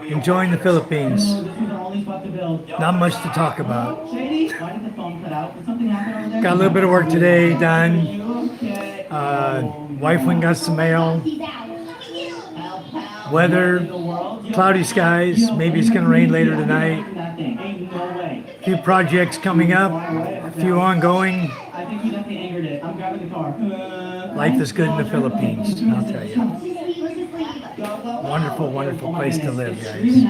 Enjoying the Philippines. Not much to talk about. Got a little bit of work today done. Wife went and got some mail. Weather, cloudy skies. Maybe it's going to rain later tonight. A few projects coming up. A few ongoing. Life is good in the Philippines, I'll tell you. Wonderful, wonderful place to live, guys.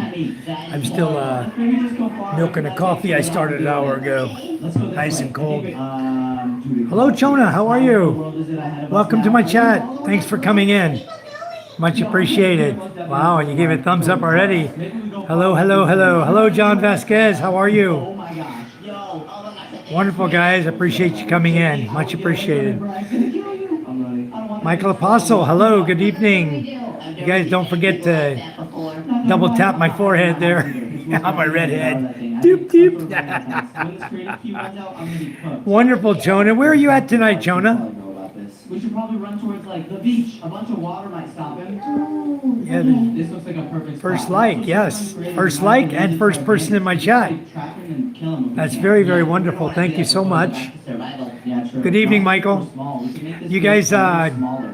I'm still milking a coffee I started an hour ago. Nice and cold. Hello, Chona. How are you? Welcome to my chat. Thanks for coming in. Much appreciated. Wow, and you gave a thumbs up already. Hello, hello, hello. Hello, John Vasquez. How are you? Wonderful, guys. Appreciate you coming in. Much appreciated. Michael Apostle. Hello. Good evening. You guys don't forget to double tap my forehead there on my red head. Doop, doop. Wonderful, Jonah. Where are you at tonight, Jonah? We should probably run towards like the beach. A bunch of water might stop him. Yeah, This looks like a perfect first spot. like, yes. First like and first person in my chat. That's very, very wonderful. Thank you so much. Good evening, Michael. You guys got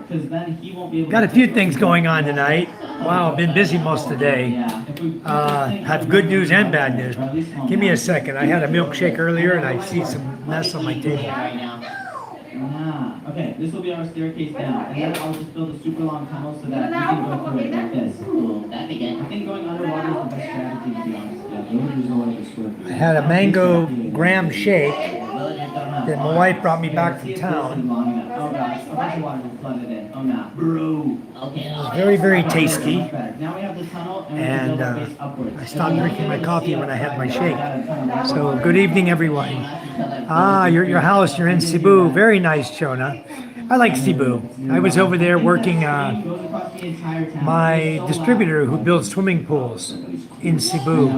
a few things going on tonight. Wow, I've been busy most of the day. Have good news and bad news. Give me a second. I had a milkshake earlier and I see some mess on my table. Okay, this will be our staircase down. And then I'll just build a super long tunnel so that we can go through it like this. Cool. That'd be good. I think going underwater is the best strategy, to be honest. I had a mango graham shake that my wife brought me back from town. Oh gosh, a bunch of water just flooded in. Oh no. Bro. Okay. It was very, very tasty. Now we have the tunnel And I stopped drinking my coffee when I had my shake. So good evening, everyone. Ah, your house, you're in Cebu. Very nice, Chona. I like Cebu. I was over there working my distributor who builds swimming pools in Cebu.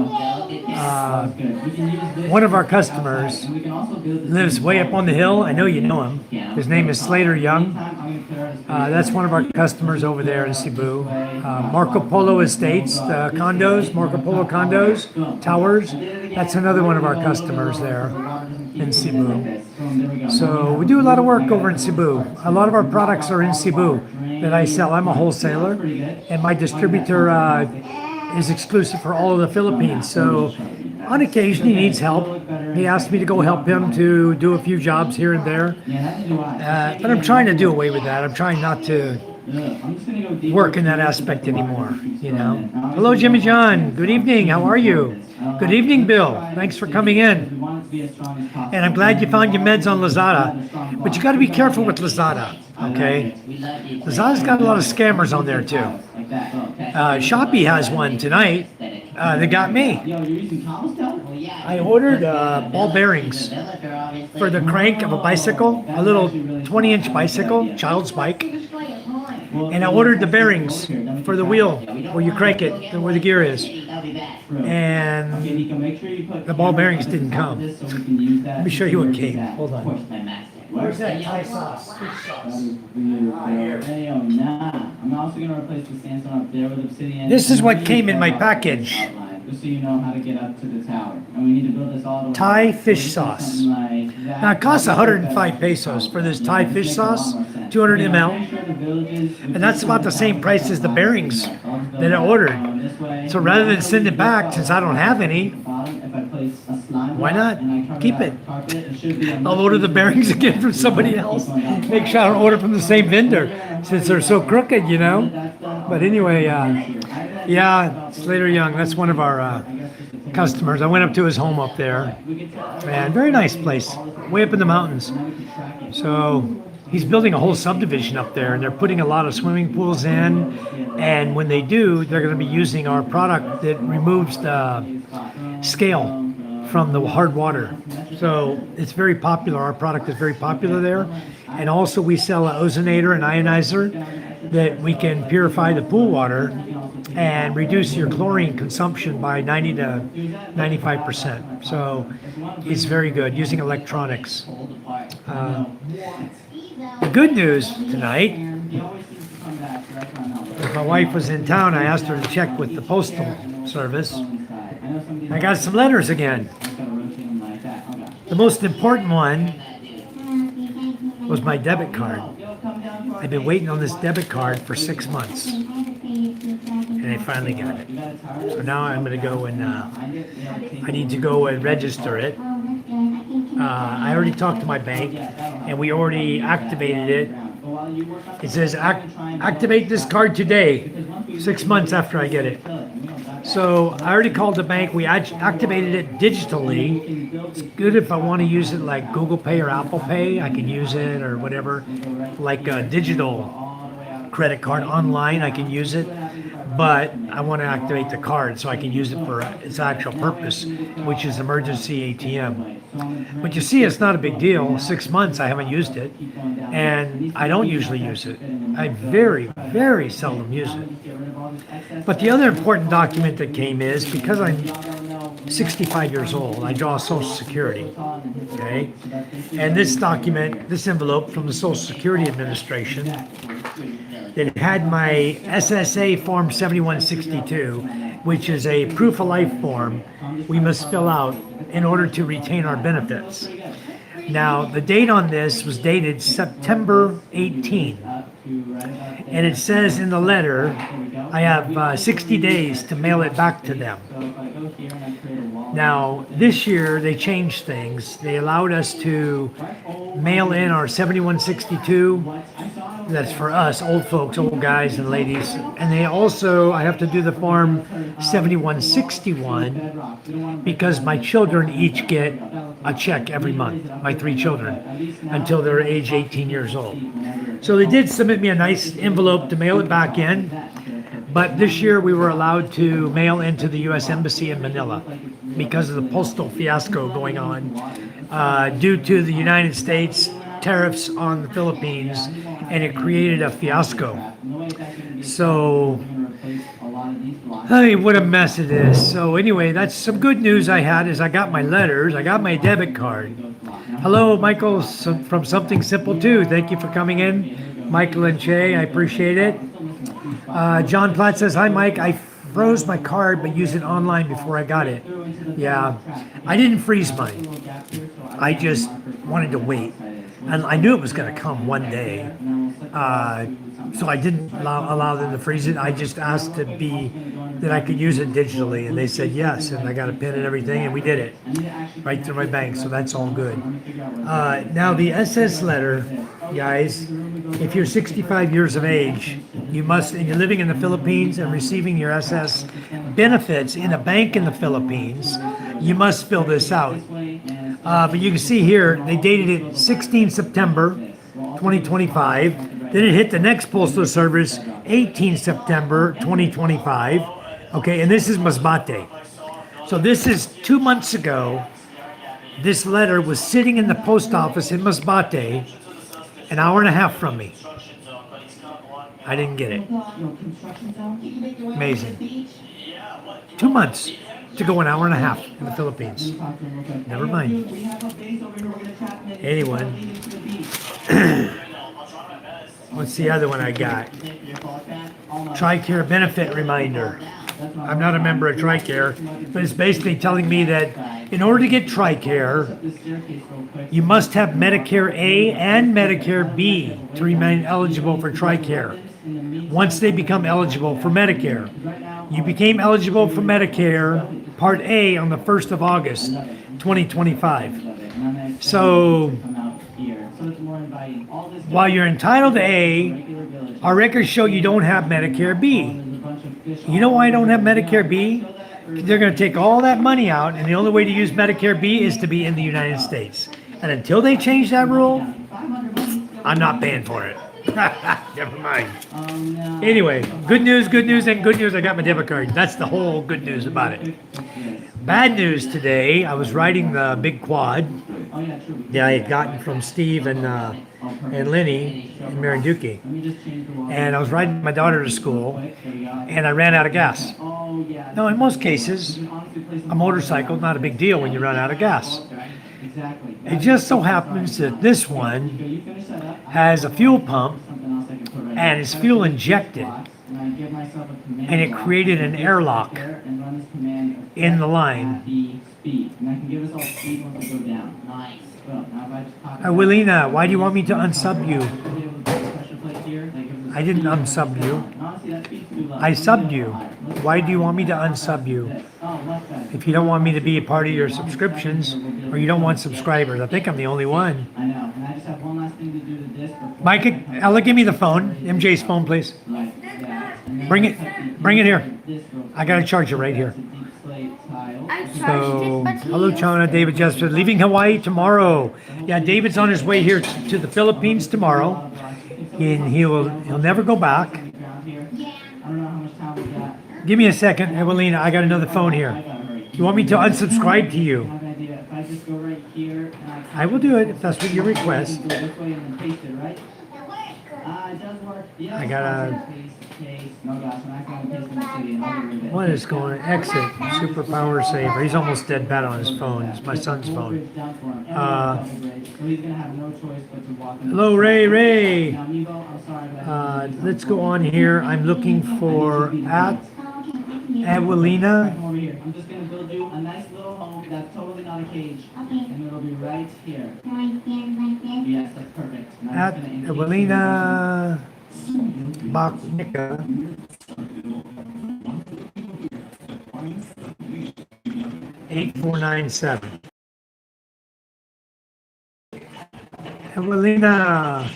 One of our customers lives way up on the hill. I know you know him. His name is Slater Young. That's one of our customers over there in Cebu. Marco Polo Estates, the condos, Marco Polo condos, towers. That's another one of our customers there in Cebu. So we do a lot of work over in Cebu. A lot of our products are in Cebu that I sell. I'm a wholesaler, and my distributor is exclusive for all of the Philippines. So on occasion he needs help. He asked me to go help him to do a few jobs here and there. But I'm trying to do away with that. I'm trying not to work in that aspect anymore, you know. Hello, Jimmy John. Good evening. How are you? Good evening, Bill. Thanks for coming in. And I'm glad you found your meds on Lazada. But you got to be careful with Lazada, okay? Lazada's got a lot of scammers on there, too. Shopee has one tonight. They got me. I ordered ball bearings for the crank of a bicycle, a little 20-inch bicycle, child's bike. And I ordered the bearings for the wheel where you crank it, where the gear is. And the ball bearings didn't come. Let me show you what came. Hold on. Where's that Thai sauce? Fish sauce. I'm also going to replace the sandstone up there with obsidian. This is what came in my package. Just so you know how to get up to the tower. And we need to build this all the way. Thai fish sauce. Now it costs 105 pesos for this Thai fish sauce, 200 ml. And that's about the same price as the bearings that I ordered. So rather than send it back, since I don't have any, why not keep it? I'll order the bearings again from somebody else. Make sure I don't order from the same vendor, since they're so crooked, you know. But anyway, yeah, Slater Young, that's one of our customers. I went up to his home up there, and very nice place, way up in the mountains. So he's building a whole subdivision up there, and they're putting a lot of swimming pools in. And when they do, they're going to be using our product that removes the scale from the hard water. So it's very popular. Our product is very popular there. And also we sell an ozonator and ionizer that we can purify the pool water and reduce your chlorine consumption by 90 to 95%. So it's very good using electronics. The good news tonight If my wife was in town, I asked her to check with the postal service. I got some letters again. The most important one was my debit card. I've been waiting on this debit card for 6 months, and I finally got it. So now I'm going to go and I need to go and register it. I already talked to my bank, and we already activated it. It says activate this card today, 6 months after I get it. So I already called the bank. We activated it digitally. It's good if I want to use it like Google Pay or Apple Pay. I can use it or whatever, like a digital credit card online. I can use it, but I want to activate the card so I can use it for its actual purpose, which is emergency ATM. But you see, it's not a big deal. 6 months I haven't used it, and I don't usually use it. I very, very seldom use it. But the other important document that came is because I'm 65 years old, I draw Social Security. Okay? And this document, this envelope from the Social Security Administration, that had my SSA Form 7162, which is a proof of life form we must fill out in order to retain our benefits. Now, the date on this was dated September 18, and it says in the letter, I have 60 days to mail it back to them. Now, this year they changed things. They allowed us to mail in our 7162. That's for us, old folks, old guys and ladies. And they also, I have to do the form 7161 because my children each get a check every month, my 3 children, until they're age 18 years old. So they did submit me a nice envelope to mail it back in. But this year we were allowed to mail into the U.S. Embassy in Manila because of the postal fiasco going on due to the United States tariffs on the Philippines, and it created a fiasco. So, I mean, what a mess it is. So anyway, that's some good news I had is I got my letters, I got my debit card. Hello, Michael from Something Simple Too. Thank you for coming in. Michael and Che, I appreciate it. John Platt says, hi, Mike. I froze my card but used it online before I got it. Yeah, I didn't freeze mine. I just wanted to wait. And I knew it was going to come one day. So I didn't allow them to freeze it. I just asked to be that I could use it digitally, and they said yes, and I got a pin and everything, and we did it right through my bank, so that's all good. Now the SS letter, guys, if you're 65 years of age, you must, and you're living in the Philippines and receiving your SS benefits in a bank in the Philippines, you must fill this out. But you can see here, they dated it 16 September 2025. Then it hit the next postal service 18 September 2025. Okay, and this is Masbate. So this is 2 months ago. This letter was sitting in the post office in Masbate, an hour and a half from me. I didn't get it. Amazing. 2 months to go an hour and a half in the Philippines. Never mind. Anyway. What's the other one I got? TRICARE benefit reminder. I'm not a member of TRICARE, but it's basically telling me that in order to get TRICARE, you must have Medicare A and Medicare B to remain eligible for TRICARE. Once they become eligible for Medicare, you became eligible for Medicare Part A on the 1st of August, 2025. So, while you're entitled to A, our records show you don't have Medicare B. You know why I don't have Medicare B? They're going to take all that money out, and the only way to use Medicare B is to be in the United States. And until they change that rule, I'm not paying for it. Never mind. Anyway, good news, and good news, I got my debit card. That's the whole good news about it. Bad news today, I was riding the big quad that I had gotten from Steve and Lenny in Marinduque. And I was riding my daughter to school, and I ran out of gas. Now, in most cases, a motorcycle, not a big deal when you run out of gas. It just so happens that this one has a fuel pump and is fuel injected. give myself a command and it block. created an airlock And run this command in the at line. the speed. And I can give us all speed once we go down. Nice. Boom. Now if I just copy that- Wilina, why do you want me to unsub you? We'll be able to put a pressure plate here, that gives us I didn't speed. unsub you. Honestly, that speed's too low. I subbed you. Why do you want me to unsub you? Oh, left side. If you don't want me to be a part of your subscriptions, or you don't want subscribers, I think I'm the only one. I know. And I just have one last thing to do to this before Mike, Ella, give me the phone. MJ's phone, please. like that. And then Bring I it. just have to Bring it here. this real I got a charger right here. That's a deep slate tile. I charged So, it, but hello, Chana, David Jesper. Leaving Hawaii tomorrow. Yeah, David's on his way here to the Philippines tomorrow. And he'll never go back. Ground here. I don't know how much time we got. Give me a second, Evelina. I got another phone I here. gotta hurry. You want me to unsubscribe to I you? have an idea. If I just go right here and I will do it if that's what you request. Go this way and then paste it, right? It does work. Yeah. I gotta- Paste. No, gosh, I'm not gonna paste in the city and I'll get rid of it. What is going on? Exit. Super power saver. He's almost dead bad on his phone. It's my son's phone. So he's gonna have no choice but to walk in. Hello, Ray. Ray. Now, Amiibo, I'm sorry, but Let's go on here. I'm looking for at Evelina. come over here. I'm just gonna build you a nice little home that's totally not a cage. And it'll be right here. Yes, that's perfect. Now I'm At just gonna indicate Evelina Bachnica. 8497. Evelina.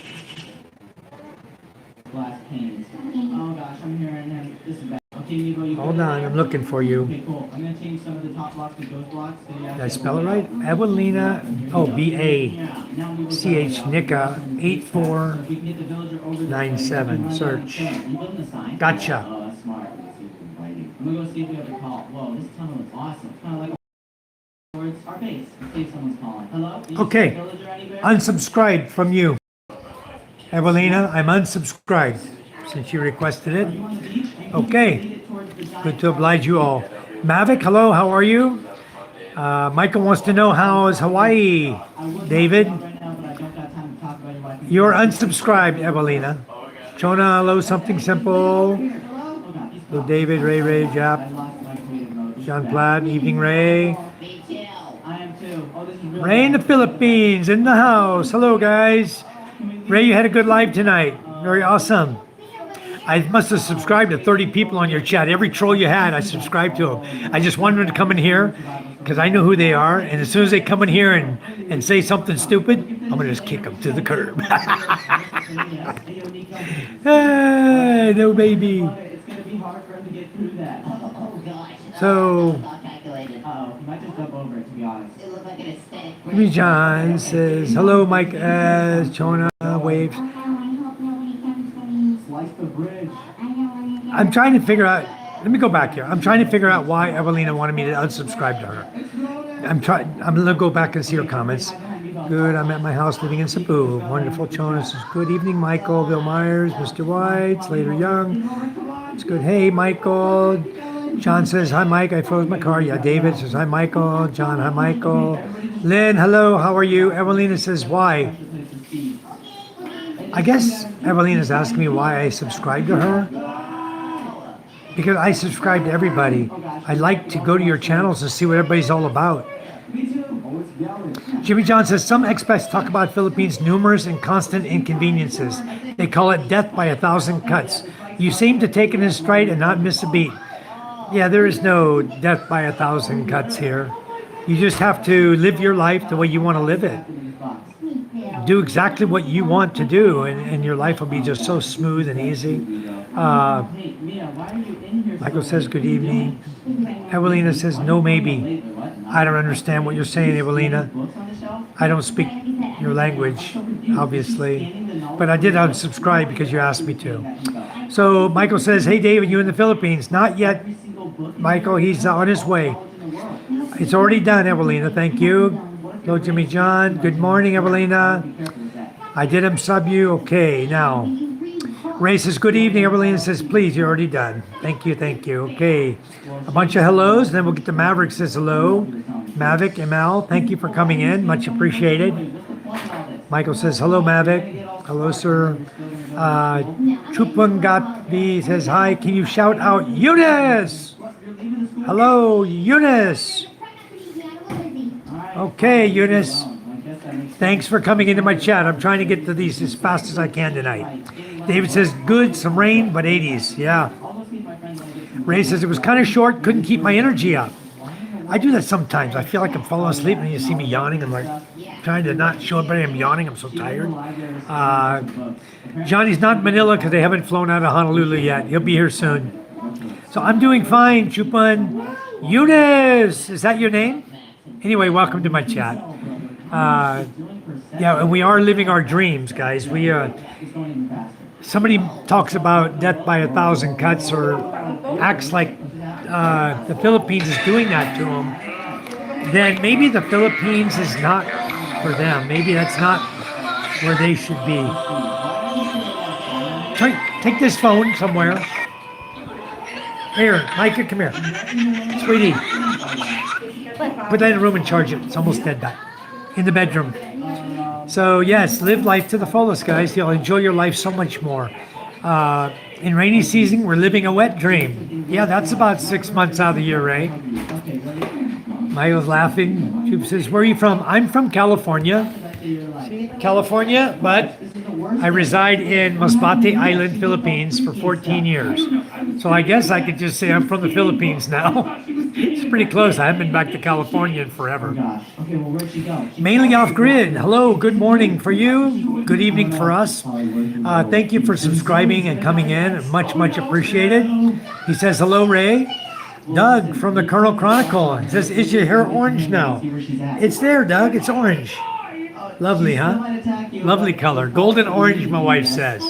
glass panes. Oh gosh, I'm hearing him. This is bad. Okay, Amiibo, you Hold on, I'm looking for you. Okay, cool. I'm gonna change some of the top blocks to ghost blocks. So you Did I spell it right? Evelina, oh, B-A-C-H, Nika, 8497, search. Gotcha. Oh, that's smart. I'm gonna go see if we have a call. Whoa, this tunnel is awesome. Kind of like towards our base. Let's see if someone's calling. Hello? Did you Okay. see a villager anywhere? Unsubscribed from you. Evelina, I'm unsubscribed since you requested it. You on the beach? Okay. Good to oblige you all. Mavic, hello, how are you? Michael wants to know how is Hawaii? David, Right now, but I don't got time to talk about your wife. you're unsubscribed, Evelina. Chona, hello, something simple. Hello, David, Ray, I Jap, lost my creative mode. This is John bad. Platt, evening, Ray. I am too. Oh, this is really Ray in the bad. Philippines, in the house. Hello, guys. Ray, you had a good live tonight. Very awesome. I must have subscribed to 30 people on your chat. Every troll you had, I subscribed to them. I just wanted them to come in here because I know who they are. And as soon as they come in here and say something stupid, I'm going to just kick them to the curb. Hey, no baby. It's gonna be hard for him to get through that. Oh gosh. So, Not calculated. Oh, he might just jump over it, to be honest. It looked like an aesthetic. Jimmy John says, hello, Mike as Chona waves. Slice the bridge. I'm trying to figure out, let me go back here. I'm trying to figure out why Evelina wanted me to unsubscribe to her. I'm going to go back and see her comments. Good, I'm at my house living in Cebu. Wonderful, Chona says, good evening, Michael, Bill Myers, Mr. White, Slater Young. It's good. Hey, Michael. John says, hi, Mike. I froze my car. Yeah, David says, hi, Michael. John, hi, Michael. Lynn, hello. How are you? Evelina says, why? I guess Evelina's asking me why I subscribe to her. Because I subscribe to everybody. I like to go to your channels and see what everybody's all about. Jimmy John says, some expats talk about Philippines' numerous and constant inconveniences. They call it death by 1,000 cuts. You seem to take it in stride and not miss a beat. Yeah, there is no death by 1,000 cuts here. You just have to live your life the way you want to live it. Do exactly what you want to do, and your life will be just so smooth and easy. Michael says, good evening. Evelina says, no, maybe. I don't understand what you're saying, Evelina. I don't speak your language, obviously. But I did unsubscribe because you asked me to. So Michael says, hey, David, you in the Philippines? Not yet, Michael. He's on his way. It's already done, Evelina. Thank you. Hello, Jimmy John. Good morning, Evelina. I did sub you. Okay, now. Ray says, good evening. Evelina says, please, you're already done. Thank you, thank you. Okay. A bunch of hellos. Then we'll get to Maverick says hello. Mavic, ML, thank you for coming in. Much appreciated. Michael says, hello, Mavic. Hello, sir. Chupungatbi says hi. Can you shout out Eunice? Hello, Eunice. Okay, Eunice. Thanks for coming into my chat. I'm trying to get to these as fast as I can tonight. David says, good, some rain, but 80s. Yeah. Ray says, it was kind of short, couldn't keep my energy up. I do that sometimes. I feel like I'm falling asleep and you see me yawning. I'm like trying to not show everybody I'm yawning. I'm so tired. Johnny's not in Manila because they haven't flown out of Honolulu yet. He'll be here soon. So I'm doing fine, Chupan. Eunice, is that your name? Anyway, welcome to my chat. Yeah, and we are living our dreams, guys. We somebody talks about death by 1,000 cuts or acts like the Philippines is doing that to them, then maybe the Philippines is not for them. Maybe that's not where they should be. Take this phone somewhere. Here, Micah, come here. Sweetie. Put that in the room and charge it. It's almost dead back. In the bedroom. So yes, live life to the fullest, guys. You'll enjoy your life so much more. In rainy season, we're living a wet dream. Yeah, that's about 6 months out of the year, Ray. Mayo's laughing. Troop says, where are you from? I'm from California. California, but I reside in Masbate Island, Philippines for 14 years. So I guess I could just say I'm from the Philippines now. It's pretty close. I haven't been back to California in forever. Mainly off grid. Hello, good morning for you. Good evening for us. Thank you for subscribing and coming in. Much, much appreciated. He says, hello, Ray. Doug from the Colonel Chronicle. He says, is your hair orange now? It's there, Doug. It's orange. Lovely, huh? Lovely color. Golden orange, my wife says.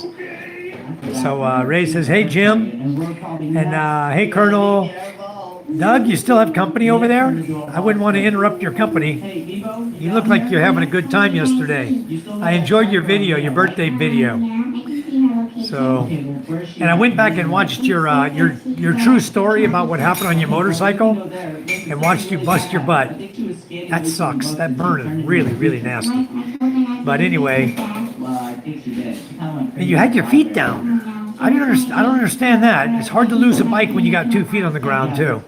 So Ray says, hey, Jim. And hey, Colonel. Doug, you still have company over there? I wouldn't want to interrupt your company. You look like you're having a good time yesterday. I enjoyed your video, your birthday video. So, and I went back and watched your true story about what happened on your motorcycle and watched you bust your butt. That sucks. That burn is really, really nasty. But anyway, and you had your feet down. I don't understand that. It's hard to lose a bike when you got 2 feet on the ground too.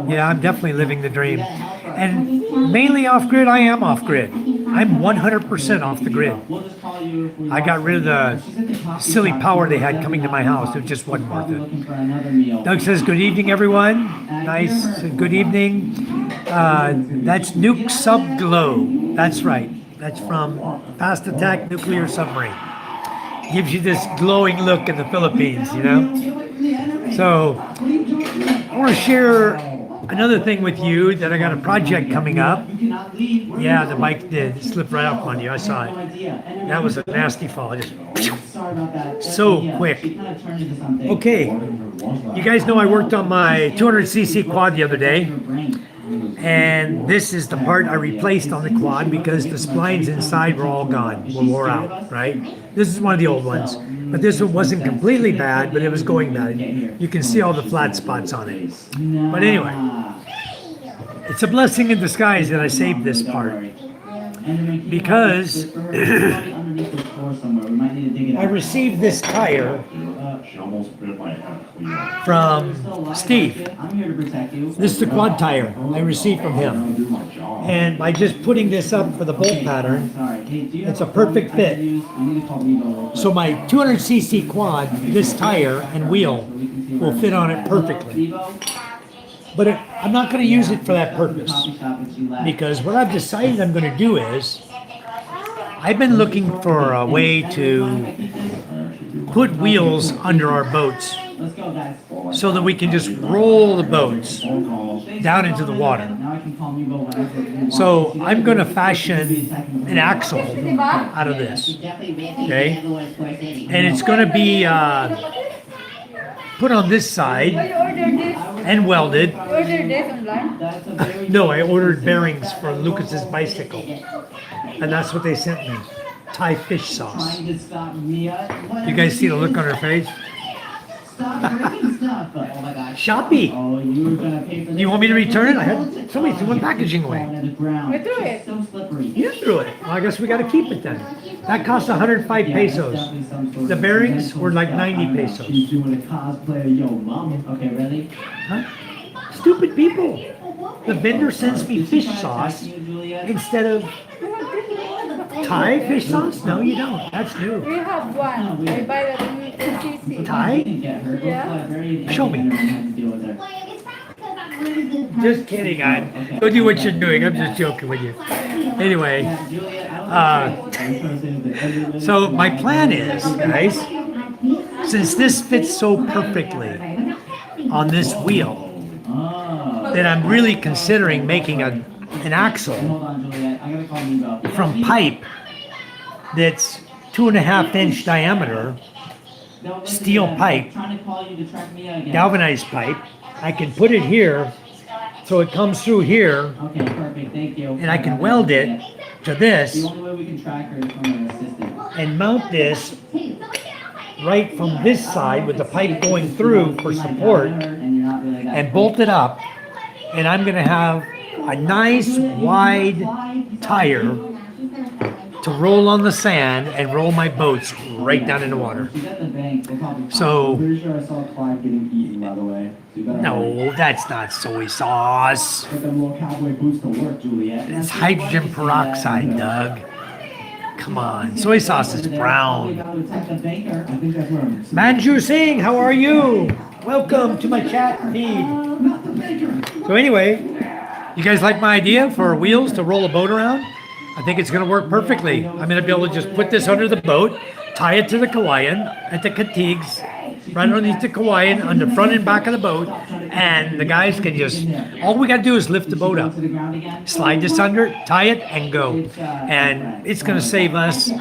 Yeah, I'm definitely living the dream. And mainly off grid, I am off grid. I'm 100% off the grid. I got rid of the silly power they had coming to my house. It just wasn't worth it. Doug says, good evening, everyone. Nice. Good evening. That's Nuke Subglow. That's right. That's from Fast Attack Nuclear Submarine. Gives you this glowing look in the Philippines, you know? So, I want to share another thing with you that I got a project coming up. Yeah, the bike did slip right up on you. I saw it. That was a nasty fall. Just so quick. Okay, you guys know I worked on my 200cc quad the other day. And this is the part I replaced on the quad because the splines inside were all gone, were wore out, right? This is one of the old ones, but this one wasn't completely bad, but it was going bad. You can see all the flat spots on it. But anyway, it's a blessing in disguise that I saved this part because I received this tire from Steve. This is the quad tire I received from him. And by just putting this up for the bolt pattern, it's a perfect fit. So my 200cc quad, this tire and wheel will fit on it perfectly. But I'm not going to use it for that purpose because what I've decided I'm going to do is I've been looking for a way to put wheels under our boats so that we can just roll the boats down into the water. So I'm going to fashion an axle out of this, okay? And it's going to be put on this side and welded. No, I ordered bearings for Lucas's bicycle, and that's what they sent me. Thai fish sauce. You guys see the look on her face? Oh my gosh. Shoppy. Oh, you were gonna pay for this. Do you want me to return it? I had somebody threw one packaging away. I threw it. So slippery. You threw it. Well, I guess we got to keep it then. That cost 105 pesos. The bearings were like 90 pesos. She's doing a cosplay of Yo Mama. Okay, ready? Huh? Stupid people. The vendor sends me fish sauce instead of Thai fish sauce. No, you don't. That's new. We have one. I buy that in CC. Thai? Yeah. Show me. Just kidding. Go do what you're doing. I'm just joking with you. Anyway, so my plan is, guys, since this fits so perfectly on this wheel, then I'm really considering making an axle from pipe that's 2.5-inch diameter, steel pipe, galvanized pipe. I can put it here, so it comes through here, Okay, perfect. Thank you. and I can weld it to this The only way we can track her is from an assistant. and mount this right from this side with the pipe going through for support and bolt it up. And I'm going to have a nice wide tire to roll on the sand and roll my boats right down in the water. She's at the bank. We'll probably So- I'm pretty sure I saw Clive getting eaten, by the way. So you better No, that's not soy sauce. put them little cowboy boots to work, Juliet. It's hydrogen peroxide, Doug. Come on, soy sauce is brown. Manju Singh, how are you? Welcome to my chat feed. So anyway, you guys like my idea for wheels to roll a boat around? I think it's going to work perfectly. I'm going to be able to just put this under the boat, tie it to the Kawayan at the Katigs, right underneath the Kawayan on the front and back of the boat, and the guys can just, all we got to do is lift the boat up, slide this under, tie it, and go. And it's going to save us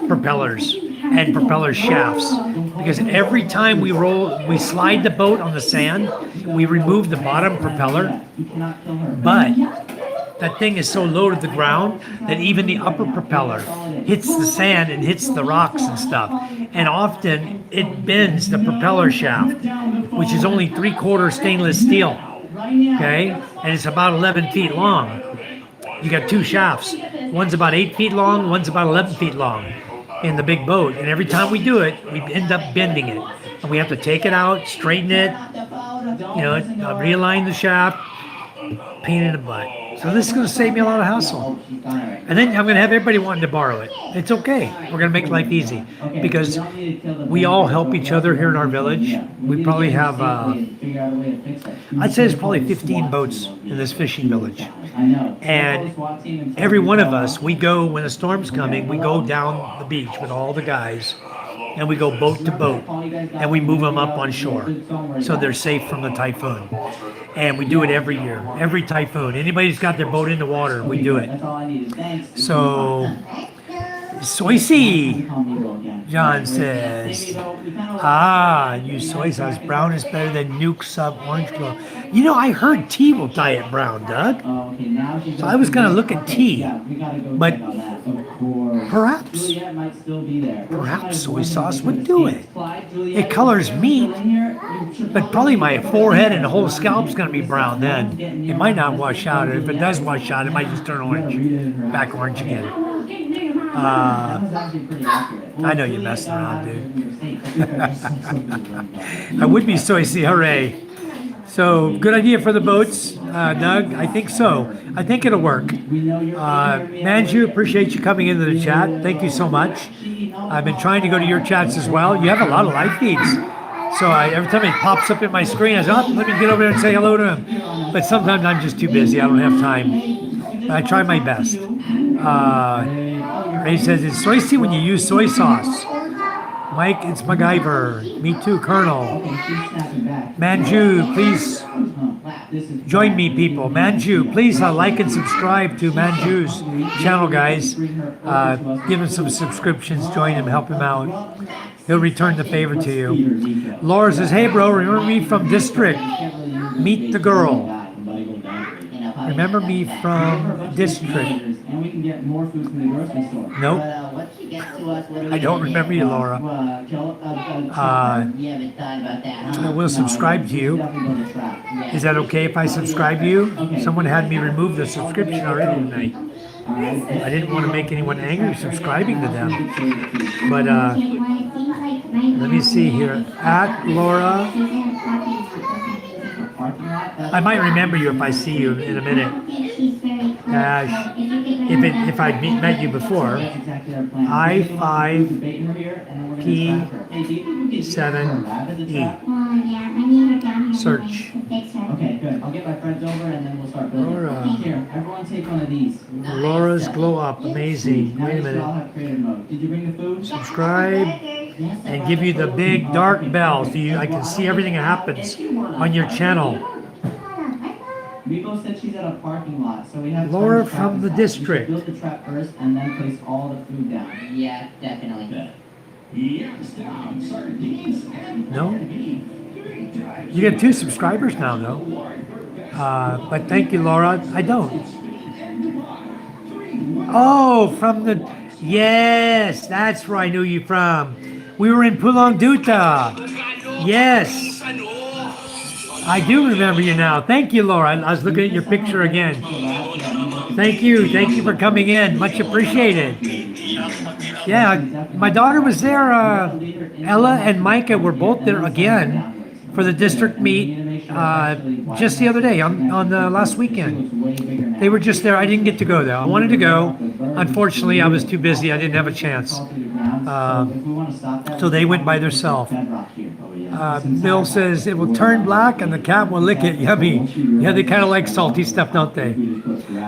propellers and propeller shafts, because every time we slide the boat on the sand, we remove the bottom propeller, but that thing is so low to the ground that even the upper propeller hits the sand and hits the rocks and stuff. And often it bends the propeller shaft, which is only 3/4 stainless steel. Okay? And it's about 11 feet long. You got two shafts. One's about 8 feet long, one's about 11 feet long in the big boat. And every time we do it, we end up bending it. And we have to take it out, straighten it, realign the shaft, pain in the butt. So this is going to save me a lot of hassle. And then I'm going to have everybody wanting to borrow it. It's okay. We're going to make life easy because we all help each other here in our village. We probably have, I'd say there's probably 15 boats in this fishing village. And every one of us, we go, when a storm's coming, we go down the beach with all the guys and we go boat to boat and we move them up on shore so they're safe from the typhoon. And we do it every year, every typhoon. Anybody who's got their boat in the water, we do it. So, Soysi, John says, use soy sauce. Brown is better than Nuke Sub Orange Glow. You know, I heard tea will dye it brown, Doug. So I was going to look at tea, but perhaps soy sauce would do it. It colors meat, but probably my forehead and the whole scalp's going to be brown then. It might not wash out. If it does wash out, it might just turn orange, back orange again. I know you're messing around, dude. I would be Soysi, hooray. So, good idea for the boats, Doug. I think so. I think it'll work. Manju, appreciate you coming into the chat. Thank you so much. I've been trying to go to your chats as well. You have a lot of live feeds. So every time it pops up in my screen, I say, oh, let me get over there and say hello to him. But sometimes I'm just too busy. I don't have time. But I try my best. Ray says, it's Soysi when you use soy sauce. Mike, it's MacGyver. Me too, Colonel. Manju, please join me, people. Manju, please like and subscribe to Manju's channel, guys. Give him some subscriptions, join him, help him out. He'll return the favor to you. Laura says, hey, bro, remember me from District. Meet the girl. Remember me from District. And we can get more food from the grocery store. Nope. once she gets to us, what do we I don't do? remember you, Laura. You haven't thought about that, huh? I will subscribe to you. Definitely build a trap. Yeah. Is that okay if I subscribe to you? Someone had me remove the subscription already tonight. I didn't want to make anyone angry subscribing to them. But let me see here. At Laura. I might remember you if I see you in a minute. If I met you before. I5P7E. Search. Okay, good. I'll get my friends over and then we'll start building. Laura. Here, everyone take one of these. Laura's Glow Up. Amazing. Now Wait a you should all minute. have creative mode. Did you bring the food? Subscribe and give you the big dark bell so I can see everything that happens on your channel. Rico said she's at a parking lot, so we have Laura time to from the practice that. We should district. build the trap first and then place all the food down. Yeah, definitely. No? You get 2 subscribers now, though. But thank you, Laura. I don't. Oh, from the... Yes, that's where I knew you from. We were in Pulang Duta. Yes. I do remember you now. Thank you, Laura. I was looking at your picture again. Thank you. Thank you for coming in. Much appreciated. Yeah, my daughter was there. Ella and Micah were both there again for the district meet just the other day on the last weekend. They were just there. I didn't get to go though. I wanted to go. Unfortunately, I was too busy. I didn't have a chance. So they went by themselves. Bill says it will turn black and the cat will lick it. Yummy. Yeah, they kind of like salty stuff, don't they?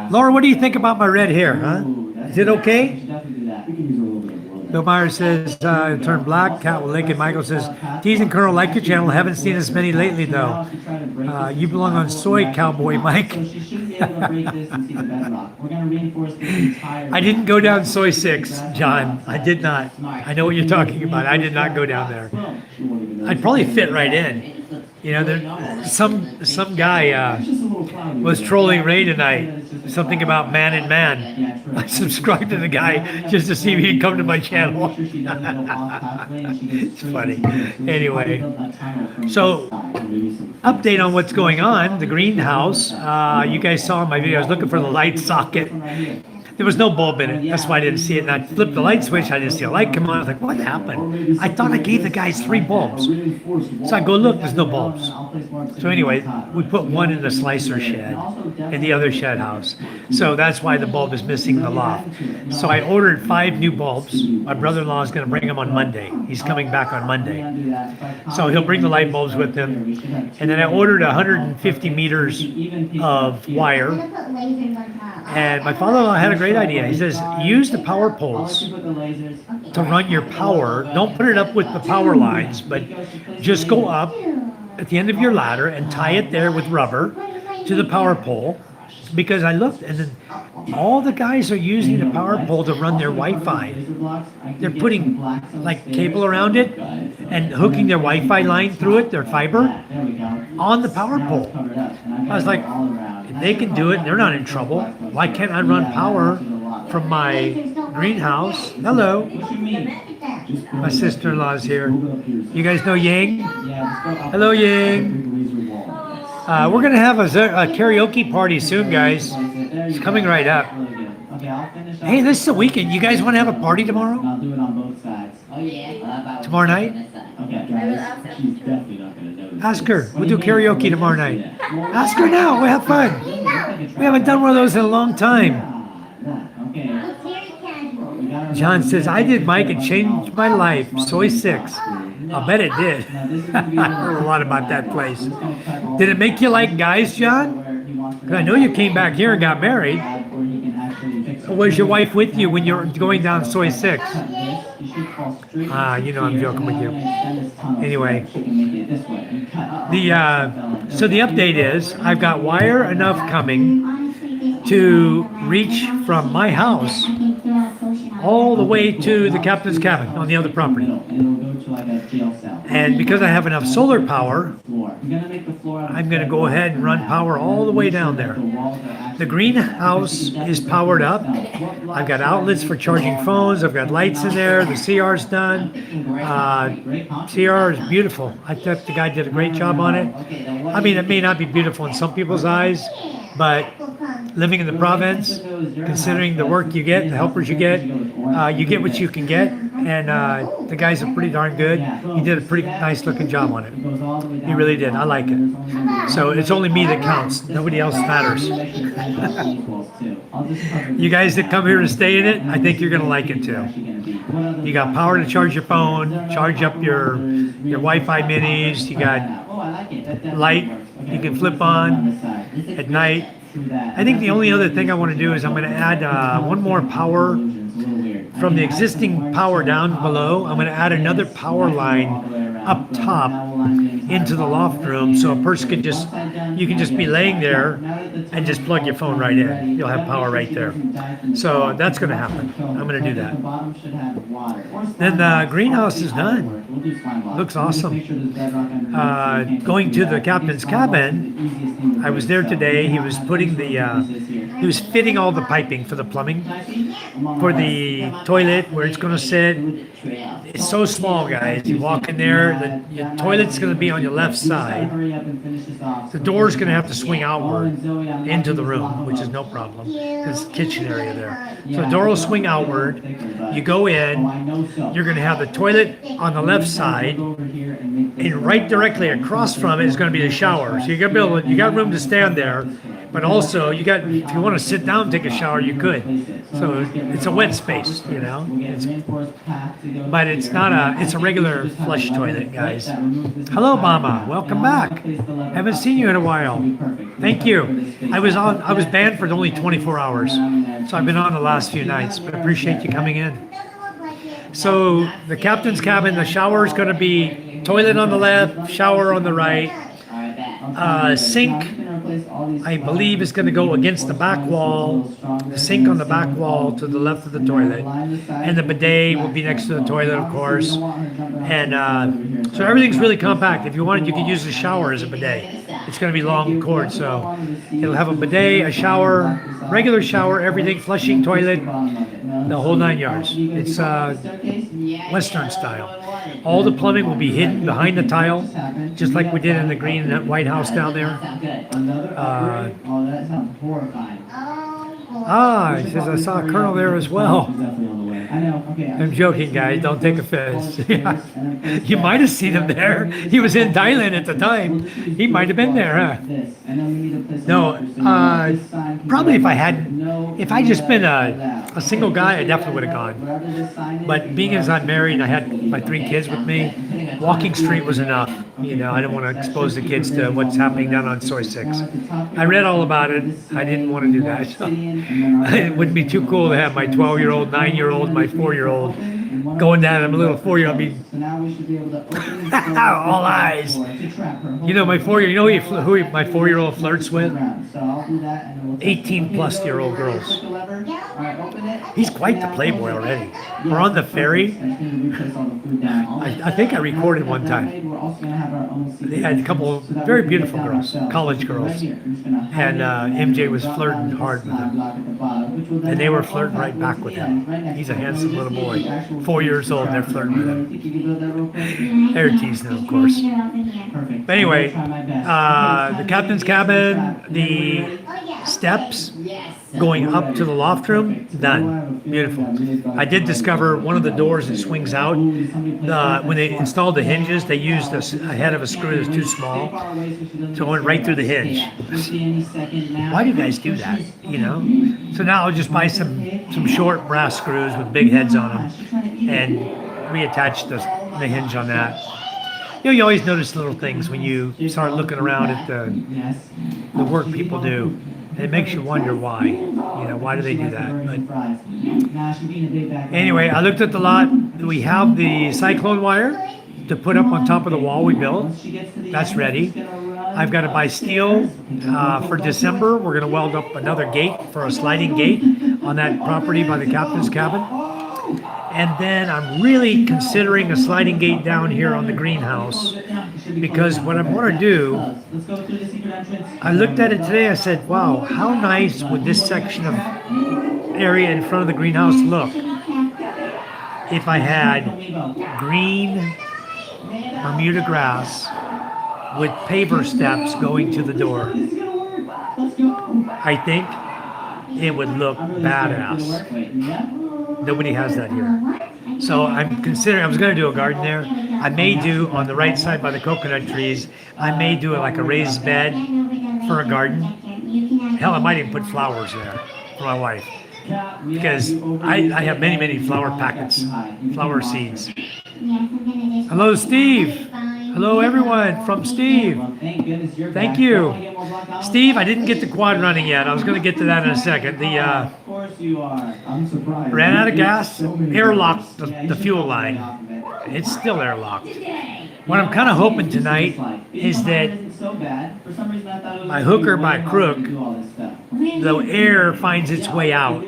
Laura, what do you think about my red hair, huh? Is it okay? Bill Myers says, turn black, cat will lick it. Michael says, Tease and Colonel like your channel. Haven't seen as many lately, though. You belong on Soy Cowboy, Mike. I didn't go down Soy 6, John. I did not. I know what you're talking about. I did not go down there. I'd probably fit right in. You know, there, some guy was trolling Ray tonight. Something about man and man. I subscribed to the guy just to see if he'd come to my channel. It's funny. Anyway, so update on what's going on. The greenhouse. You guys saw in my video. I was looking for the light socket. There was no bulb in it. That's why I didn't see it. And I flipped the light switch. I didn't see a light come on. I was like, what happened? I thought I gave the guys 3 bulbs. So I go, look, there's no bulbs. So anyway, we put one in the slicer shed in the other shed house. So that's why the bulb is missing in the loft. So I ordered 5 new bulbs. My brother-in-law is going to bring them on Monday. He's coming back on Monday. So he'll bring the light bulbs with him. And then I ordered 150 meters of wire. And my father-in-law had a great idea. He says, use the power poles to run your power. Don't put it up with the power lines, but just go up at the end of your ladder and tie it there with rubber to the power pole. Because I looked, and then all the guys are using the power pole to run their Wi-Fi. They're putting like cable around it and hooking their Wi-Fi line through it, their fiber, on the power pole. I was like, if they can do it, they're not in trouble. Why can't I run power from my greenhouse? Hello. My sister-in-law's here. You guys know Yang? Hello, Yang. We're going to have a karaoke party soon, guys. It's coming right up. Hey, this is a weekend. You guys want to have a party tomorrow? I'll do it on both sides. Oh, yeah. Tomorrow night? Okay, she's definitely not going to notice. Ask her. We'll do karaoke tomorrow night. Ask her now. We'll have fun. We haven't done one of those in a long time. John says, I did Mike and changed my life. Soy 6. I'll bet it did. I heard a lot about that place. Did it make you like guys, John? 'Cause I know you came back here and got married. Or was your wife with you when you were going down Soy 6? You know I'm joking with you. Anyway, so the update is I've got wire enough coming to reach from my house all the way to the captain's cabin on the other property. It'll go to like a jail cell. And because I have enough solar power, Floor. You're gonna make the floor out of I'm going to go ahead and run power all the way down there. The greenhouse is powered up. I've got outlets for charging phones. I've got lights in there. The CR's done. CR is beautiful. I thought the guy did a great job on it. I mean, it may not be beautiful in some people's eyes, but living in the province, considering the work you get, the helpers you get what you can get. And the guys are pretty darn good. He did a pretty nice looking job on it. He really did. I like it. So it's only me that counts. Nobody else matters. You guys that come here to stay in it, I think you're going to like it too. You got power to charge your phone, charge up your Wi-Fi minis. You got light you can flip on at night. I think the only other thing I want to do is I'm going to add one more power from the existing power down below. I'm going to add another power line up top into the loft room, so a person can you can just be laying there and just plug your phone right in. You'll have power right there. So that's going to happen. I'm going to do that. Then the greenhouse is done. Looks awesome. Going to the captain's cabin, I was there today. He was putting he was fitting all the piping for the plumbing, for the toilet where it's going to sit. It's so small, guys. You walk in there, your toilet's going to be on your left side. The door's going to have to swing outward into the room, which is no problem. There's a kitchen area there. So the door will swing outward. You go in. You're going to have the toilet on the left side, and right directly across from it is going to be the shower. So you got room to stand there. But also, if you want to sit down and take a shower, you could. So it's a wet space, but it's not it's a regular flush toilet, guys. Hello, Mama. Welcome back. Haven't seen you in a while. Thank you. I was banned for only 24 hours, so I've been on the last few nights, but appreciate you coming in. So the captain's cabin, the shower is going to be toilet on the left, shower on the right. Sink, I believe, is going to go against the back wall. The sink on the back wall to the left of the toilet, and the bidet will be next to the toilet, of course. And so everything's really compact. If you wanted, you could use the shower as a bidet. It's going to be long cord, so it'll have a bidet, a shower, regular shower, everything, flushing toilet, the whole 9 yards. It's Western style. All the plumbing will be hidden behind the tile, just like we did in the green and white house down there. He says, I saw a colonel there as well. I'm joking, guys. Don't take offense. You might have seen him there. He was in Thailand at the time. He might have been there, huh? No, probably if I just been a single guy, I definitely would have gone. But being as I'm married and I had my 3 kids with me, walking street was enough. I didn't want to expose the kids to what's happening down on Soy 6. I read all about it. I didn't want to do that. So it wouldn't be too cool to have my 12-year-old, 9-year-old, my 4-year-old going down. I'm a little 4-year-old. All eyes. My 4-year. Who my 4-year-old flirts with? 18-plus-year-old girls. He's quite the playboy already. We're on the ferry. I think I recorded one time. They had a couple of very beautiful girls, college girls, and MJ was flirting hard with them, and they were flirting right back with him. He's a handsome little boy, 4 years old, and they're flirting with him. They're teasing him, of course. But anyway, the captain's cabin, the steps going up to the loft room, done. Beautiful. I did discover one of the doors that swings out. When they installed the hinges, they used a head of a screw that's too small, so it went right through the hinge. Why do you guys do that? So now I'll just buy some short brass screws with big heads on them and reattach the hinge on that. You always notice little things when you start looking around at the work people do. It makes you wonder why. Why do they do that? But anyway, I looked at the lot. We have the cyclone wire to put up on top of the wall we built. That's ready. I've got to buy steel for December. We're going to weld up another gate for a sliding gate on that property by the captain's cabin. And then I'm really considering a sliding gate down here on the greenhouse, because what I want to do, Let's go through the secret entrance. I looked at it today, I said, wow, how nice would this section of area in front of the greenhouse look if I had green Bermuda grass with paver steps going to the door. This is gonna work. Let's go. I think it would look badass. Wait, yeah. Nobody has that here. So I'm considering, I was going to do a garden there. I may do on the right side by the coconut trees, I may do like a raised bed for a garden. Hell, I might even put flowers there for my wife. Because I have many, many flower packets, flower seeds. Hello, Steve. Hello, everyone from Steve. Thank you. Steve, I didn't get the quad running yet. I was going to get to that in a second. Of course you are. I'm surprised. Ran out of gas, airlocked the fuel line. It's still airlocked. What I'm kind of hoping tonight is that by hook or by crook, the air finds its way out.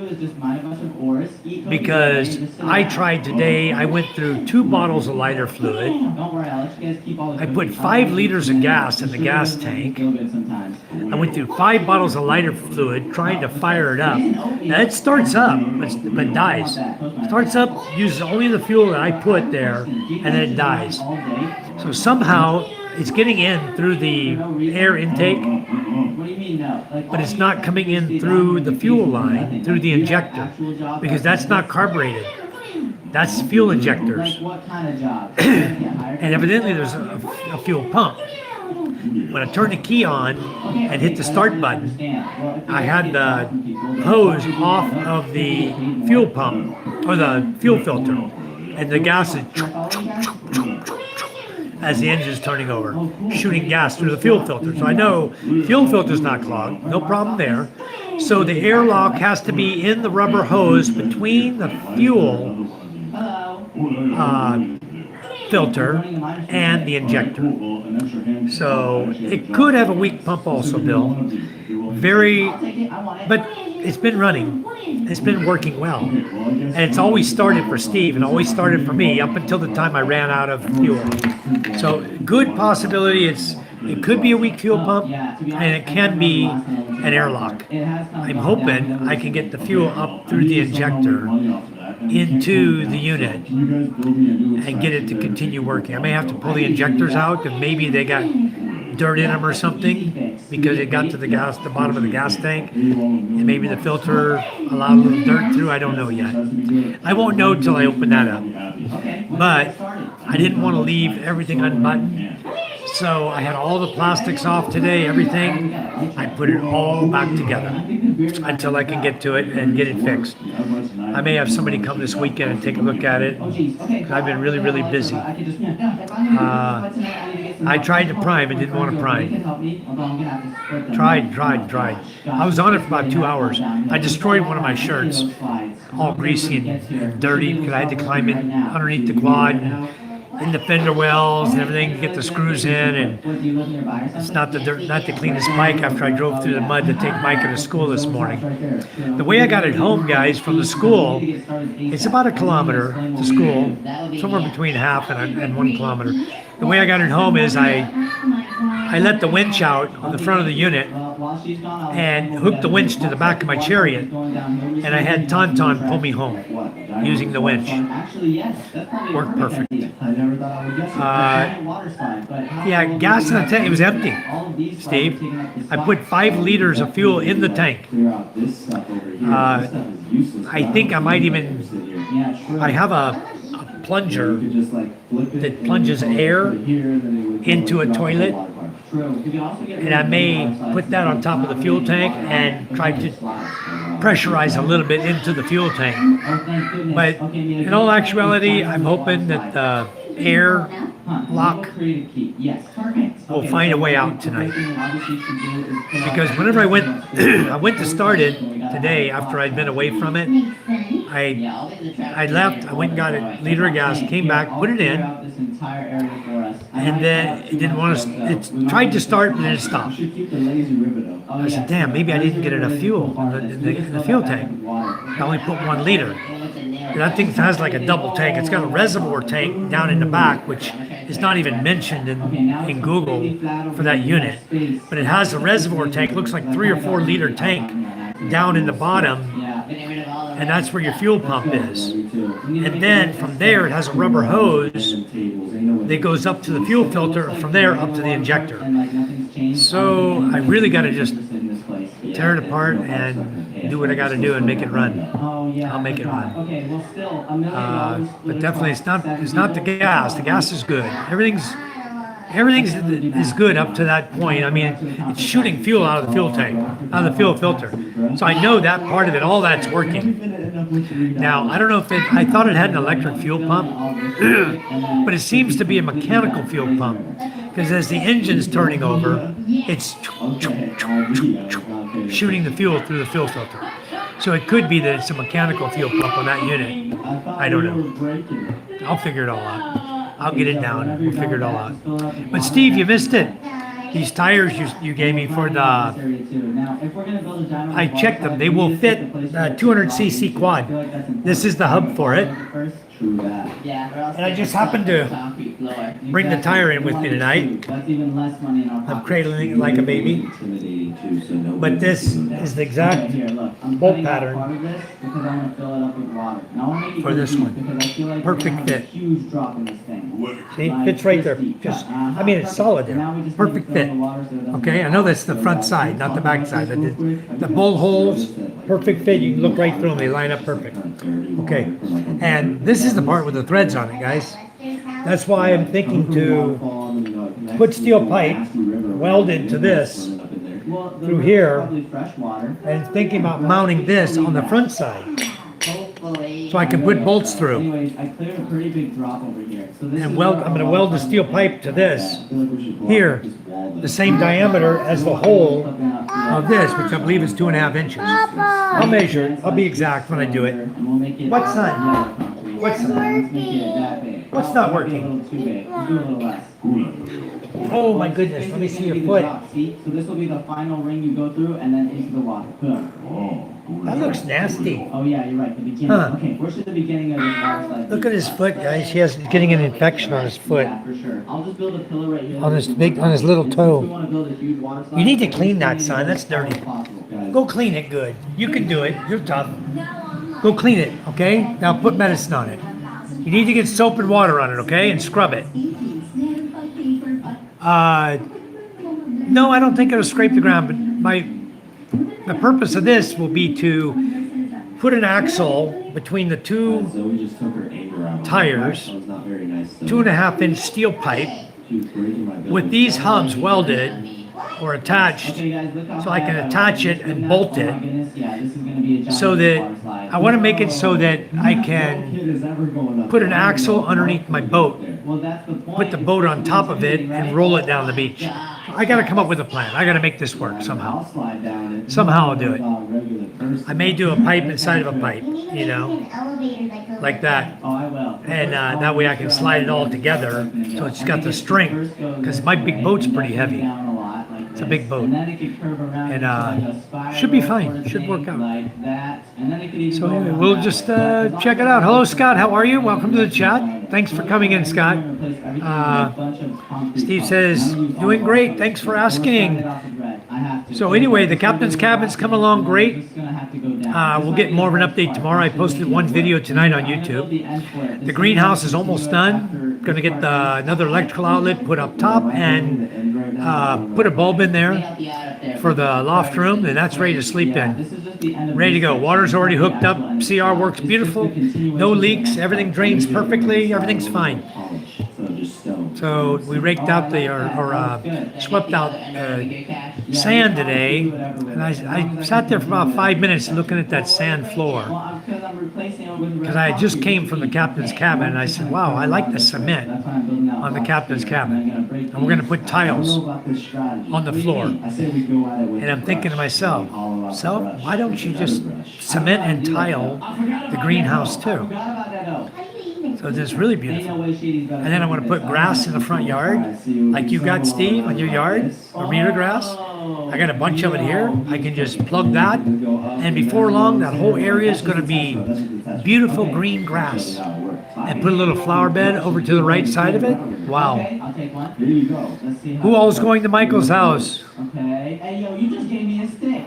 Because I tried today, I went through 2 bottles of lighter fluid. I put 5 liters of gas in the gas tank. I went through 5 bottles of lighter fluid trying to fire it up. Now it starts up, but dies. Starts up, uses only the fuel that I put there, and then it dies. So somehow it's getting in through the air intake, but it's not coming in through the fuel line, through the injector, because that's not carbureted. That's fuel injectors. And evidently there's a fuel pump. When I turned the key on and hit the start button, I had the hose off of the fuel pump, or the fuel filter, and the gas is as the engine's turning over, shooting gas through the fuel filter. So I know fuel filter's not clogged, no problem there. So the airlock has to be in the rubber hose between the fuel filter and the injector. So it could have a weak pump also, Bill. But it's been running. It's been working well. And it's always started for Steve and always started for me up until the time I ran out of fuel. So good possibility it could be a weak fuel pump and it can be an airlock. I'm hoping I can get the fuel up through the injector into the unit and get it to continue working. I may have to pull the injectors out and maybe they got dirt in them or something because it got to the bottom of the gas tank, and maybe the filter allowed a little dirt through. I don't know yet. I won't know till I open that up. But I didn't want to leave everything unbuttoned, so I had all the plastics off today, everything. I put it all back together until I can get to it and get it fixed. I may have somebody come this weekend and take a look at it. I've been really, really busy. I tried to prime and didn't want to prime. Tried. I was on it for about 2 hours. I destroyed one of my shirts, all greasy and dirty, because I had to climb in underneath the quad and in the fender wells and everything to get the screws in, and it's not the cleanest bike after I drove through the mud to take Micah to school this morning. The way I got it home, guys, from the school, it's about 1 kilometer to school, somewhere between half and 1 kilometer. The way I got it home is I let the winch out on the front of the unit and hooked the winch to the back of my Chariot, and I had Tauntaun pull me home using the winch. Worked perfect. Yeah, gas in the tank, it was empty, Steve. I put 5 liters of fuel in the tank. I think I might even, I have a plunger that plunges air into a toilet, and I may put that on top of the fuel tank and try to pressurize a little bit into the fuel tank. But in all actuality, I'm hoping that the air lock will find a way out tonight. Because whenever I went to start it today after I'd been away from it, I left, I went and got a liter of gas, came back, put it in, and then it didn't want to, it tried to start, but then it stopped. I said, damn, maybe I didn't get enough fuel in the fuel tank. I only put 1 liter. That thing has like a double tank. It's got a reservoir tank down in the back, which is not even mentioned in Google for that unit. But it has a reservoir tank, looks like 3 or 4 liter tank down in the bottom, and that's where your fuel pump is. And then from there, it has a rubber hose that goes up to the fuel filter, and from there up to the injector. So I really got to just tear it apart and do what I got to do and make it run. I'll make it run. Okay, well, still $1 million. But definitely, it's not the gas. The gas is good. Everything's is good up to that point. I mean, it's shooting fuel out of the fuel tank, out of the fuel filter. So I know that part of it, all that's working. Now, I don't know if I thought it had an electric fuel pump, but it seems to be a mechanical fuel pump. Because as the engine's turning over, it's shooting the fuel through the fuel filter. So it could be that it's a mechanical fuel pump on that unit. I don't know. I'll figure it all out. I'll get it down. We'll figure it all out. But Steve, you missed it. These tires you gave me for the, I checked them. They will fit the 200cc quad. This is the hub for it. And I just happened to bring the tire in with me tonight. I'm cradling it like a baby. But this is the exact bolt pattern for this one. Perfect fit. See, fits right there. Just, I mean, it's solid there. Perfect fit. Okay, I know that's the front side, not the back side. The bolt holes, perfect fit. You can look right through them. They line up perfect. Okay, and this is the part with the threads on it, guys. That's why I'm thinking to put steel pipe welded to this through here, and thinking about mounting this on the front side so I can put bolts through. And weld. I'm going to weld the steel pipe to this here, the same diameter as the hole of this, which I believe is 2.5 inches. I'll measure it. I'll be exact when I do it. What's not? What's not working? Oh my goodness, let me see your foot. So this will be the final ring you go through and then into the water. That looks nasty. Oh yeah, you're right, the beginning. Huh. Okay, where's the beginning of your water slide? Look at his foot, guys. He's getting an infection on his foot. Yeah, for sure. I'll just build a pillar right here. On his little If we toe. want to build a huge water slide, You need to clean that, son. That's dirty. possible, guys. Go clean it good. You can do it. You're tough. Go clean it, okay? Now put medicine on it. You need to get soap and water on it, okay? And scrub it. No, I don't think it'll scrape the ground, but the purpose of this will be to put an axle between the two tires, 2.5-inch steel pipe, with these hubs welded or attached, so I can attach it and bolt it, so that I want to make it so that I can put an axle underneath my boat, put the boat on top of it, and roll it down the beach. I got to come up with a plan. I got to make this work somehow. Somehow I'll do it. I may do a pipe inside of a pipe, you know, like that. And that way I can slide it all together so it's got the strength, because my big boat's pretty heavy. It's a big boat. And should be fine. Should work out. So anyway, we'll just check it out. Hello, Scott. How are you? Welcome to the chat. Thanks for coming in, Scott. Steve says, doing great. Thanks for asking. So anyway, the captain's cabin's come along great. We'll get more of an update tomorrow. I posted one video tonight on YouTube. The greenhouse is almost done. Going to get another electrical outlet put up top and put a bulb in there for the loft room, and that's ready to sleep in. Ready to go. Water's already hooked up. CR works beautiful. No leaks. Everything drains perfectly. Everything's fine. So we raked out swept out sand today, and I sat there for about 5 minutes looking at that sand floor, because I just came from the captain's cabin, and I said, wow, I like the cement on the captain's cabin, and we're going to put tiles on the floor. And I'm thinking to myself, so why don't you just cement and tile the greenhouse too? So it's really beautiful. And then I'm going to put grass in the front yard, like you got, Steve, on your yard, Bermuda grass. I got a bunch of it here. I can just plug that, and before long, that whole area is going to be beautiful green grass. And put a little flower bed over to the right side of it. Wow. I'll take one. There you go. Let's see Who all's going to Michael's house? Okay. Hey, yo, you just gave me a stick.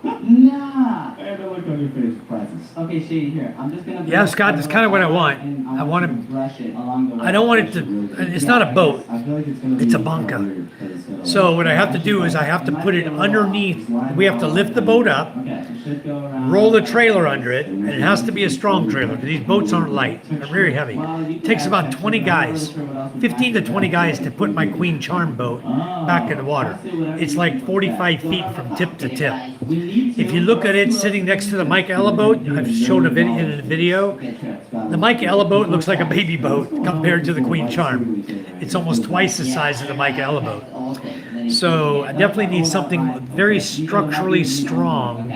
Nah. And the look on your face, presents. Okay, Shady, here. I'm just gonna. Yeah, Scott, that's kind of what I want. I want to. brush it along the way. I don't want it to. It's not a boat. I feel like it's gonna be It's a banca. harder 'cause it's gonna So what I have to do is I have to put it underneath. We have to lift the boat up, Okay, it should go around. roll the trailer under it, and it has to be a strong trailer because these boats aren't light. They're very heavy. It takes about 20 guys, 15 to 20 guys to put my Queen Charm boat back in the water. It's like 45 feet from tip to tip. If you look at it sitting next to the Mike Ella boat, I've shown a video in a video. The Mike Ella boat looks like a baby boat compared to the Queen Charm. It's almost twice the size of the Mike Ella boat. So I definitely need something very structurally strong.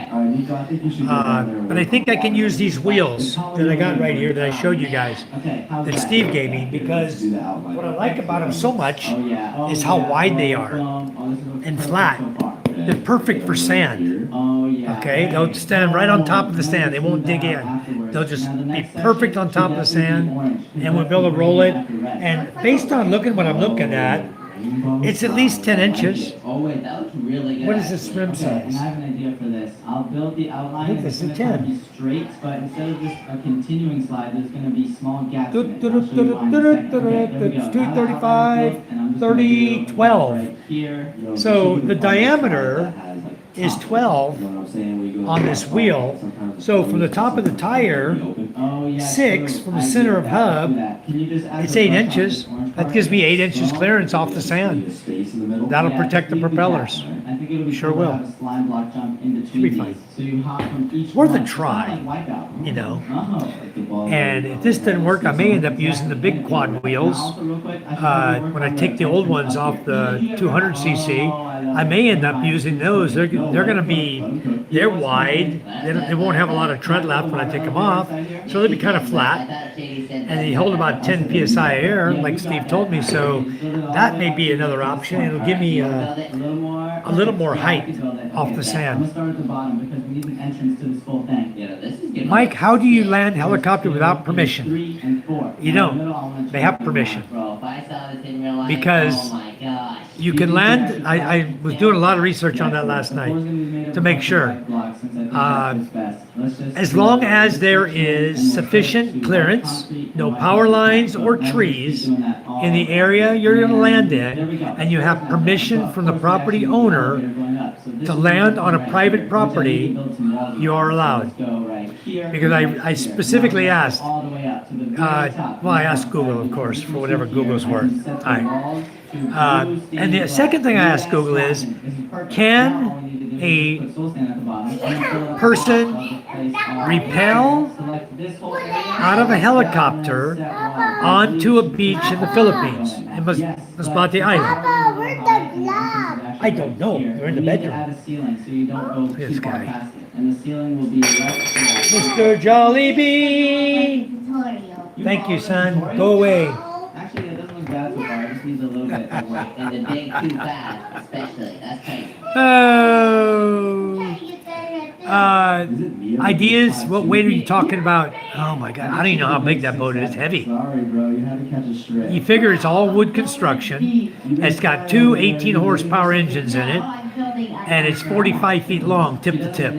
But I think I can use these wheels that I got right here that I showed you guys, that Steve gave me, because what I like about them so much is how wide they are and flat. They're perfect for sand. Okay, they'll stand right on top of the sand. They won't dig in. They'll just be perfect on top of the sand, and we'll be able to roll it. And based on what I'm looking at, it's at least 10 inches. Oh wait, that looks really good. What is this rim Okay, size? and I have an idea for this. I'll build the outline. I think this is It's gonna 10. be straight, but instead of just a continuing slide, there's gonna be small gaps. in it. Do- I'll show you why in a second. Okay, here we go. It's 235, I have outline book, and I'm just gonna 30, do 12. right here. So the diameter is 12 on this wheel. So from the top of the tire, Oh, yeah, 6 true. from the I center agree of with that. hub, Do that. Can you just add it's the 8 brush on inches. the orange That part? gives me 8 inches Small. clearance off the sand. space in the middle. That'll Yeah, protect the you can do propellers. that. I think it'll be Sure cool to will. have a slime block jump in between Should be these. fine. So you hop from each Worth a one. It's try, kinda like Wipeout. you know. Oh. And if this didn't work, I may end up using the big quad wheels. Also, real quick, I When I take the old ones off the 200cc, I may end up using those. They're going to be, they're wide. They won't have a lot of tread left when I take them off. So they'll be kind of flat. And they hold about 10 psi air, like Steve told me. So that may be another option. It'll give me a little more height off the I'm gonna sand. start at the bottom because we need an entrance to this whole thing. Yeah, this is good. Mike, how do you land helicopter without permission? 3 and 4. You don't. They have permission. Bro, if I saw this in real life, Because oh my gosh. You can land. I was doing a lot of research on that last night to make sure. As long as there is sufficient clearance, no power lines or trees in the area you're going to land in, and you have permission from the property owner to land on a private property, you are allowed. Because I specifically asked, well, I asked Google, of course, for whatever Google's worth. All right. And the second thing I asked Google is, can a person rappel out of a helicopter onto a beach in the Philippines, in Masbate Island? Papa, where's the glove? I don't know. They're in the bedroom. Look at this guy. And the ceiling will be right Mr. Jollibee! Thank you, son. Go away. Actually, it doesn't look bad so far. It just needs a little bit of work. And the big too fast, especially. That's crazy. Oh. Ideas? What weight are you talking about? Oh my God, I don't even know how big that boat is. It's heavy. Sorry, bro. You had to catch a stray. You figure it's all wood construction. It's got two 18 horsepower engines in it, and it's 45 feet long, tip to tip,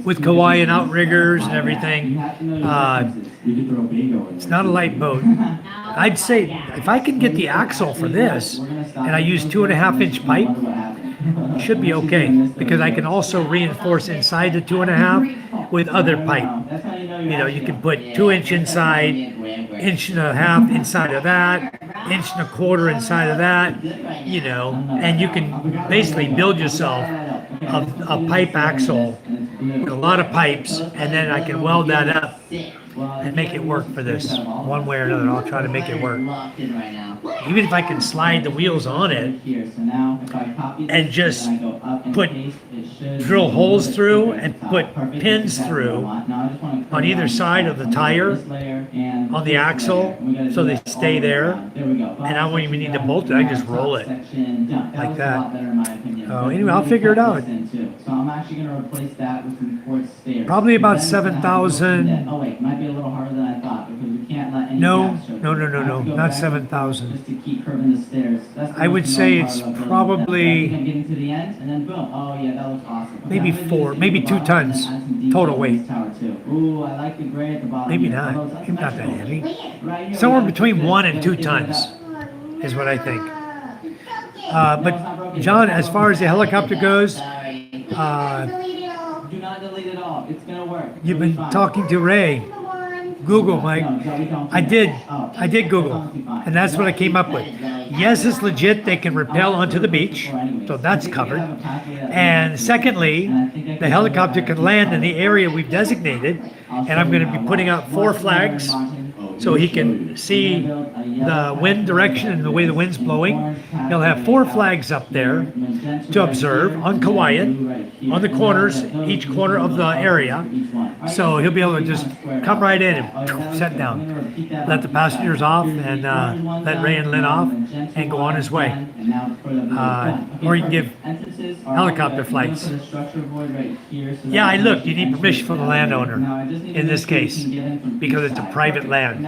with Hawaiian outriggers and everything. You could throw bingo in It's there. not a light boat. I'd say if I can get the axle for this, and I use 2.5-inch pipe, it should be okay, because I can also reinforce inside the 2.5 with other pipe. You know, you can put 2-inch inside, 1.5 inch inside of that, 1.25 inch inside of that, you know, and you can basically build yourself a pipe axle with a lot of pipes, and then I can weld that up and make it work for this one way or another. I'll try to make it work. Even if I can slide the wheels on it and just put drill holes through and put pins through on either side of the tire on the axle, so they stay there. There we go. And I won't even need to bolt it, I just roll it. Section done. like looks that. A lot better in my opinion. Oh, But anyway, I'll we figure it cut out. this in too. So I'm actually gonna replace that with some quartz stairs. Probably about Then we're gonna have to go 7,000. through that. Oh wait, might be a little harder than I thought because we can't let any No, gaps show no, no, through. no, I have no, to go not back 7,000. Just to keep curving the stairs. That's the I would most say annoying it's part about building. probably I think I'm getting to the end and then boom. Oh yeah, that looks awesome. Okay, maybe I'm gonna do 4, this maybe at the 2 bottom and tons then add some detail total in weight. this tower too. Ooh, I like the gray at the bottom. Maybe here. not. Although that's Maybe not that symmetrical. heavy. Right here, Somewhere we gotta between fix this. 1 We and gotta 2 fix it up. tons is what I think. Uh, But John, as far as the helicopter goes, Sorry. uh, Do not delete it all. It's gonna work. you've It'll be been fine. talking to Ray. Google, Mike. No, we don't do I that. did. Oh. I did Google, and that's what I came up with. Yes, it's legit. They can rappel onto the beach, so that's covered. And secondly, the helicopter can land in the area we've designated, and I'm going to be putting out 4 flags so he can see the wind direction and the way the wind's blowing. He'll have 4 flags up there to observe on Kauai, on the corners, each corner of the area. So he'll be able to just come right in and set down, let the passengers off, and let Ray and Lynn off, and go on his way. Or you can give helicopter flights. Yeah, I looked. You need permission from the landowner in this case because it's a private land.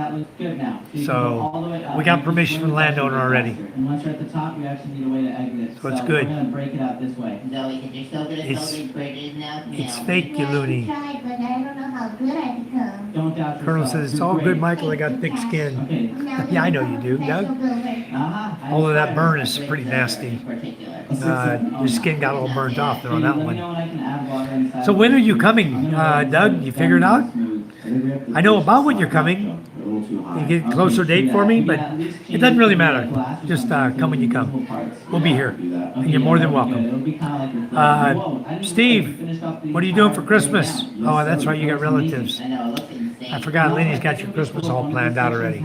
So we got permission from the landowner already. And once you're at the top, you actually need a way to exit. So it's good. We're gonna break it out this way. Zoe, because you're still gonna It's- build these bridges now. It's No. fake, you loony. Tried, but I don't know how good I become. Don't doubt Colonel yourself. says, it's You're all great. good, Michael. I got thick skin. Okay. Yeah, I know you do, Doug. Uh-huh. Although that burn is pretty nasty. Your skin got all burnt off there on that one. So when are you coming, Doug? You figured out? I know about when you're coming. You get a closer date for me, but it doesn't really matter. Just come when you come. We'll be here, and you're more than welcome. Steve, what are you doing for Christmas? Oh, that's right, you got relatives. I know, it looks insane. I forgot, Lenny's got your Christmas all planned out already.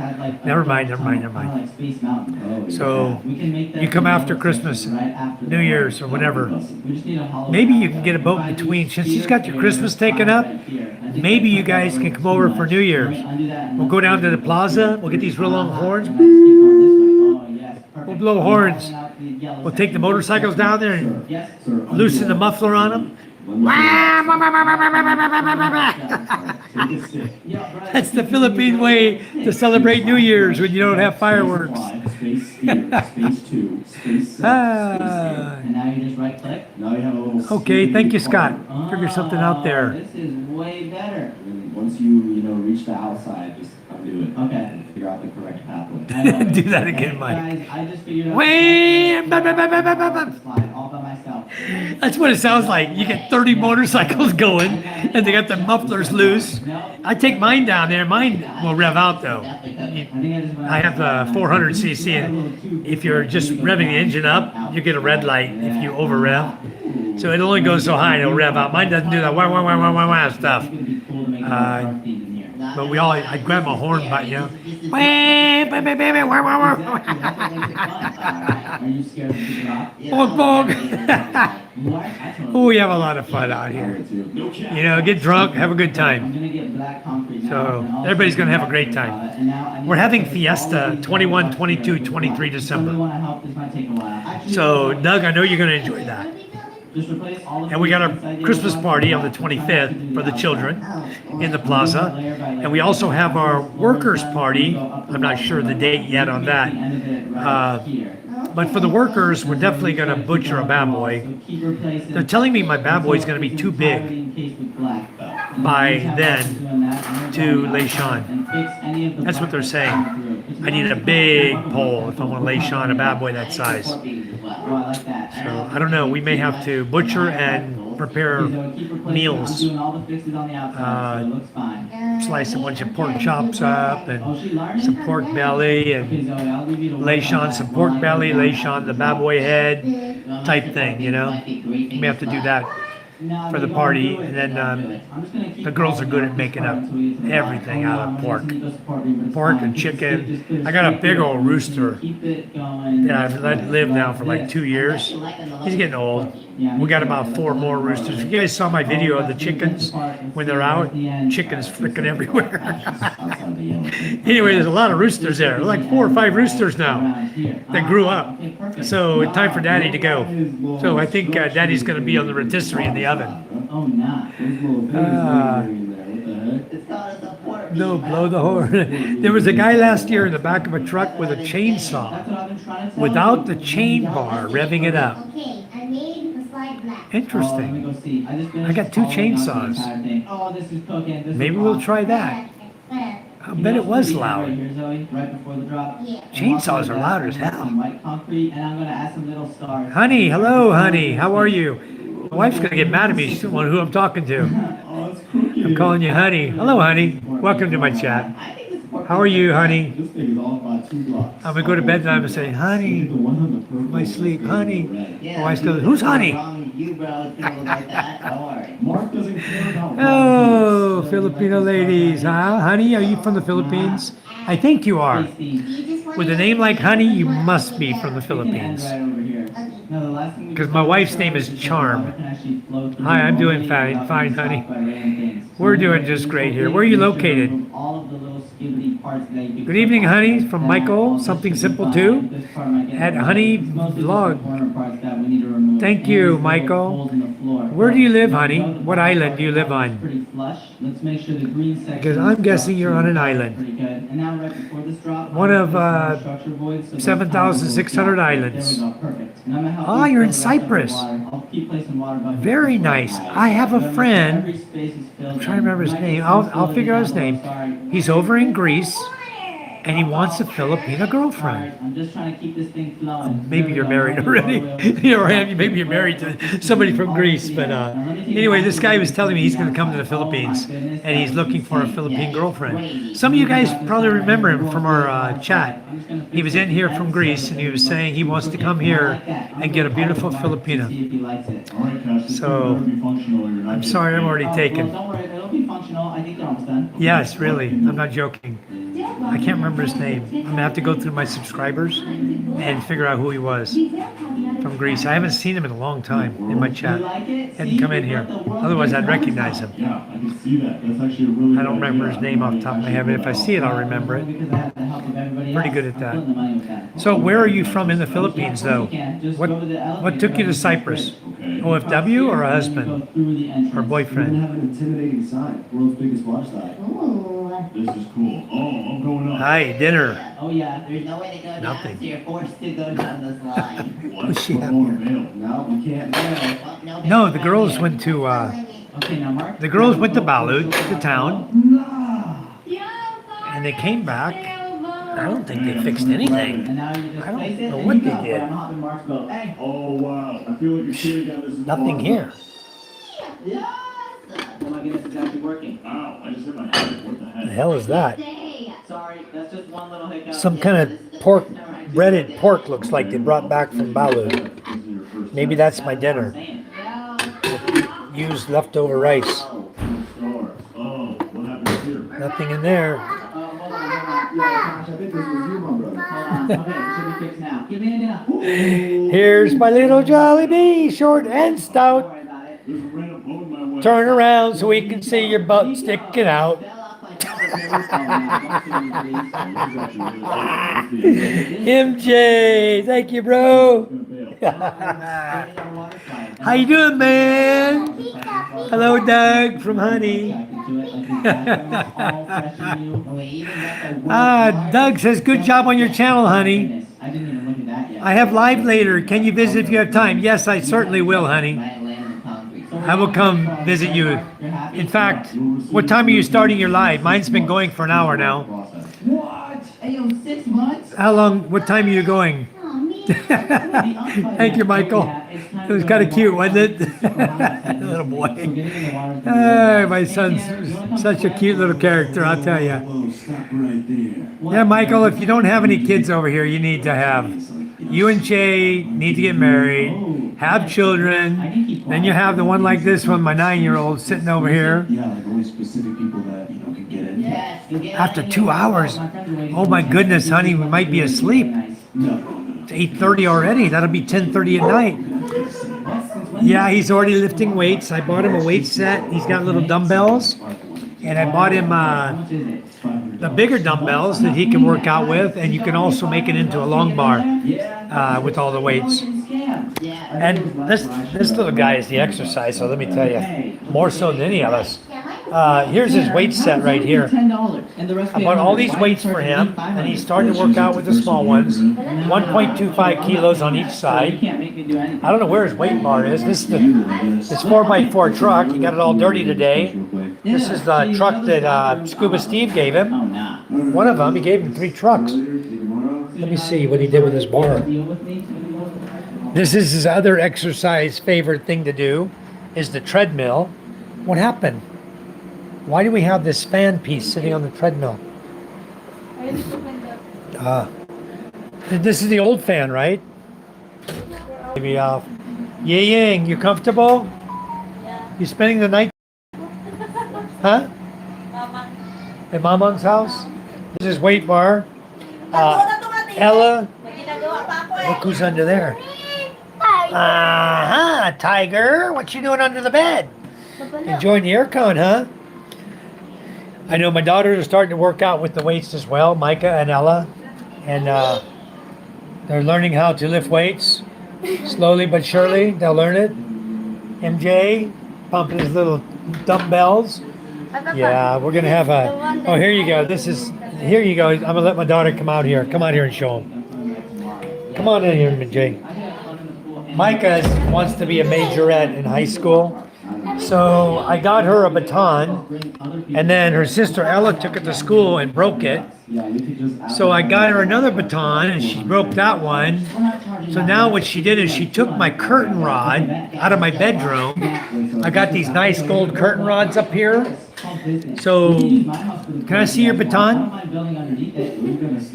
Never mind, never mind, never mind. So, you come after Christmas, New Year's, or whatever. Maybe you can get a boat in between. Since you've got your Christmas taken up, maybe you guys can come over for New Year's. We'll go down to the plaza, we'll get these real long horns. We'll blow horns. We'll take the motorcycles down there and loosen the muffler on them. That's the Philippine way to celebrate New Year's when you don't have fireworks. Ah. And now you just right click. Now you have a little. Okay, thank you, Scott. Figure something out there. This is way better. And once you reach the outside, just undo it. Okay. And figure out the correct pathway. Do that again, Mike. Guys, I just figured out. Wham! Slide all by myself. That's what it sounds like. You get 30 motorcycles going, and they got the mufflers loose. I take mine down there. Mine will rev out though. I have the 400cc, and if you're just revving the engine up, you get a red light if you over rev. So it only goes so high, it'll rev out. Mine doesn't do that wah wah wah wah wah wah stuff. But I grab my horn, but you know, wah, wah, wah, wah, wah, wah, wah. Are you scared of the drop? Bog, bog. What? Oh, we have a lot of fun out here. You know, get drunk, have a good I'm time. gonna get black concrete now. So, and also everybody's gonna have a great time. and now I need We're having to- Fiesta 21, 22, 23 Somebody December. wanna help? This might take a while. Actually, So, Doug, I know you're gonna enjoy that. just replace all of And we got our the inside Christmas the party on the I can 25th do for the that. children in the plaza. And we also have our workers' party. I'm not sure the date yet on that. But for the workers, we're definitely gonna butcher a bad boy. They're telling me my bad boy's gonna be too big by then to lay Sean. That's what they're saying. I need a big pole if I want to lay Sean a bad boy that size. So I don't know. We may have to butcher and prepare meals. Slice a bunch of pork chops up and some pork belly and lay Sean some pork belly, lay Sean the bad boy head type thing, you know. We may have to do that. for the party, and then the girls are good at making up everything out of pork and chicken. I got a big old rooster that I've let live now for like 2 years. He's getting old. We got about 4 more roosters. If you guys saw my video of the chickens when they're out, chickens freaking everywhere. Anyway, there's a lot of roosters there. Like 4 or 5 roosters now that grew up. So it's time for Daddy to go. So I think Daddy's going to be on the rotisserie in the oven. Oh, not. No, blow the horn. There was a guy last year in the back of a truck with a chainsaw without the chain bar, revving it up. Okay, I made the slide black. Interesting. I got 2 chainsaws. Oh, this is cooking. Maybe we'll try that. I bet it was loud. Chainsaws are loud as hell. Honey, hello, honey. How are you? My wife's gonna get mad at me. She's the one who I'm talking to. I'm calling you honey. Hello, honey. Welcome to my chat. How are you, honey? This thing is off by 2 blocks. I'm gonna go to bed and I'm gonna say, honey, The one on the purple. my sleep, honey. Yeah, My wife's goes, who's honey? You bro, people like that. Don't worry. Mark doesn't care about. Oh, Filipino ladies, huh? Honey, are you from the Philippines? I think you are. With a name like Honey, you must be from the Philippines. Because my wife's name is Charm. Hi, I'm doing fine, honey. We're doing just great here. Where are you located? Good evening, honey, from Michael, Something Simple Too, at Honey Vlog. Thank you, Michael. Where do you live, honey? What island do you live on? Because I'm guessing you're on an island. One of 7,600 islands. Ah, you're in Cyprus. Very nice. I have a friend. I'm trying to remember his name. I'll figure out his name. He's over in Greece, and he wants a Filipino girlfriend. I'm just trying to keep this thing flowing. Maybe you're married already. Maybe you're married to somebody from Greece. But anyway, this guy was telling me he's going to come to the Philippines, and he's looking for a Philippine girlfriend. Some of you guys probably remember him from our chat. He was in here from Greece, and he was saying he wants to come here and get a beautiful Filipina. So, I'm sorry, I'm already taken. Don't worry, it'll be functional. I think they're almost done. Yes, really. I'm not joking. I can't remember his name. I'm gonna have to go through my subscribers and figure out who he was from Greece. I haven't seen him in a long time in my chat. Hadn't come in here. Otherwise, I'd recognize him. Yeah, I can see that. That's actually a really. I don't remember his name off the top of my head, but if I see it, I'll remember it. Pretty good at that. So, where are you from in the Philippines, though? What took you to Cyprus? OFW or a husband or We boyfriend? have an intimidating sign. World's biggest watch sign. Ooh. This is cool. Oh, I'm going up. Hi, dinner. Oh yeah. There's no way to go Nothing. down, so you're forced to go down this line. What? What's she We're having? going to bail. No, we can't bail. Well, No, the girls went to Okay, now Mark. Balut, the town, and they came back. I don't think they fixed anything. And now you just I don't place it, know and what you they go. did. I'm hopping Mark's boat. Hey. Oh, wow. I feel like you're shooting down this. Nothing here. Yes. Oh my goodness, it's actually working. Wow, I just hit my head. What the heck? The hell is that? Sorry, that's just one little hiccup. Some kind of pork, breaded pork looks like they brought back from Balut. This is your first Maybe that's my dinner. Used leftover rice. stars. Oh, what happened here? Nothing in there. Hold on. Yeah, gosh, I think this was you, my brother. Hold on. Okay, it should be fixed now. Give me a now. Here's my little jolly bee, short and Don't stout. worry about it. There's a random boat my way. Turn around so we can see your butt sticking out. Fell off my top. MJ, thank you, bro. How you doing, man? Hello, Doug from Honey. Doug says, good job on your channel, honey. I didn't even look at that yet. I have live later. Can you visit if you have time? Yes, I certainly will, honey. I will come visit you. In fact, what time are you starting your live? Mine's been going for an hour now. What? Hey, yo, 6 months? How long, what time are you going? Oh, me. Thank you, Michael. It was kind of cute, wasn't it? Little boy. Hey, my son's such a cute little character, I'll tell you. Whoa, stop right there. Yeah, Michael, if you don't have any kids over here, you need to have. You and Jay need to get married, have children. Then you have the one like this one, my 9-year-old, sitting over here. Yeah, like only specific people that, can get in. Yes, you get After on 2 hours. Oh my goodness, honey, we might be asleep. No. It's 8:30 already. That'll be 10:30 at night. Yeah, he's already lifting weights. I bought him a weight set. He's got little dumbbells. And I bought him the bigger dumbbells that he can work out with. And you can also make it into a long bar with all the weights. And this little guy is the exercise, so let me tell you, more so than any of us. Here's his weight set right here. I bought all these weights for him, and he's starting to work out with the small ones. 1.25 kilos on each side. I don't know where his weight bar is. This is this 4x4 truck. He got it all dirty today. This is the truck that Scuba Steve gave him. One of them. He gave him 3 trucks. Let me see what he did with his bar. This is his other exercise favorite thing to do, is the treadmill. What happened? Why do we have this fan piece sitting on the treadmill? This is the old fan, right? Maybe off. Ying, you comfortable? Yeah. You spending the night? Huh? Mama. At Mamang's house? This is weight bar. Ella, May ginagawa pa ako eh. look who's under there. Tiger. What you doing under the bed? Enjoying the aircon, huh? I know my daughters are starting to work out with the weights as well, Micah and Ella. And they're learning how to lift weights. Slowly but surely, they'll learn it. MJ, pumping his little dumbbells. Yeah, we're going to have a... Oh, here you go. Here you go. I'm going to let my daughter come out here. Come out here and show them. Come on in here, MJ. Micah wants to be a majorette in high school. So I got her a baton, and then her sister Ella took it to school and broke it. So I got her another baton, and she broke that one. So now what she did is she took my curtain rod out of my bedroom. I got these nice gold curtain rods up here. So, can I see your baton?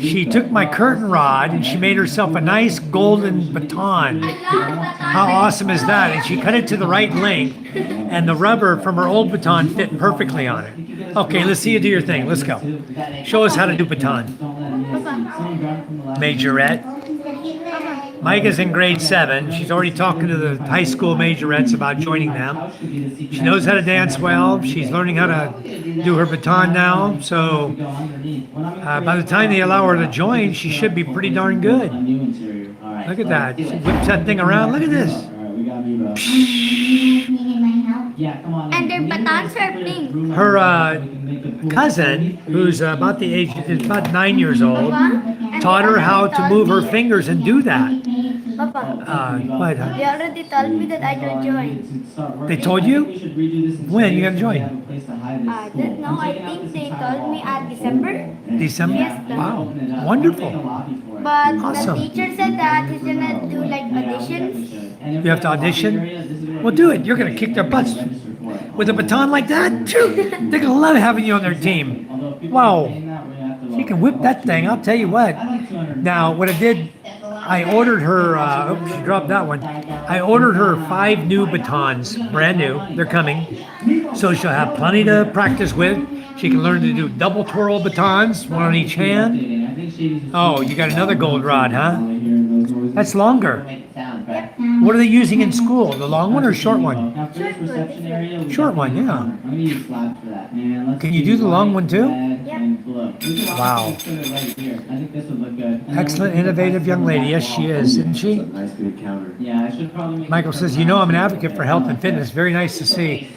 She took my curtain rod and she made herself a nice golden baton. How awesome is that? And she cut it to the right length, and the rubber from her old baton fit perfectly on it. Okay, let's see you do your thing. Let's go. Show us how to do baton. Majorette. Micah's in grade 7. She's already talking to the high school majorettes about joining them. She knows how to dance well. She's learning how to do her baton now. So by the time they allow her to join, she should be pretty darn good. Look at that. She whips that thing around. Look at this. And their batons are pink. Her cousin, who's about the age, is about 9 years old, taught her how to move her fingers and do that. Papa, What? they already told me that I should join. They told you? When you gonna join? I don't know. I think they told me at December. December? Yes, Wow. Wonderful. But Awesome. the teacher said that he's gonna do like auditions. You have to audition? Well, do it. You're gonna kick their butts. With a baton like that? Phew, they're gonna love having you on their team. Wow. She can whip that thing, I'll tell you what. Now, what I did, I ordered her, oops, she dropped that one. I ordered her 5 new batons, brand new. They're coming. So she'll have plenty to practice with. She can learn to do double twirl batons, one on each hand. Oh, you got another gold rod, huh? That's longer. What are they using in school? The long one or short one? Short one, yeah. Can you do the long one too? Wow. Excellent, innovative young lady. Yes, she is, isn't she? Nice big counter. Michael says, you know, I'm an advocate for health and fitness. Very nice to see.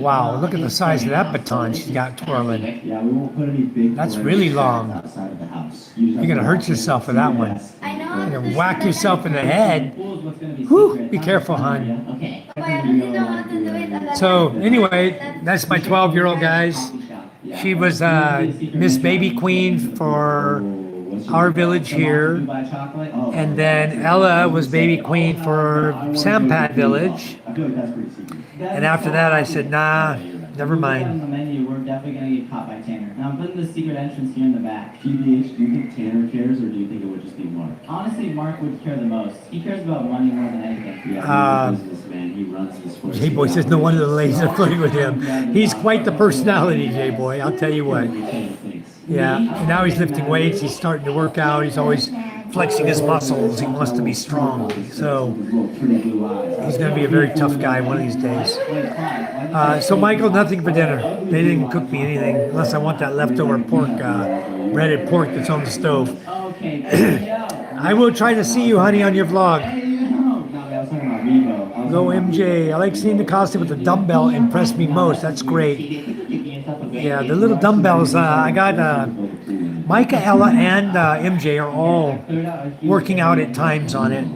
Wow, look at the size of that baton she's got twirling. Yeah, we won't put any big. That's really long. Outside of the house. You're going to hurt yourself with that one. I know. You're going to whack yourself in the head. Whew, be careful, hon. Papa, I already know how to do it. And So, anyway, that's my 12-year-old, guys. She was Miss Baby Queen for our village here. And then Ella was Baby Queen for Sampat Village. I feel like that's pretty secret. And after that, I said, nah, Never On mind. the menu, we're definitely gonna get caught by Tanner. Now I'm putting the secret entrance here in the back. PBH, do you think Tanner cares, or do you think it would just be Mark? Honestly, Mark would care the most. He cares about money more than anything. Yeah, he's a businessman. He runs this place. J-Boy says no wonder the ladies are flirting with him. He's quite the personality, J-Boy. I'll tell you what. Yeah, and now he's lifting weights. He's starting to work out. He's always flexing his muscles. He wants to be strong. So he's going to be a very tough guy one of these days. So Michael, nothing for dinner. They didn't cook me anything unless I want that leftover pork, breaded pork that's on the stove. Okay. I will try to see you, honey, on your vlog. Go MJ. I like seeing the costume with the dumbbell impressed me most. That's great. Yeah, the little dumbbells. I got Micah, Ella, and MJ are all working out at times on it.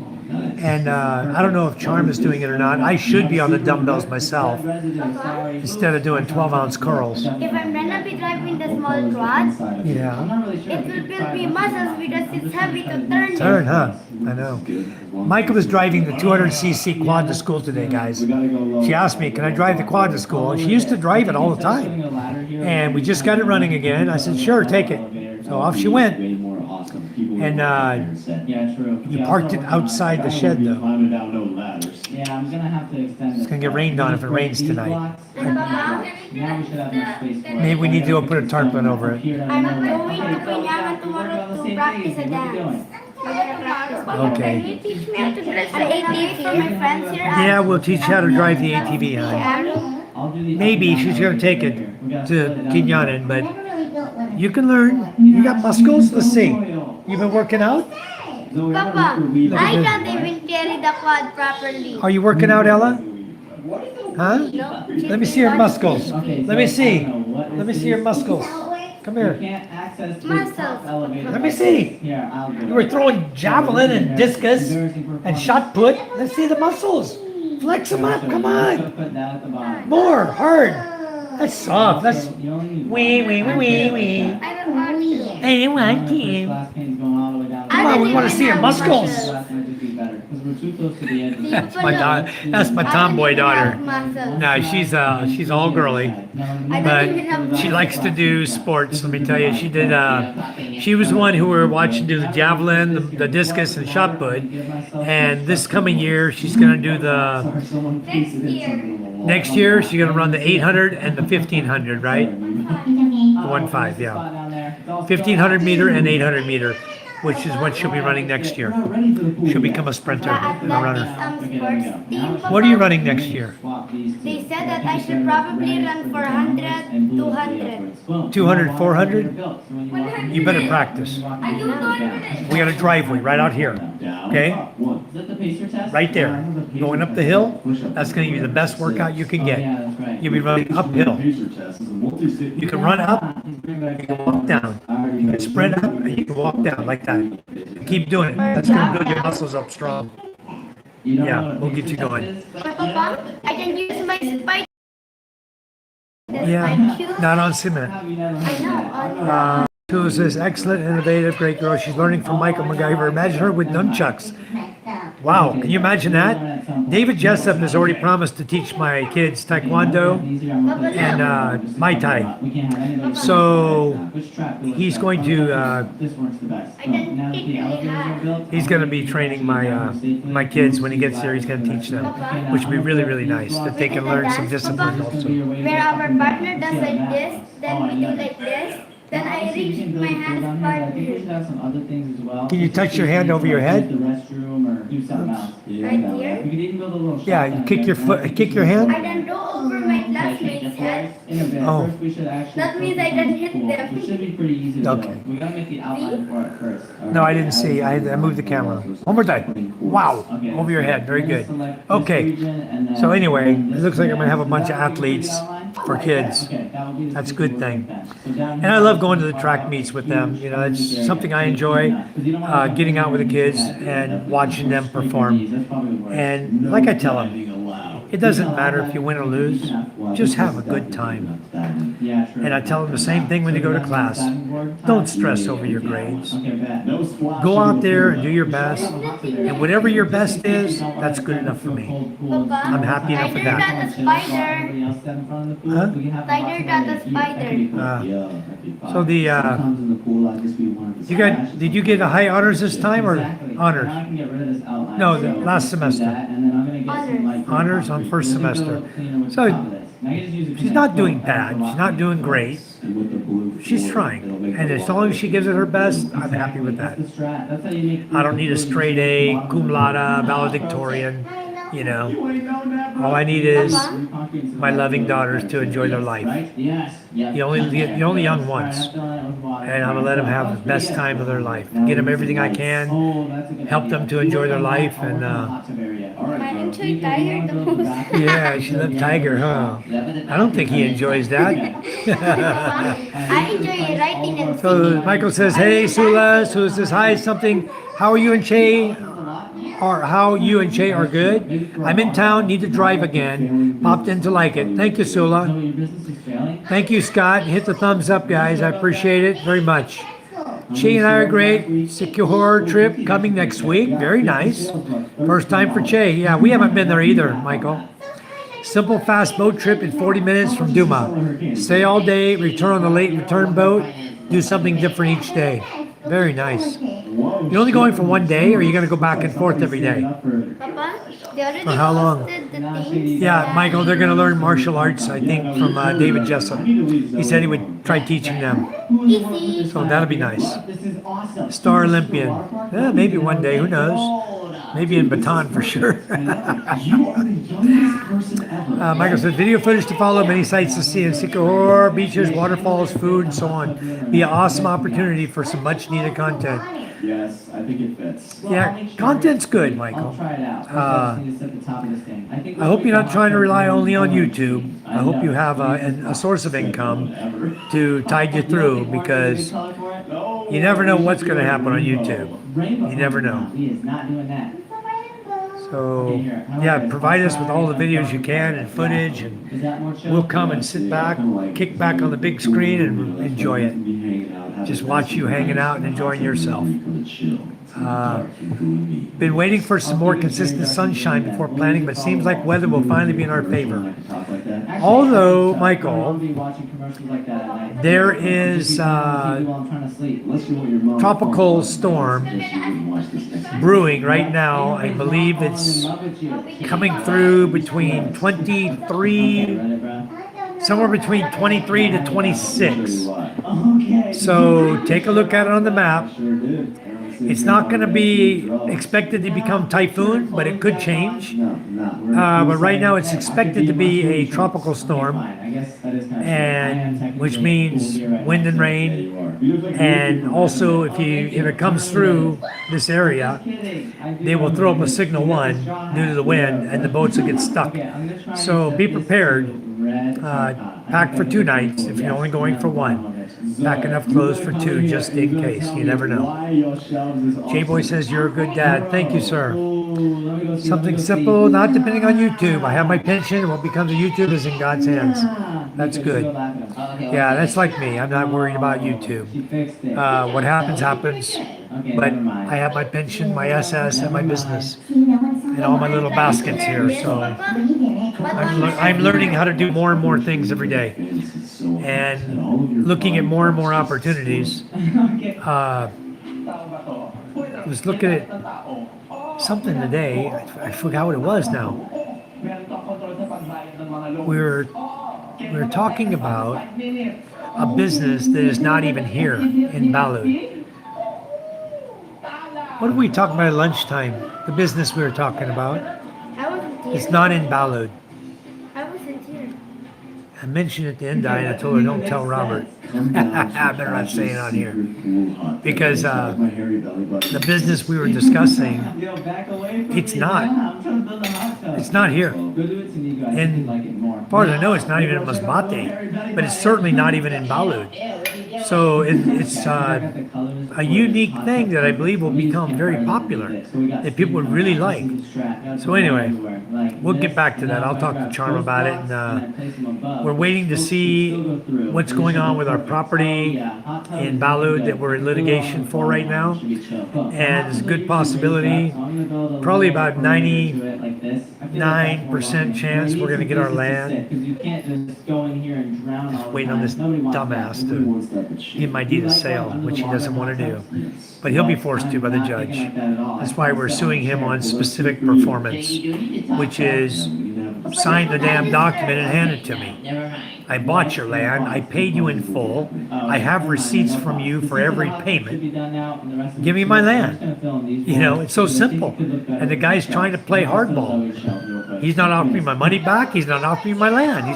And I don't know if Charm is doing it or not. I should be on the dumbbells myself instead of doing 12-ounce curls. If I'm gonna be driving the small quad, Yeah. it will build me muscles because it's heavy to turn. Turn, huh? I know. Michael is driving the 200cc quad to school today, guys. She asked me, can I drive the quad to school? And she used to drive it all the time. And we just got it running again. I said, sure, take it. So off she went. And Yeah, true. you parked it outside the shed, though. Climbing down no ladders. Yeah, I'm gonna have to extend It's gonna get rained on if it rains tonight. Now we should have enough space for it. Maybe we need to go put a tarpaulin over it. I'm going to Pinyaman tomorrow to practice a dance. Okay. Can you teach me how to dress the ATV for my friends here? Yeah, we'll teach you how to drive the ATV, honey. I'll do these- Maybe she's gonna take it to Kinyanan, but you can learn. You got muscles? Let's see. You've been working out? Papa, I can't even carry the quad properly. Are you working out, Ella? Huh? No? Let me see your muscles. Okay, Let me so see. I don't know, what is Let me see this? your muscles. Come You here. can't access this Muscles. top elevator. Let me see. Here, I'll do it. You were throwing javelin and discus and shot put. Let's see the muscles. Flex them up. Come on. Put that at the bottom. More. Hard. That's soft. That's You only need wee, one. wee, wee, wee, wee. I don't want to. I don't want This to. glass pane's going all the way down. Come on, we want to see your muscles. This glass might just be better, 'cause we're too close to the edge. That's my daughter. That's my tomboy daughter. No, she's all girly, but she likes to do sports. Let me tell you, she did. She was the one who we were watching do the javelin, the discus, and shot put. And this coming year, she's gonna do the. Next year, she's gonna run the 800 and the 1500, right? The 1.5, yeah. 1500 meter and 800 meter, which is what she'll be running next year. She'll become a sprinter, a runner. What are you running next year? They said that I should probably run 400, 200. 200, 400? You better practice. We got a driveway right out here, okay? Is that the pacer test? Right there, going up the hill. That's going to be the best workout you can get. Yeah, that's right. You'll be running uphill. You can run up, you can walk down. You can sprint up, and you can walk down like that. Keep doing it. That's going to build your muscles up strong. You don't know Yeah, what a we'll pacer get you test going. is? Papa, I can use my spike. Yeah, not on cement. Have you never I heard know. that? Who says excellent, innovative, great girl. She's learning from Michael MacGyver. Imagine her with nunchucks. Wow, can you imagine that? David Jessup has already promised to teach my kids Taekwondo and Muay Thai. So he's going to he's going to be training my kids when he gets there. He's going to teach them, which would be really, really nice that they can learn some discipline also. Where our partner does like this, then we do like this, then I reach my hands partner. Can you touch your hand over your head? The restroom or do something else. Right here. We could even build a little shop Yeah, you down kick here. your foot, kick your I hand. can go over my classmates' head. In a bit. Oh. First, we should actually That means I can hit them. Which should be pretty easy to Okay. do. We gotta make the outline for it first. No, I didn't see. I moved the camera. One more time. Wow, Okay. over your head. Very good. Select this Okay. region and then- So anyway, it looks like I'm gonna have a bunch of athletes for kids. Okay, that will be the That's a people good thing. like that. So down And here- I love going to the track meets with them. You know, it's something I enjoy, getting out with the kids and watching them perform. And like I tell them, it doesn't matter if you win or lose, just have a good time. Yeah, true. And I tell them the same thing when they go to class. Don't stress over your grades. Okay, bet. No squash. Go out there and do your best. And whatever your best is, that's good enough for me. I'm happy enough with Tiger that. got a spider. Huh? Tiger got a spider. Yeah, that'd be fine. So the, Sometimes in the pool, I just be one of the you got, did you get a high honors this time or honors? No, the last semester. Honors on first semester. So, she's not doing bad. She's not doing great. And with the blue She's floor, trying. it'll make And it a as lot long as she gives it her best, I'm happy with that. I don't need a straight A, cum laude, valedictorian, you know. All I need is my loving daughters to enjoy their life. You only young once. And I'm gonna let them have the best time of their life. Get them everything I can, help them to enjoy their life, and I enjoy Tiger the most. yeah, she loved Tiger, huh? I don't think he enjoys that. I enjoy writing and So singing. Michael says, "Hey Sula," Sula says, "Hi, something. How are you and Che? Or how you and Che are good? I'm in town, need to drive again. Popped in to like it. Thank you, Sula. Thank you, Scott. Hit the thumbs up, guys. I appreciate it very much. Che and I are great. Secure trip coming next week. Very nice. First time for Che. Yeah, we haven't been there either, Michael. Simple, fast boat trip in 40 minutes from Duma. Stay all day, return on the late return boat, do something different each day. Very nice. You're only going for one day, or are you going to go back and forth every day? Papa, they already For how long? posted the things. Yeah, Michael, they're going to learn martial arts, I think, from David Jessup. He said he would try teaching them. Easy. So that'll be nice. This is awesome. Star Olympian. Yeah, maybe one day, who knows? Maybe in Baton for sure. You are the youngest person ever. Michael said, video footage to follow, many sights to see in Sycamore, beaches, waterfalls, food, and so on. Be an awesome opportunity for some much needed content. Yes, I think it fits. Yeah, content's good, I'll Michael. try it out. First, I just need to set the top of this thing. I hope you're not trying to rely only on YouTube. I hope you have a source of income to tide you through, because you never know what's going to happen on YouTube. You never know. He is not doing that. So, yeah, provide us with all the videos you can and footage, and Is that more chill? we'll come and sit back, kick back on the big screen and enjoy it. Just watch you hanging out and enjoying yourself. Been waiting for some more consistent sunshine before planning, but seems like weather will finally be in our favor. Actually, Although, I Michael, won't be watching commercials like that at night. there is While I'm trying to sleep. tropical storm brewing right now. I believe it's coming through between 23, somewhere between 23 to 26. Okay. So take a look at it on the map. It's not going to be expected to become typhoon, but it could change. But right now it's expected to be a tropical storm, and which means wind and rain. And also, if it comes through this area, they will throw up a signal 1 due to the wind, and the boats will get stuck. So be prepared. Pack for 2 nights if you're only going for 1. Pack enough clothes for 2 just in case. You never know. J-Boy says you're a good dad. Thank you, sir. Something simple, not depending on YouTube. I have my pension, and what becomes of YouTube is in God's hands. That's good. Yeah, that's like me. I'm not worried about YouTube. What happens, happens. But I have my pension, my SS, and my business, and all my little baskets here. So I'm learning how to do more and more things every day, and looking at more and more opportunities. I was looking at something today. I forgot what it was now. We were talking about a business that is not even here in Balud. What did we talk about at lunchtime? The business we were talking about. I wasn't here. It's not in Balud. I wasn't here. I mentioned it to Indi, and I told her, don't tell Robert. I better not say it on here. Because the business we were discussing, it's not. It's not here. And as far as I know, it's not even in Masbate. But it's certainly not even in Balud. So it's a unique thing that I believe will become very popular, that people would really like. So anyway, we'll get back to that. I'll talk to Charm about it, and we're waiting to see what's going on with our property in Balud that we're in litigation for right now. And there's a good possibility, probably about 99% chance we're going to get our land. Waiting on this dumbass to give my deed of sale, which he doesn't want to do. But he'll be forced to by the judge. That's why we're suing him on specific performance, which is sign the damn document and hand it to me. I bought your land. I paid you in full. I have receipts from you for every payment. Give me my land. You know, it's so simple. And the guy's trying to play hardball. He's not offering my money back. He's not offering my land.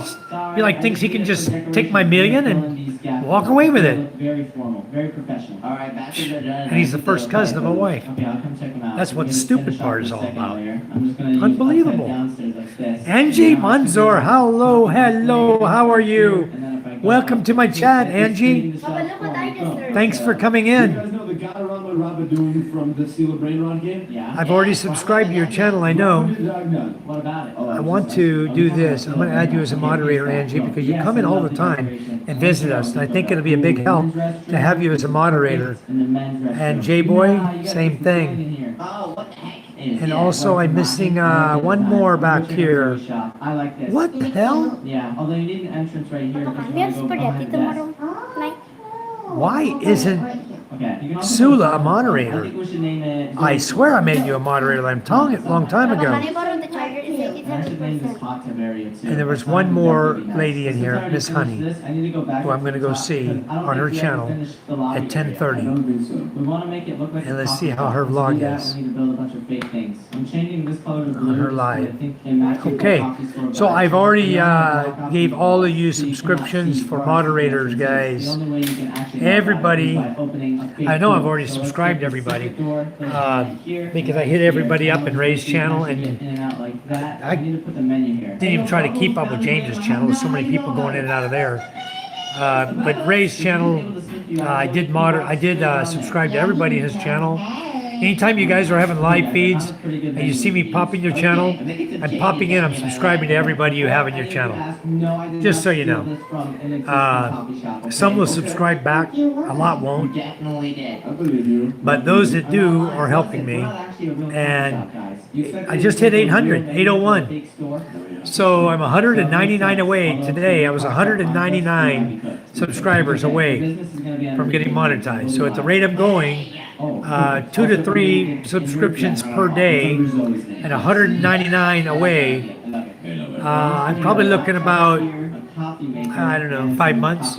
He like thinks he can just take my million and walk away with it. Very formal, very professional. All right, and he's the first cousin of my wife. Okay, I'll come check him out. That's what the stupid part is all about. Unbelievable. Unbelievable. Angie Manzor, hello, how are you? Welcome to my chat, Angie. Papa, look what I just heard. Thanks for coming You in. guys know the guy around with Rabadoon from the Steel of Brain Rod game? Yeah. I've already subscribed to your channel, I know. What about it? I want to do this. I'm going to add you as a moderator, Angie, because you come in all the time and visit us. And I think it'll be a big help to have you as a moderator. And J-Boy, same thing. Oh, what the heck? And also, I'm missing one more back here. I like this. What the hell? Yeah, although you need an entrance right here. Papa, can we have spaghetti tomorrow night? Why isn't Okay. You can also Sula a I moderator? think we should name it. I swear I made you a moderator. I'm telling it a long time Papa, can ago. I borrow the charger? It's I should name this 87%. hot tub area too. And there was one more lady in here, Miss Since I already Honey, finished this, I need to go back who I'm going to go to the top, see 'cause I don't on her think we ever channel finished the lobby at area. 10:30. I don't think so. We want to make it look like And a let's coffee see how shop. her To do vlog that, is. We need to build a bunch of fake things. I'm changing this color to blue. her just live. I think it matches the Okay, coffee store so vibe. I've already Yeah, gave all of you so cannot subscriptions see for or moderators, see. guys. The only way you can actually Everybody- is by opening a fake I know I've door. already So let's subscribed take to the everybody, secret door, place it uh, right here, because and I hit that's everybody here. up in Ray's You can channel actually and get in and out like that. I I need to put the menu here. didn't even try to keep up with James's channel. There's so many people going in and out of there. But Ray's channel, I did subscribe to everybody in his channel. Anytime you guys are having live feeds and you see me pop in your channel, I'm popping in, I'm subscribing to everybody you have in your channel. Just so you know. Some will subscribe back, a lot won't. Definitely did. I believe you. But those that do are helping me. And I just hit 800, 801. So I'm 199 away today. I was 199 subscribers away from getting monetized. So at the rate I'm going, 2 to 3 subscriptions per day and 199 away, I'm probably looking about, I don't know, 5 months.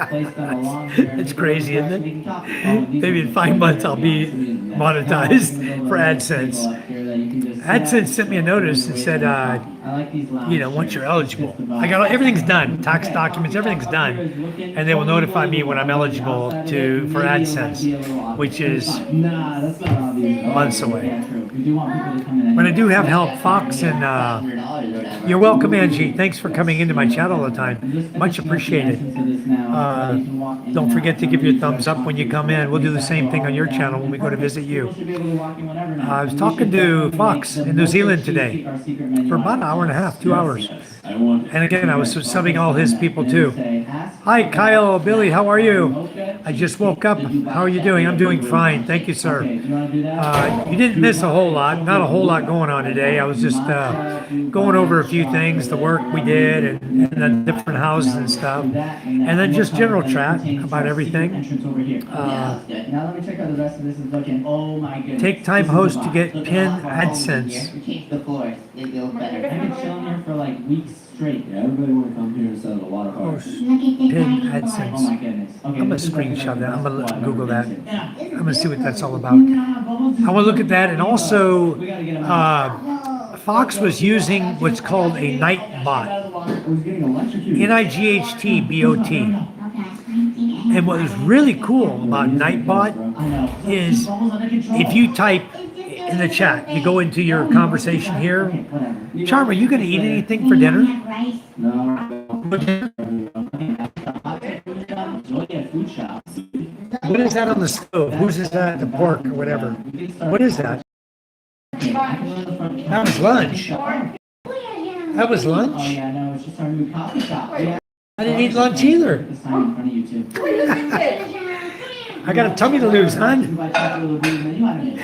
It's crazy, isn't it? Maybe in 5 months I'll be monetized for AdSense. AdSense sent me a notice and said, once you're eligible. I got everything's done, tax documents, everything's done, and they will notify me when I'm eligible for AdSense, which is months away. But I do have help, Fox, and you're welcome, Angie. Thanks for coming into my chat all the time. Much appreciated. Don't forget to give your thumbs up when you come in. We'll do the same thing on your channel when we go to visit you. I was talking to Fox in New Zealand today for about an hour and a half, 2 hours. And again, I was subbing all his people too. Hi, Kyle, Billy, how are you? I just woke up. How are you doing? I'm doing fine. Thank you, sir. You didn't miss a whole lot. Not a whole lot going on today. I was just going over a few things, the work we did and the different houses and stuff. And then just general chat about everything. Now let me check out the rest of this. Is looking. Oh my goodness. Take time, host, to get pin AdSense. Change the floors. They feel better. I've been chilling here for like weeks straight. Yeah, everybody want to come here and settle a lot of hearts. Pin Oh my AdSense. goodness. Okay, I'm gonna this is like screenshot that. I'm gonna what, Google number that. 6? I'm gonna see what that's all about. I want to look at that, and also Fox was using what's called a night bot, I was getting electrocuted. NIGHTBOT. And what was really cool about Nightbot is if you type in the chat, you go into your conversation here, Charm, are you going to eat anything for dinner? No. What is that on the stove? Whose is that? The pork or whatever. What is that? That was lunch. That was Oh, lunch? yeah, no, it's just our new coffee shop. Yeah. I didn't eat lunch either. The sign in front of you too. I got a tummy to lose, hon. Invite you to a little menu item.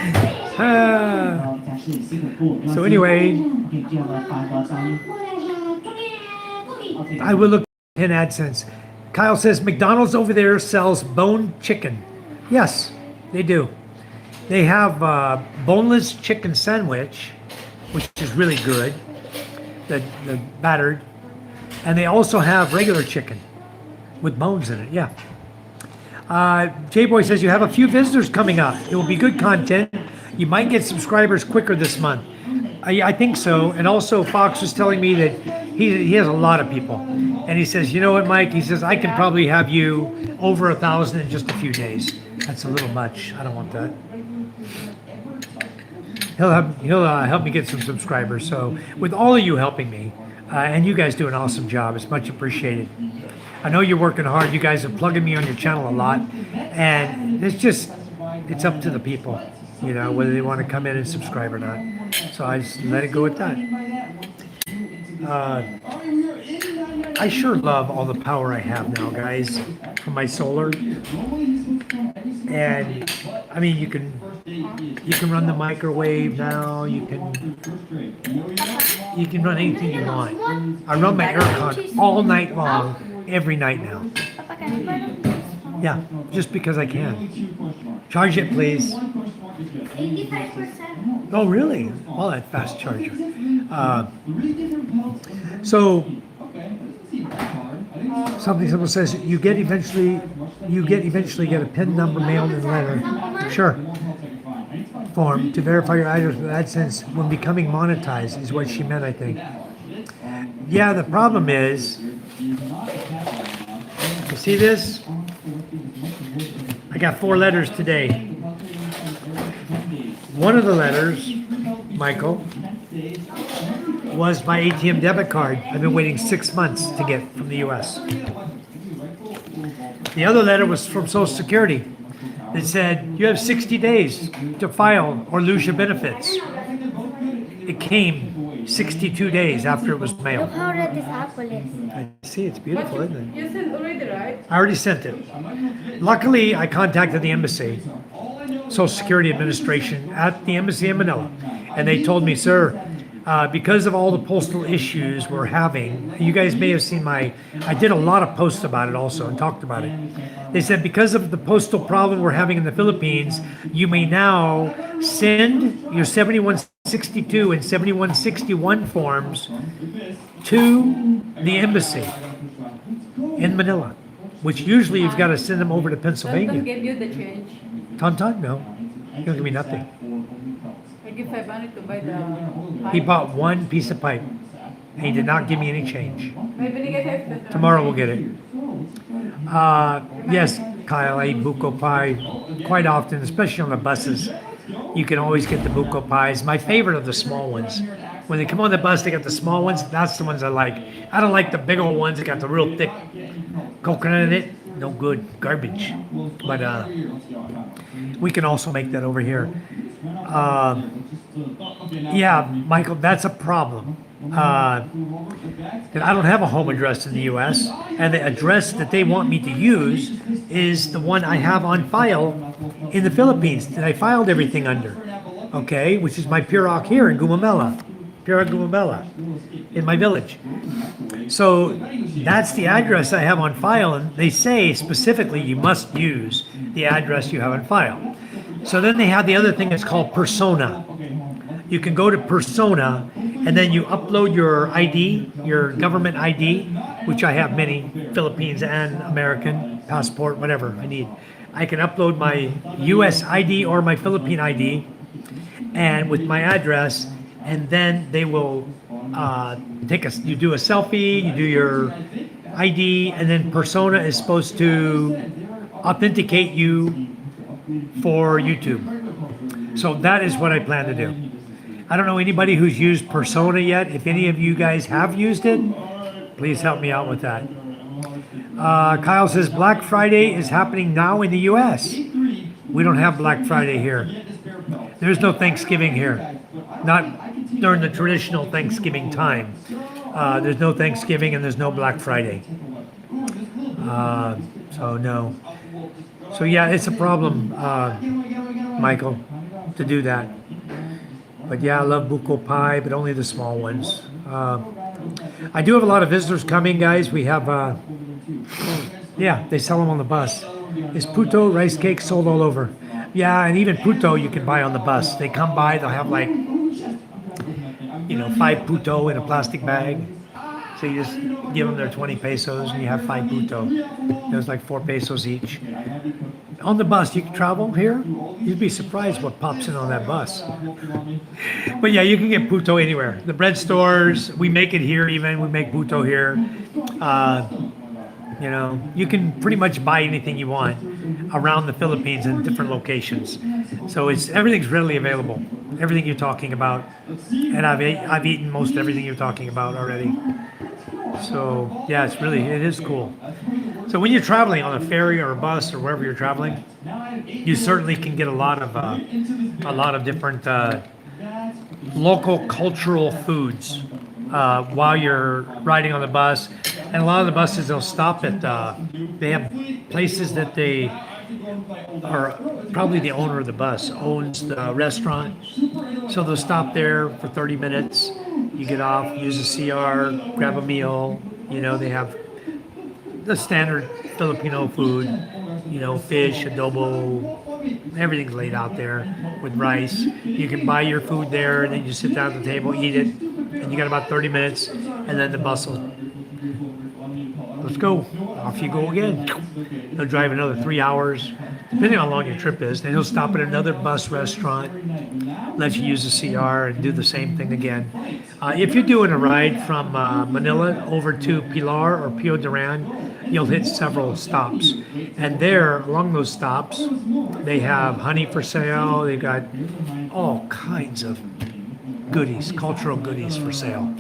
Ah. Well, it's actually super cool. You So want anyway, to- Okay, do you have like $5 on you? I'll take I will look at AdSense. Kyle says McDonald's over there sells bone chicken. Yes, they do. They have boneless chicken sandwich, which is really good, the battered. And they also have regular chicken with bones in it, yeah. J-Boy says you have a few visitors coming up. It will be good content. You might get subscribers quicker this month. I think so. And also Fox was telling me that he has a lot of people. And he says, you know what, Mike? He says, I can probably have you over 1,000 in just a few days. That's a little much. I don't want that. He'll help me get some subscribers. So with all of you helping me, and you guys do an awesome job, it's much appreciated. I know you're working hard. You guys are plugging me on your channel a lot, and it's up to the people, you know, whether they want to come in and subscribe or not. So I just let it go at that. I sure love all the power I have now, guys, from my solar. And I mean, you can run the microwave now. You can run anything you want. I run my aircon all night long, every night now. Papa, can you borrow this? Yeah, just because I can. Charge it, please. 85%. Oh, really? Well, that fast charger. So someone says you eventually get a PIN number mailed in letter. Sure. Form to verify your address with AdSense when becoming monetized is what she meant, I think. Yeah, the problem is, you see this? I got 4 letters today. One of the letters, Michael, was my ATM debit card. I've been waiting 6 months to get from the US. The other letter was from Social Security. It said, you have 60 days to file or lose your benefits. It came 62 days after it was mailed. Look how red this apple is. I see, it's beautiful, isn't it? You sent already, right? I already sent it. Luckily, I contacted the embassy, Social Security Administration at the embassy in Manila, and they told me, sir, because of all the postal issues we're having, you guys may have seen I did a lot of posts about it also and talked about it. They said because of the postal problem we're having in the Philippines, you may now send your 7162 and 7161 forms to the embassy in Manila, which usually you've got to send them over to Don't Pennsylvania. give you the change. Tonton? No. He don't give me nothing. I give 500 to buy the He bought one piece of pipe, and he did not give me any change. May binigay sa extra. Tomorrow we'll get it. Yes, Kyle, I eat buko pie quite often, especially on the buses. You can always get the buko pies. My favorite are the small ones. When they come on the bus, they got the small ones. That's the ones I like. I don't like the big old ones that got the real thick coconut in it. No good, garbage. But we can also make that over here. Yeah, Michael, that's a problem. That I don't have a home address in the U.S. and the address that they want me to use is the one I have on file in the Philippines that I filed everything under. Okay, which is my Piroc here in Gumamela, Piroc Gumamela, in my village. So that's the address I have on file, and they say specifically you must use the address you have on file. So then they have the other thing that's called persona. You can go to persona and then you upload your ID, your government ID, which I have many, Philippines and American, passport, whatever I need. I can upload my US ID or my Philippine ID and with my address, and then they will you do a selfie, you do your ID, and then persona is supposed to authenticate you for YouTube. So that is what I plan to do. I don't know anybody who's used persona yet. If any of you guys have used it, please help me out with that. Kyle says Black Friday is happening now in the U.S. We don't have Black Friday here. There's no Thanksgiving here. Not during the traditional Thanksgiving time. There's no Thanksgiving and there's no Black Friday. So no. So yeah, it's a problem, Michael, to do that. But yeah, I love buko pie, but only the small ones. I do have a lot of visitors coming, guys. We have, yeah, they sell them on the bus. Is puto rice cake sold all over? Yeah, and even puto you can buy on the bus. They come by, they'll have like, 5 puto in a plastic bag. So you just give them their 20 pesos and you have 5 puto. There's like 4 pesos each. On the bus, you can travel here. You'd be surprised what pops in on that bus. But yeah, you can get puto anywhere. The bread stores, we make it here even. We make puto here. You can pretty much buy anything you want around the Philippines in different locations. So everything's readily available. Everything you're talking about. And I've eaten most everything you're talking about already. So yeah, it is cool. So when you're traveling on a ferry or a bus or wherever you're traveling, you certainly can get a lot of different local cultural foods while you're riding on the bus. And a lot of the buses, they'll stop at, they have places that they are, probably the owner of the bus owns the restaurant. So they'll stop there for 30 minutes. You get off, use a CR, grab a meal. They have the standard Filipino food, fish, adobo, everything's laid out there with rice. You can buy your food there and then you sit down at the table, eat it, and you got about 30 minutes, and then the bus will, let's go, off you go again. They'll drive another 3 hours, depending on how long your trip is. Then he'll stop at another bus restaurant, let you use the CR and do the same thing again. If you're doing a ride from Manila over to Pilar or Pio Duran, you'll hit several stops. And there, along those stops, they have honey for sale. They've got all kinds of goodies, cultural goodies for sale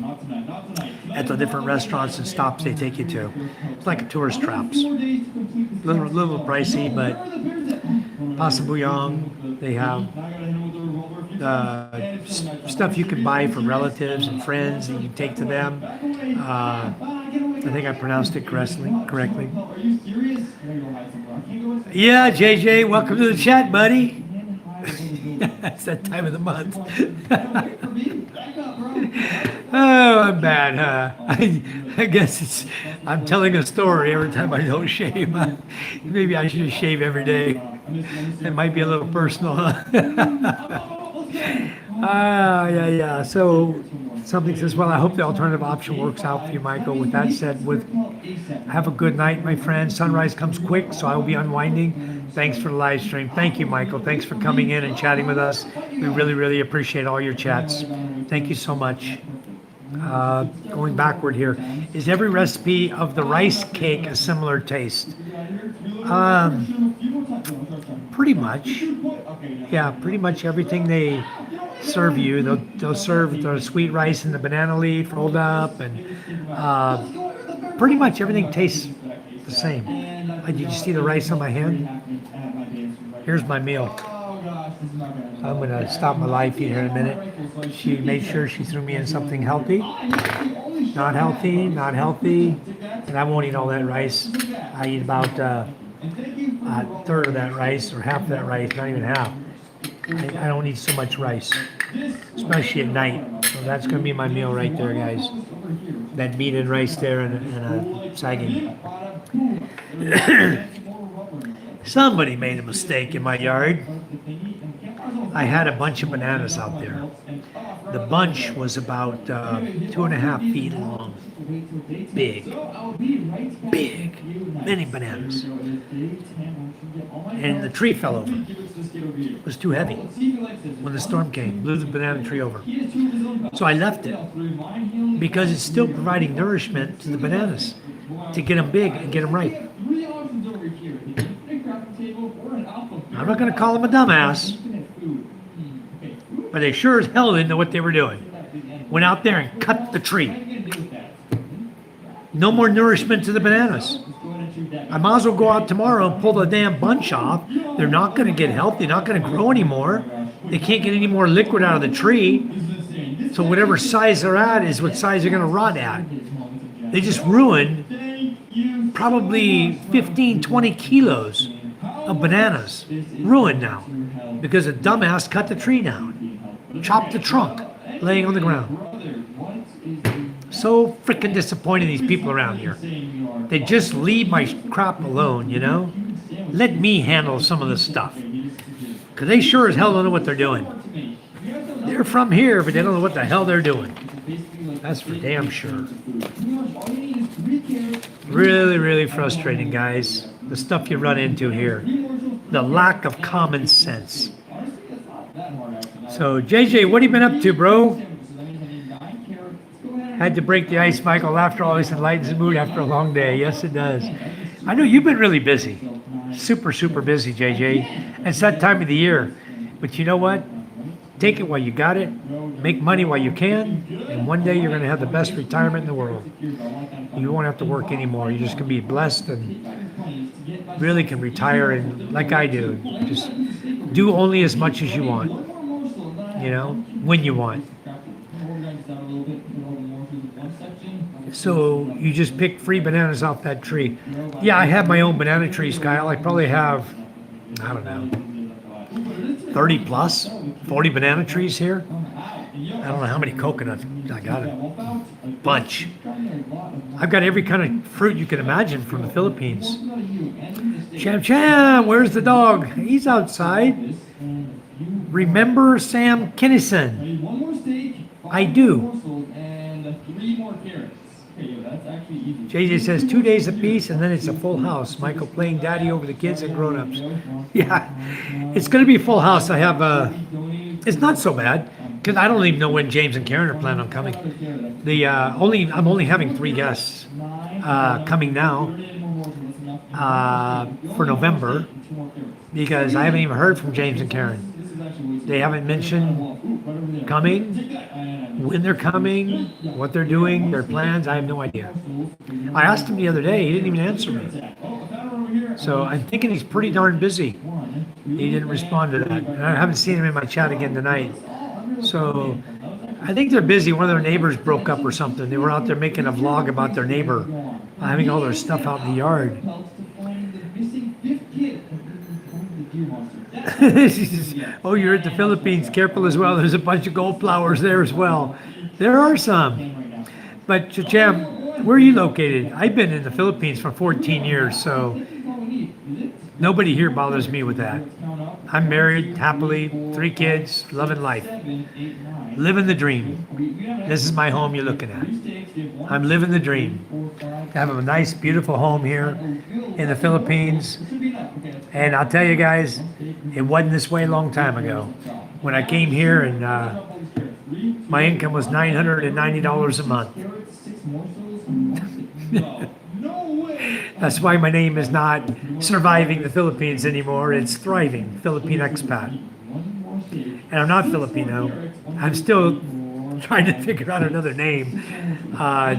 at the different restaurants and stops they take you to. It's like a tourist traps. Little pricey, but pasabuyong, they have stuff you can buy for relatives and friends that you can take to them. I think I pronounced it correctly. Yeah, JJ, welcome to the chat, buddy. It's that time of the month. Oh, I'm bad, huh? I guess I'm telling a story every time I don't shave. Maybe I should shave every day. It might be a little personal, huh? Yeah. So something says, well, I hope the alternative option works out for you, Michael. With that said, have a good night, my friend. Sunrise comes quick, so I will be unwinding. Thanks for the live stream. Thank you, Michael. Thanks for coming in and chatting with us. We really, really appreciate all your chats. Thank you so much. Going backward here. Is every recipe of the rice cake a similar taste? Pretty much. Yeah, pretty much everything they serve you. They'll serve the sweet rice and the banana leaf rolled up, and pretty much everything tastes the same. Did you see the rice on my hand? Here's my meal. I'm going to stop my live feed here in a minute. She made sure she threw me in something healthy. Not healthy. And I won't eat all that rice. I eat about a third of that rice, or half of that rice, not even half. I don't eat so much rice, especially at night. So that's going to be my meal right there, guys. That meat and rice there and a sagging. Somebody made a mistake in my yard. I had a bunch of bananas out there. The bunch was about 2.5 feet long. Big, many bananas. And the tree fell over. It was too heavy. When the storm came, blew the banana tree over. So I left it because it's still providing nourishment to the bananas to get them big and get them ripe. I'm not going to call them a dumbass, but they sure as hell didn't know what they were doing. Went out there and cut the tree. No more nourishment to the bananas. I might as well go out tomorrow and pull the damn bunch off. They're not going to get healthy. They're not going to grow anymore. They can't get any more liquid out of the tree. So whatever size they're at is what size they're going to rot at. They just ruined probably 15, 20 kilos of bananas. Ruined now. Because a dumbass cut the tree down. Chopped the trunk, laying on the ground. So freaking disappointing, these people around here. They just leave my crap alone, you know? Let me handle some of this stuff. Because they sure as hell don't know what they're doing. They're from here, but they don't know what the hell they're doing. That's for damn sure. Really, really frustrating, guys. The stuff you run into here. The lack of common sense. So, JJ, what have you been up to, bro? Had to break the ice, Michael. Laughter always enlightens the mood after a long day. Yes, it does. I know you've been really busy. Super, super busy, JJ. It's that time of the year. But you know what? Take it while you got it. Make money while you can. And one day you're going to have the best retirement in the world. You won't have to work anymore. You're just going to be blessed and really can retire and, like I do, just do only as much as you want. You know, when you want. So you just pick free bananas off that tree. Yeah, I have my own banana trees, Kyle. I probably have, I don't know, 30 plus, 40 banana trees here. I don't know how many coconuts. I got a bunch. I've got every kind of fruit you can imagine from the Philippines. Cham Cham, where's the dog? He's outside. Remember Sam Kinnison? I do. JJ says 2 days apiece and then it's a full house. Michael playing daddy over the kids and grown-ups. Yeah, it's going to be a full house. I have it's not so bad because I don't even know when James and Karen are planning on coming. I'm only having 3 guests coming now for November because I haven't even heard from James and Karen. They haven't mentioned coming, when they're coming, what they're doing, their plans. I have no idea. I asked him the other day. He didn't even answer me. So I'm thinking he's pretty darn busy. He didn't respond to that. And I haven't seen him in my chat again tonight. So I think they're busy. One of their neighbors broke up or something. They were out there making a vlog about their neighbor having all their stuff out in the yard. Oh, you're at the Philippines. Careful as well. There's a bunch of gold flowers there as well. There are some. But Chacham, where are you located? I've been in the Philippines for 14 years, so nobody here bothers me with that. I'm married, happily, 3 kids, loving life. Living the dream. This is my home you're looking at. I'm living the dream. I have a nice, beautiful home here in the Philippines. And I'll tell you guys, it wasn't this way a long time ago. When I came here and my income was $990 a month. That's why my name is not Surviving the Philippines anymore. It's Thriving Philippine Expat. And I'm not Filipino. I'm still trying to figure out another name. I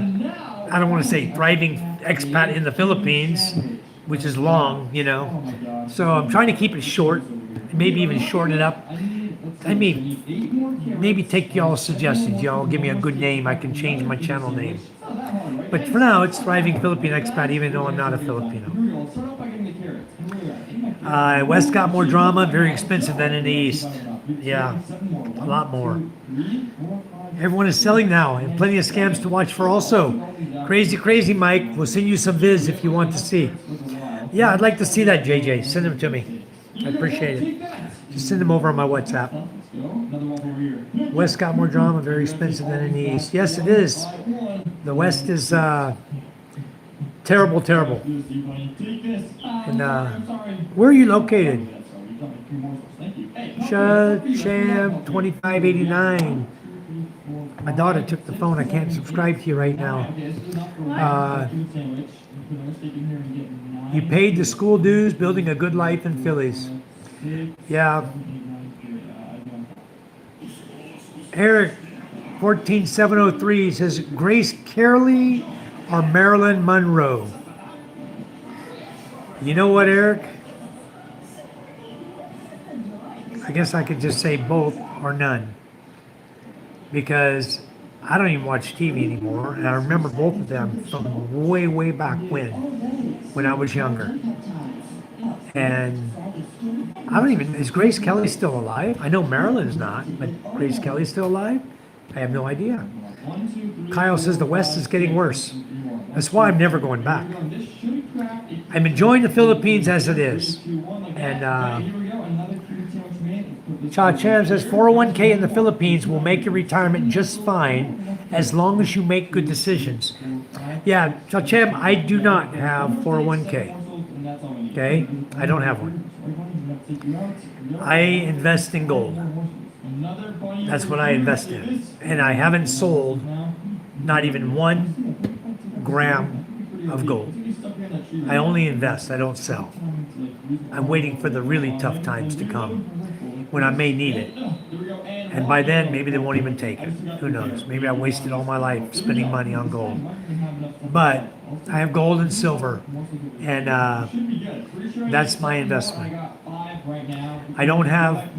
don't want to say Thriving Expat in the Philippines, which is long, you know. So I'm trying to keep it short, maybe even shorten it up. I mean, maybe take y'all's suggestions. Y'all give me a good name. I can change my channel name. But for now, it's Thriving Philippine Expat, even though I'm not a Filipino. West got more drama, very expensive than in the East. Yeah, a lot more. Everyone is selling now, and plenty of scams to watch for also. Crazy, crazy, Mike. We'll send you some viz if you want to see. Yeah, I'd like to see that, JJ. Send them to me. I appreciate it. Just send them over on my WhatsApp. West got more drama, very expensive than in the East. Yes, it is. The West is terrible, terrible. And where are you located? Sham 2589. My daughter took the phone. I can't subscribe to you right now. You paid the school dues, building a good life in Phillies. Yeah. Eric 14703 says Grace Carey or Marilyn Monroe. You know what, Eric? I guess I could just say both or none because I don't even watch TV anymore, and I remember both of them from way, way back when I was younger. And I don't even, is Grace Kelly still alive? I know Marilyn is not, but Grace Kelly's still alive? I have no idea. Kyle says the West is getting worse. That's why I'm never going back. I'm enjoying the Philippines as it is. And Cha Chan says 401k in the Philippines will make your retirement just fine as long as you make good decisions. Yeah, Cha Chan, I do not have 401k. Okay? I don't have one. I invest in gold. That's what I invest in. And I haven't sold not even 1 gram of gold. I only invest, I don't sell. I'm waiting for the really tough times to come when I may need it. And by then, maybe they won't even take it. Who knows? Maybe I wasted all my life spending money on gold. But I have gold and silver, and that's my investment. I don't have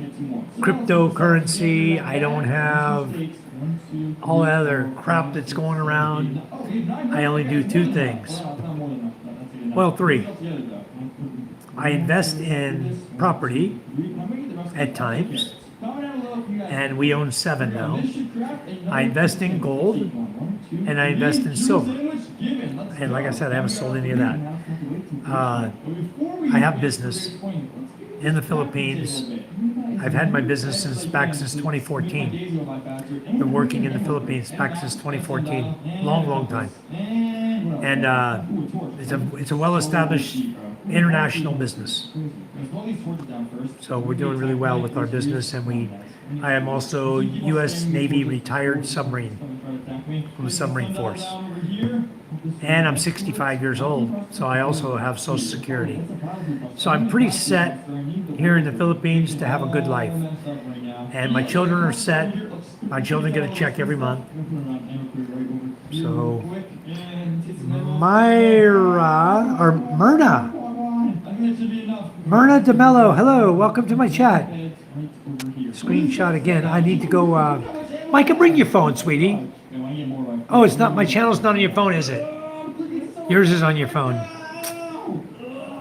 cryptocurrency. I don't have all that other crap that's going around. I only do 2 things. Well, 3. I invest in property at times, and we own 7 now. I invest in gold, and I invest in silver. And like I said, I haven't sold any of that. I have business in the Philippines. I've had my business back since 2014. Been working in the Philippines back since 2014. Long time. And it's a well-established international business. So we're doing really well with our business, and I am also U.S. Navy retired submarine from the submarine force. And I'm 65 years old, so I also have Social Security. So I'm pretty set here in the Philippines to have a good life. And my children are set. My children get a check every month. So Myrna DeMello, hello, welcome to my chat. Screenshot again. I need to go, Micah, bring your phone, sweetie. Oh, it's not, my channel's not on your phone, is it? Yours is on your phone.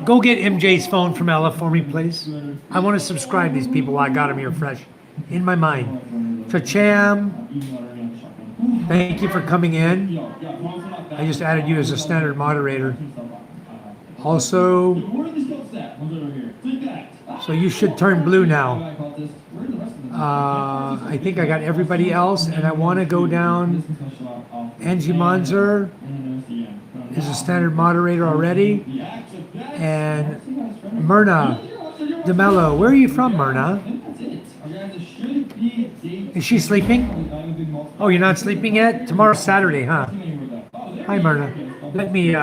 Go get MJ's phone from Ella for me, please. I want to subscribe these people while I got them here fresh in my mind. Chacham, thank you for coming in. I just added you as a standard moderator. Also, so you should turn blue now. I think I got everybody else, and I want to go down. Angie Monzer is a standard moderator already. And Myrna DeMello, where are you from, Myrna? Is she sleeping? Oh, you're not sleeping yet? Tomorrow's Saturday, huh? Hi, Myrna. Let me,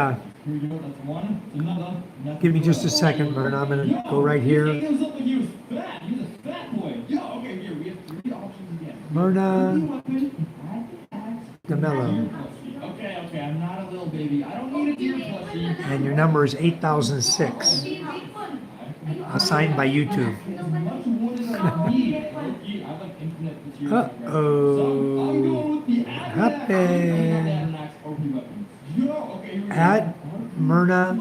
give me just a second, Myrna. I'm going to go right here. Myrna DeMello. Okay, I'm not a little baby. I don't need a deer plushie. And your number is 8006. Assigned by YouTube. Uh-oh. What happened? At Myrna.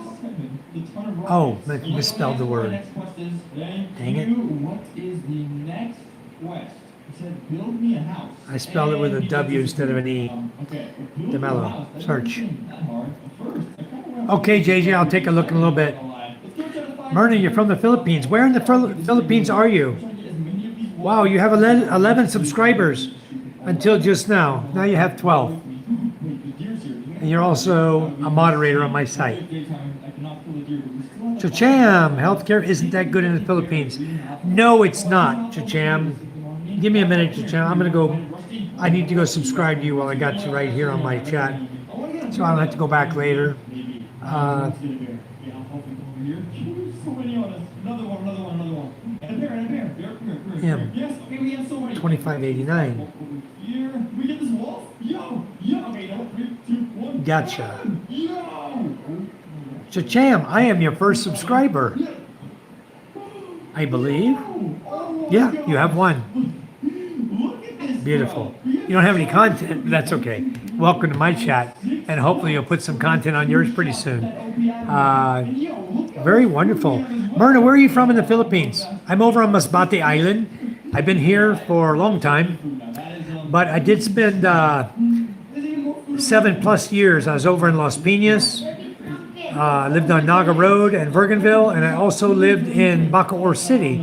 Oh, misspelled the word. Dang it. What is the next quest? I spelled it with a W instead of an E. DeMello. Search. Okay, JJ, I'll take a look in a little bit. Myrna, you're from the Philippines. Where in the Philippines are you? Wow, you have 11 subscribers until just now. Now you have 12. And you're also a moderator on my site. Chacham, healthcare isn't that good in the Philippines. No, it's not, Chacham. Give me a minute, Chacham. I'm going to go. I need to go subscribe to you while I got you right here on my chat. So I'll have to go back later. Him. 2589. Gotcha. Cham, I am your first subscriber. I believe. Yeah, you have one. Beautiful. You don't have any content, but that's okay. Welcome to my chat, and hopefully you'll put some content on yours pretty soon. Very wonderful. Myrna, where are you from in the Philippines? I'm over on Masbate Island. I've been here for a long time, but I did spend 7+ years. I was over in Los Piñas. Lived on Naga Road and Vergenville, and I also lived in Bacoor City,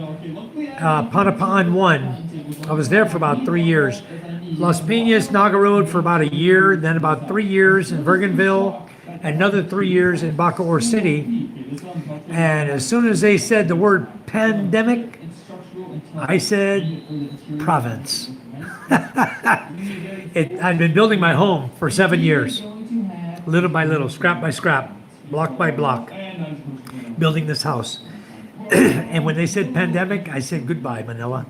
Panapaan 1. I was there for about 3 years. Los Piñas, Naga Road for about a year, then about 3 years in Vergenville, another 3 years in Bacoor City. And as soon as they said the word pandemic, I said province. I'd been building my home for 7 years, little by little, scrap by scrap, block by block, building this house. And when they said pandemic, I said goodbye, Manila.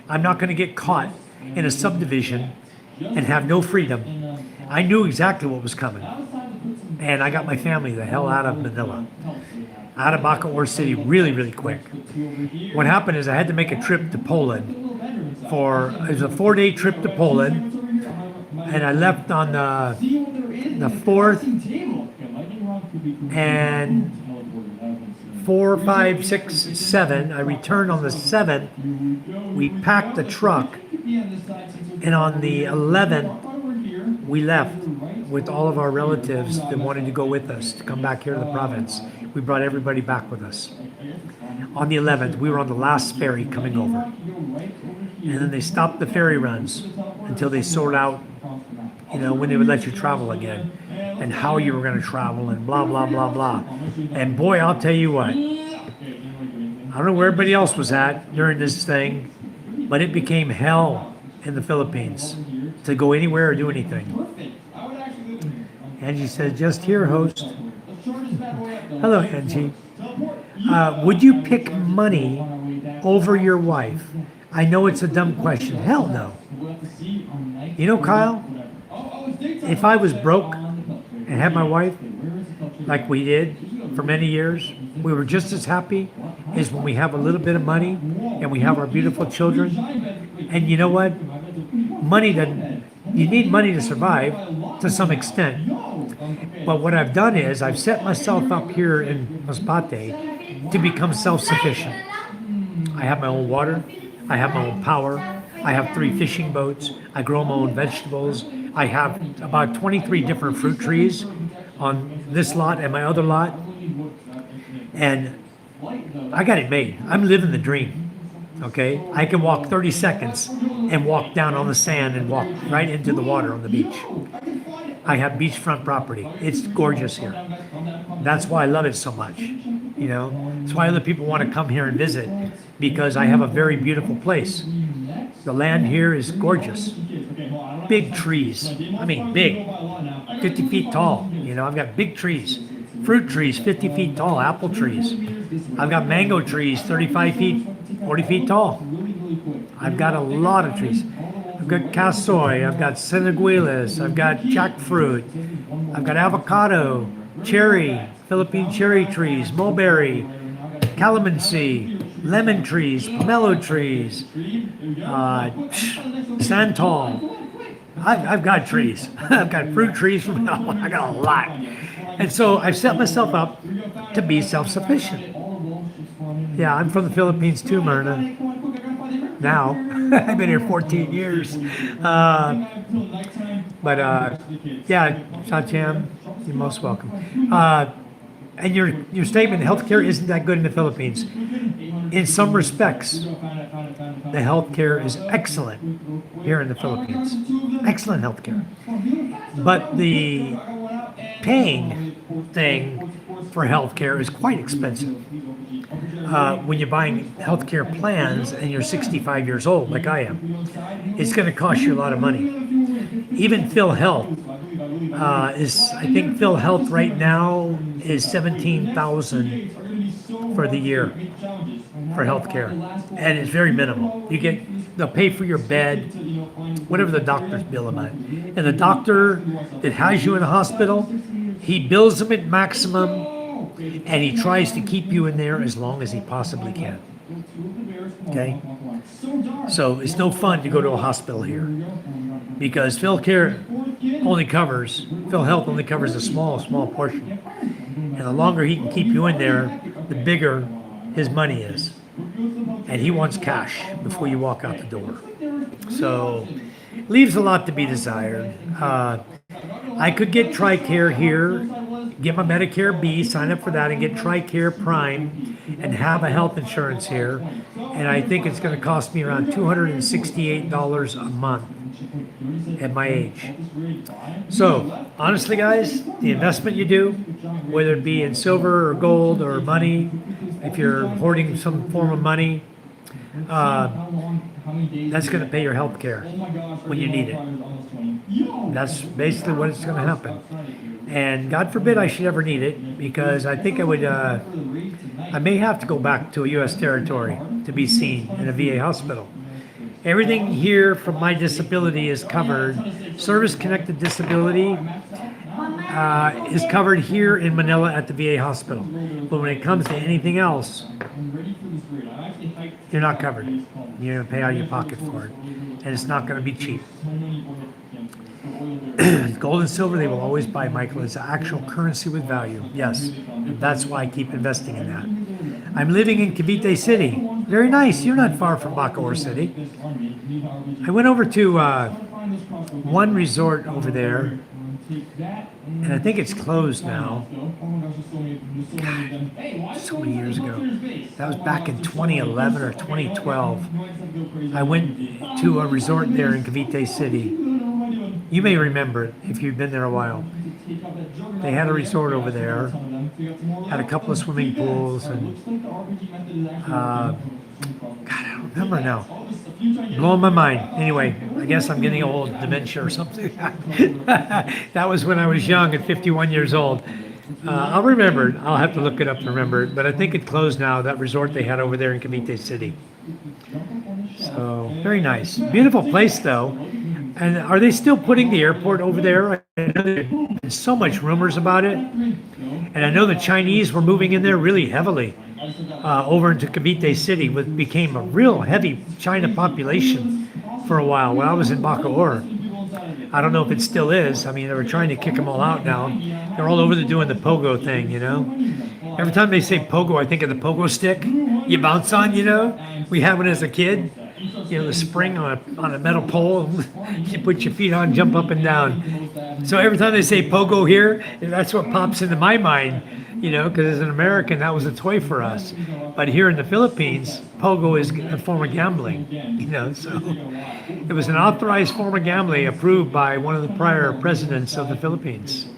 I'm not going to get caught in a subdivision and have no freedom. I knew exactly what was coming. And I got my family the hell out of Manila, out of Bacoor City really, really quick. What happened is I had to make a trip to Poland. It was a 4-day trip to Poland, and I left on the 4th, and 4, 5, 6, 7. I returned on the 7th. We packed the truck, and on the 11th, we left with all of our relatives that wanted to go with us to come back here to the province. We brought everybody back with us. On the 11th, we were on the last ferry coming over. And then they stopped the ferry runs until they sort out, when they would let you travel again and how you were going to travel and blah, blah, blah, blah. And boy, I'll tell you what, I don't know where everybody else was at during this thing, but it became hell in the Philippines to go anywhere or do anything. Angie said, just here, host. Hello, Angie. Would you pick money over your wife? I know it's a dumb question. Hell no. Kyle, if I was broke and had my wife, like we did for many years, we were just as happy as when we have a little bit of money and we have our beautiful children. And you know what? You need money to survive to some extent. But what I've done is I've set myself up here in Masbate to become self-sufficient. I have my own water. I have my own power. I have 3 fishing boats. I grow my own vegetables. I have about 23 different fruit trees on this lot and my other lot. And I got it made. I'm living the dream. Okay? I can walk 30 seconds and walk down on the sand and walk right into the water on the beach. I have beachfront property. It's gorgeous here. That's why I love it so much. That's why other people want to come here and visit, because I have a very beautiful place. The land here is gorgeous. Big trees. I mean, big. 50 feet tall. I've got big trees. Fruit trees, 50 feet tall. Apple trees. I've got mango trees, 35 feet, 40 feet tall. I've got a lot of trees. I've got casoy, I've got seneguilas, I've got jackfruit, I've got avocado, cherry, Philippine cherry trees, mulberry, calamansi, lemon trees, pomelo trees, santal. I've got trees. I've got fruit trees. I got a lot. And so I've set myself up to be self-sufficient. Yeah, I'm from the Philippines too, Myrna. Now, I've been here 14 years. Yeah, Chacham, you're most welcome. And your statement, healthcare isn't that good in the Philippines. In some respects, the healthcare is excellent here in the Philippines. Excellent healthcare. But the paying thing for healthcare is quite expensive. When you're buying healthcare plans and you're 65 years old, like I am, it's going to cost you a lot of money. Even PhilHealth I think PhilHealth right now is $17,000 for the year for healthcare, and it's very minimal. They'll pay for your bed, whatever the doctors bill them at, and the doctor that has you in the hospital, he bills them at maximum. and he tries to keep you in there as long as he possibly can. Okay? So it's no fun to go to a hospital here because Phil Health only covers a small portion. And the longer he can keep you in there, the bigger his money is. And he wants cash before you walk out the door. So leaves a lot to be desired. I could get TRICARE here, get my Medicare B, sign up for that, and get TRICARE Prime, and have a health insurance here. And I think it's going to cost me around $268 a month at my age. So honestly, guys, the investment you do, whether it be in silver or gold or money, if you're hoarding some form of money, that's going to pay your health care when you need it. That's basically what it's going to happen. And God forbid I should ever need it, because I think I may have to go back to a U.S. territory to be seen in a VA hospital. Everything here from my disability is covered. Service-connected disability is covered here in Manila at the VA hospital. But when it comes to anything else, you're not covered. You're going to pay out of your pocket for it. And it's not going to be cheap. Gold and silver, they will always buy, Michael. It's actual currency with value. Yes. And that's why I keep investing in that. I'm living in Cavite City. Very nice. You're not far from Bacoor City. I went over to one resort over there, and I think it's closed now. God, so many years ago. That was back in 2011 or 2012. I went to a resort there in Cavite City. You may remember it if you've been there a while. They had a resort over there, had a couple of swimming pools, and God, I don't remember now. Blowing my mind. Anyway, I guess I'm getting old, dementia or something. That was when I was young at 51 years old. I'll remember it. I'll have to look it up to remember it. But I think it closed now, that resort they had over there in Cavite City. So, very nice. Beautiful place, though. And are they still putting the airport over there? I know there's so much rumors about it. And I know the Chinese were moving in there really heavily over into Cavite City, which became a real heavy China population for a while when I was in Bacoor. I don't know if it still is. I mean, they were trying to kick them all out now. They're all over there doing the pogo thing, you know. Every time they say pogo, I think of the pogo stick you bounce on, you know. We had one as a kid. You know, the spring on a metal pole, you put your feet on, jump up and down. So every time they say pogo here, that's what pops into my mind, you know, because as an American, that was a toy for us. But here in the Philippines, pogo is a form of gambling, you know, so it was an authorized form of gambling approved by one of the prior presidents of the Philippines.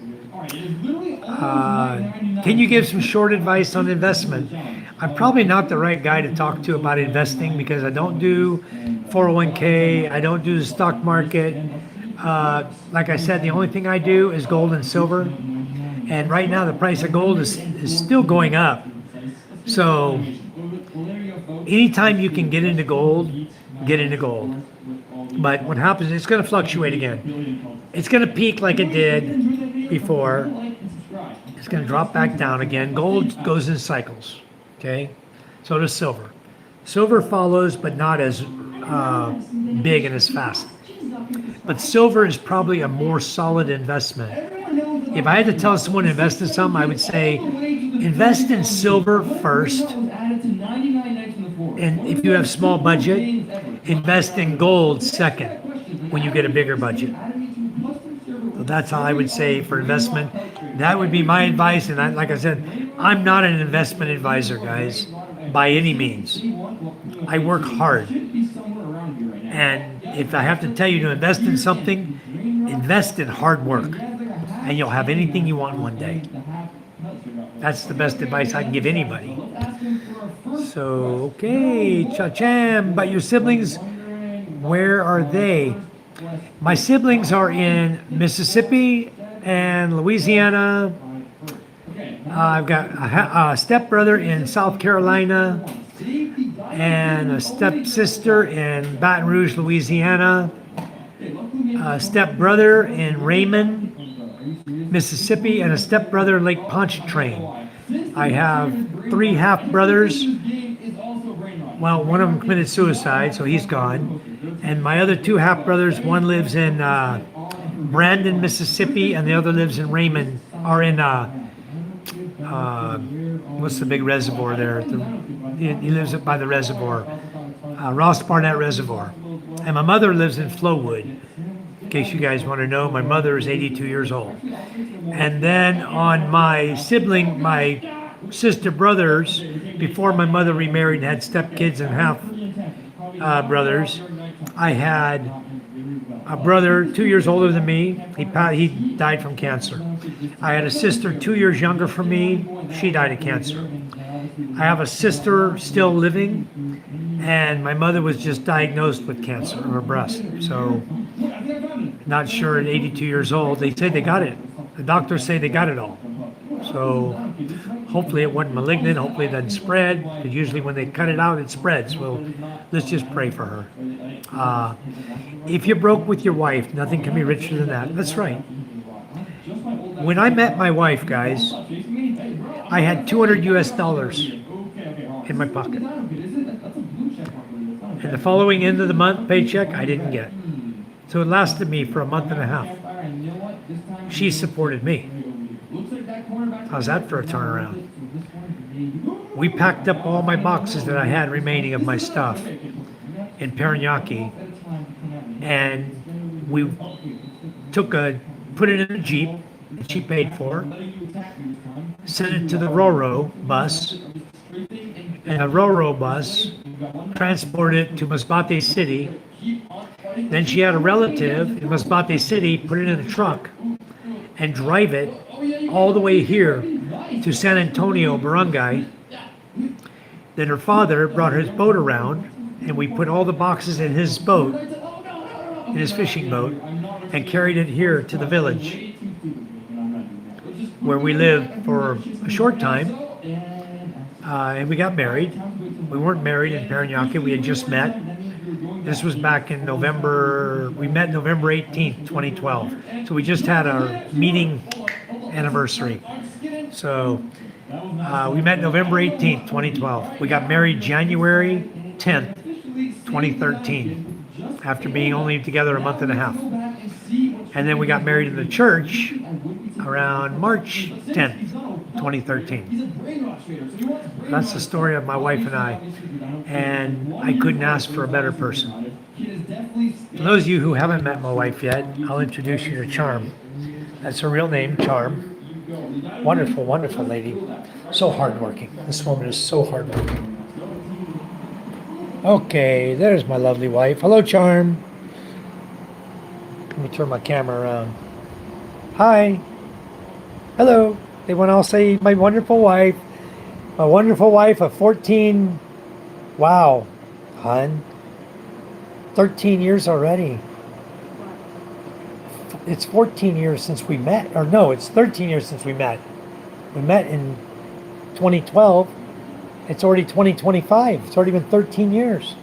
Can you give some short advice on investment? I'm probably not the right guy to talk to about investing because I don't do 401k, I don't do the stock market. Like I said, the only thing I do is gold and silver. And right now the price of gold is still going up. So anytime you can get into gold, get into gold. But what happens is it's going to fluctuate again. It's going to peak like it did before. It's going to drop back down again. Gold goes in cycles. Okay, so does silver. Silver follows, but not as big and as fast. But silver is probably a more solid investment. If I had to tell someone to invest in something, I would say invest in silver first. And if you have small budget, invest in gold second when you get a bigger budget. So that's how I would say for investment. That would be my advice. And like I said, I'm not an investment advisor, guys, by any means. I work hard. And if I have to tell you to invest in something, invest in hard work. And you'll have anything you want one day. That's the best advice I can give anybody. So, okay, Cha-Cham, but your siblings, where are they? My siblings are in Mississippi and Louisiana. I've got a stepbrother in South Carolina and a stepsister in Baton Rouge, Louisiana. A stepbrother in Raymond, Mississippi, and a stepbrother in Lake Pontchartrain. I have 3 half brothers. Well, one of them committed suicide, so he's gone. And my other 2 half brothers, one lives in Brandon, Mississippi, and the other lives in Raymond, or in what's the big reservoir there? He lives up by the reservoir, Ross Barnett Reservoir. And my mother lives in Flowood. In case you guys want to know, my mother is 82 years old. And then on my sister brothers, before my mother remarried and had stepkids and half brothers, I had a brother 2 years older than me. He died from cancer. I had a sister 2 years younger from me. She died of cancer. I have a sister still living, and my mother was just diagnosed with cancer of her breast. So, not sure at 82 years old. They say they got it. The doctors say they got it all. So, hopefully it wasn't malignant. Hopefully it doesn't spread. Because usually when they cut it out, it spreads. Well, let's just pray for her. If you're broke with your wife, nothing can be richer than that. That's right. When I met my wife, guys, I had 200 US dollars in my pocket. And the following end of the month paycheck, I didn't get. So it lasted me for a month and a half. She supported me. How's that for a turnaround? We packed up all my boxes that I had remaining of my stuff in Paranaque, and we put it in a Jeep that she paid for, sent it to the Roro bus, and the Roro bus transported it to Masbate City. Then she had a relative in Masbate City put it in a truck and drive it all the way here to San Antonio, Barangay. Then her father brought his boat around, and we put all the boxes in his boat, in his fishing boat, and carried it here to the village where we lived for a short time. And we got married. We weren't married in Paranaque. We had just met. This was back in November. We met November 18th, 2012. So we just had our meeting anniversary. So we met November 18th, 2012. We got married January 10th, 2013, after being only together a month and a half. And then we got married in the church around March 10th, 2013. That's the story of my wife and I. And I couldn't ask for a better person. For those of you who haven't met my wife yet, I'll introduce you to Charm. That's her real name, Charm. Wonderful, wonderful lady. So hardworking. This woman is so hardworking. Okay, there's my lovely wife. Hello, Charm. Let me turn my camera around. Hi. Hello. They want to all say my wonderful wife. My wonderful wife of 14. Wow, hon. 13 years already. It's 14 years since we met. Or no, it's 13 years since we met. We met in 2012. It's already 2025. It's already been 13 years.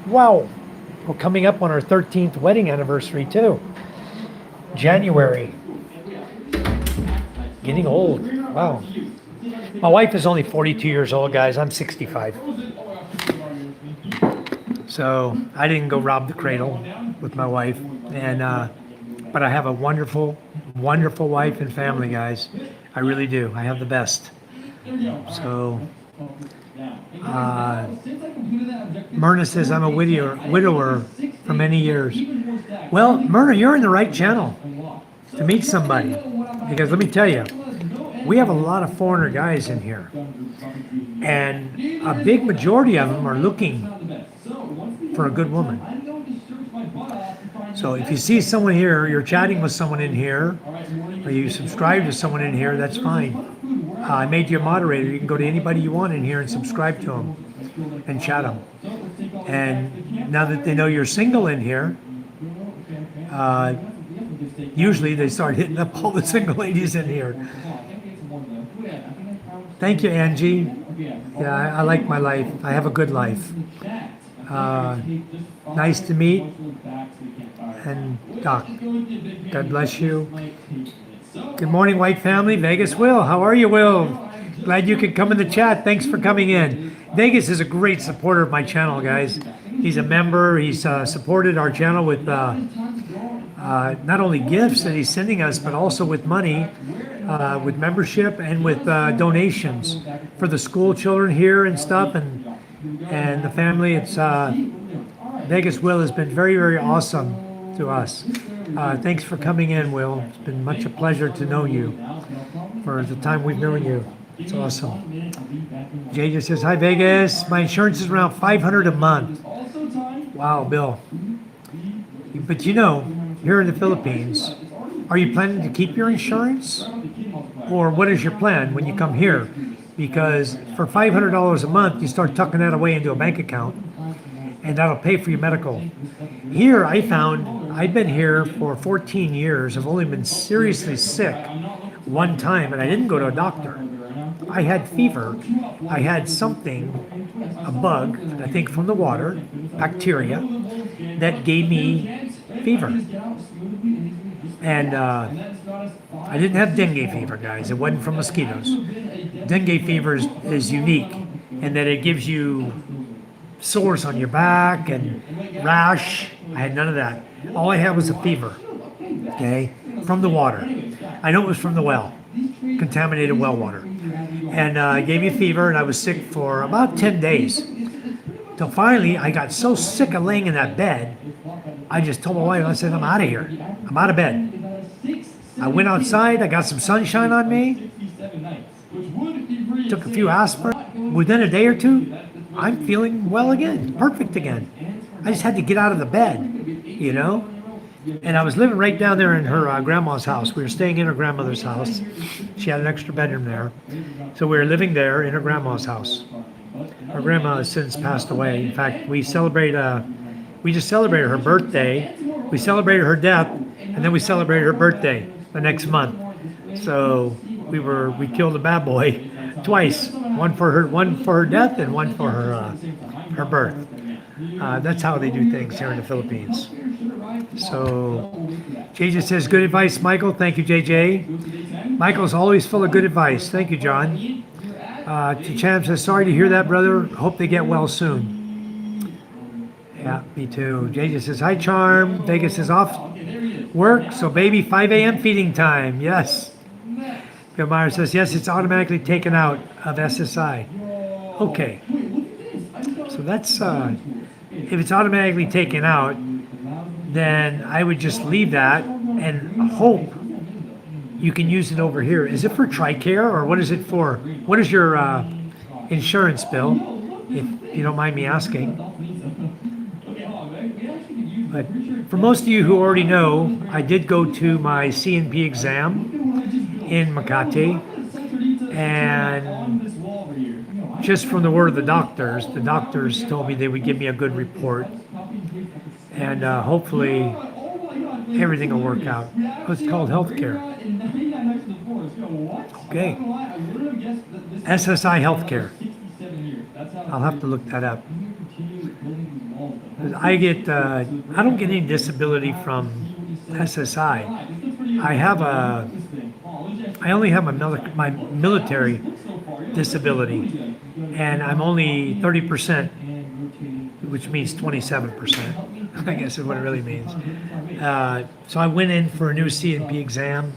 Wow. We're coming up on our 13th wedding anniversary too. January. Getting old. Wow. My wife is only 42 years old, guys. I'm 65. So I didn't go rob the cradle with my wife. But I have a wonderful, wonderful wife and family, guys. I really do. I have the best. So Myrna says I'm a widower for many years. Well, Myrna, you're in the right channel to meet somebody. Because let me tell you, we have a lot of foreigner guys in here. And a big majority of them are looking for a good woman. So if you see someone here, you're chatting with someone in here, or you subscribe to someone in here, that's fine. I made you a moderator. You can go to anybody you want in here and subscribe to them and chat them. And now that they know you're single in here, usually they start hitting up all the single ladies in here. Thank you, Angie. Yeah, I like my life. I have a good life. Nice to meet. And Doc, God bless you. Good morning, White family. Vegas Will. How are you, Will? Glad you could come in the chat. Thanks for coming in. Vegas is a great supporter of my channel, guys. He's a member. He's supported our channel with not only gifts that he's sending us, but also with money, with membership and with donations for the school children here and stuff, and the family. It's Vegas Will has been very, very awesome to us. Thanks for coming in, Will. It's been much a pleasure to know you for the time we've known you. It's awesome. Jay just says, hi, Vegas. My insurance is around $500 a month. Wow, Bill. But you know, here in the Philippines, are you planning to keep your insurance? Or what is your plan when you come here? Because for $500 a month, you start tucking that away into a bank account, and that'll pay for your medical. Here, I found, I've been here for 14 years. I've only been seriously sick one time, and I didn't go to a doctor. I had fever. I had something, a bug, I think from the water, bacteria, that gave me fever. And I didn't have dengue fever, guys. It wasn't from mosquitoes. Dengue fever is unique in that it gives you sores on your back and rash. I had none of that. All I had was a fever, okay, from the water. I know it was from the well, contaminated well water. And it gave me a fever, and I was sick for about 10 days. Till finally, I got so sick of laying in that bed, I just told my wife, I said, I'm out of here. I'm out of bed. I went outside, I got some sunshine on me, took a few aspirin. Within a day or two, I'm feeling well again, perfect again. I just had to get out of the bed, you know? And I was living right down there in her grandma's house. We were staying in her grandmother's house. She had an extra bedroom there. So we were living there in her grandma's house. Her grandma has since passed away. In fact, we just celebrated her birthday. We celebrated her death, and then we celebrated her birthday the next month. So we killed a bad boy twice. One for her death and one for her birth. That's how they do things here in the Philippines. So JJ says, good advice, Michael. Thank you, JJ. Michael's always full of good advice. Thank you, John. Cham says, sorry to hear that, brother. Hope they get well soon. Yeah, me too. JJ says, hi, Charm. Vegas is off work, so baby, 5 a.m. feeding time. Yes. Bill Meyer says, yes, it's automatically taken out of SSI. Okay. So that's, if it's automatically taken out, then I would just leave that and hope you can use it over here. Is it for TRICARE, or what is it for? What is your insurance bill, if you don't mind me asking? But for most of you who already know, I did go to my CNP exam in Makati, and just from the word of the doctors told me they would give me a good report, and hopefully everything will work out. It's called healthcare. Okay. SSI healthcare. I'll have to look that up. I don't get any disability from SSI. I only have my military disability, and I'm only 30%, which means 27%, I guess is what it really means. So I went in for a new CNP exam.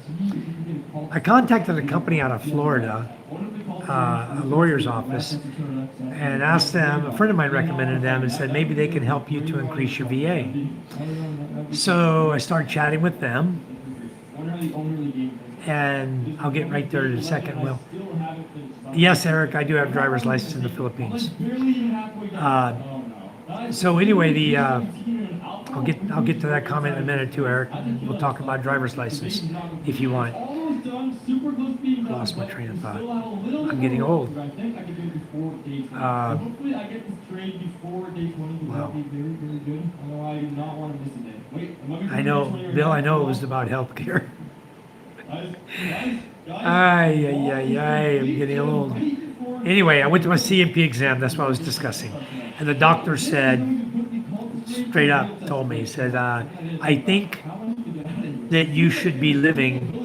I contacted a company out of Florida, a lawyer's office, and asked them, a friend of mine recommended them and said maybe they can help you to increase your VA. So I started chatting with them, and I'll get right there in a second, Will. Yes, Eric, I do have a driver's license in the Philippines. So anyway, I'll get to that comment in a minute too, Eric. We'll talk about driver's license if you want. Lost my train of thought. I'm getting old. Wow. I know, Bill, I know it was about healthcare. I'm getting old. Anyway, I went to my CMP exam. That's what I was discussing. And the doctor said, straight up told me, he said, I think that you should be living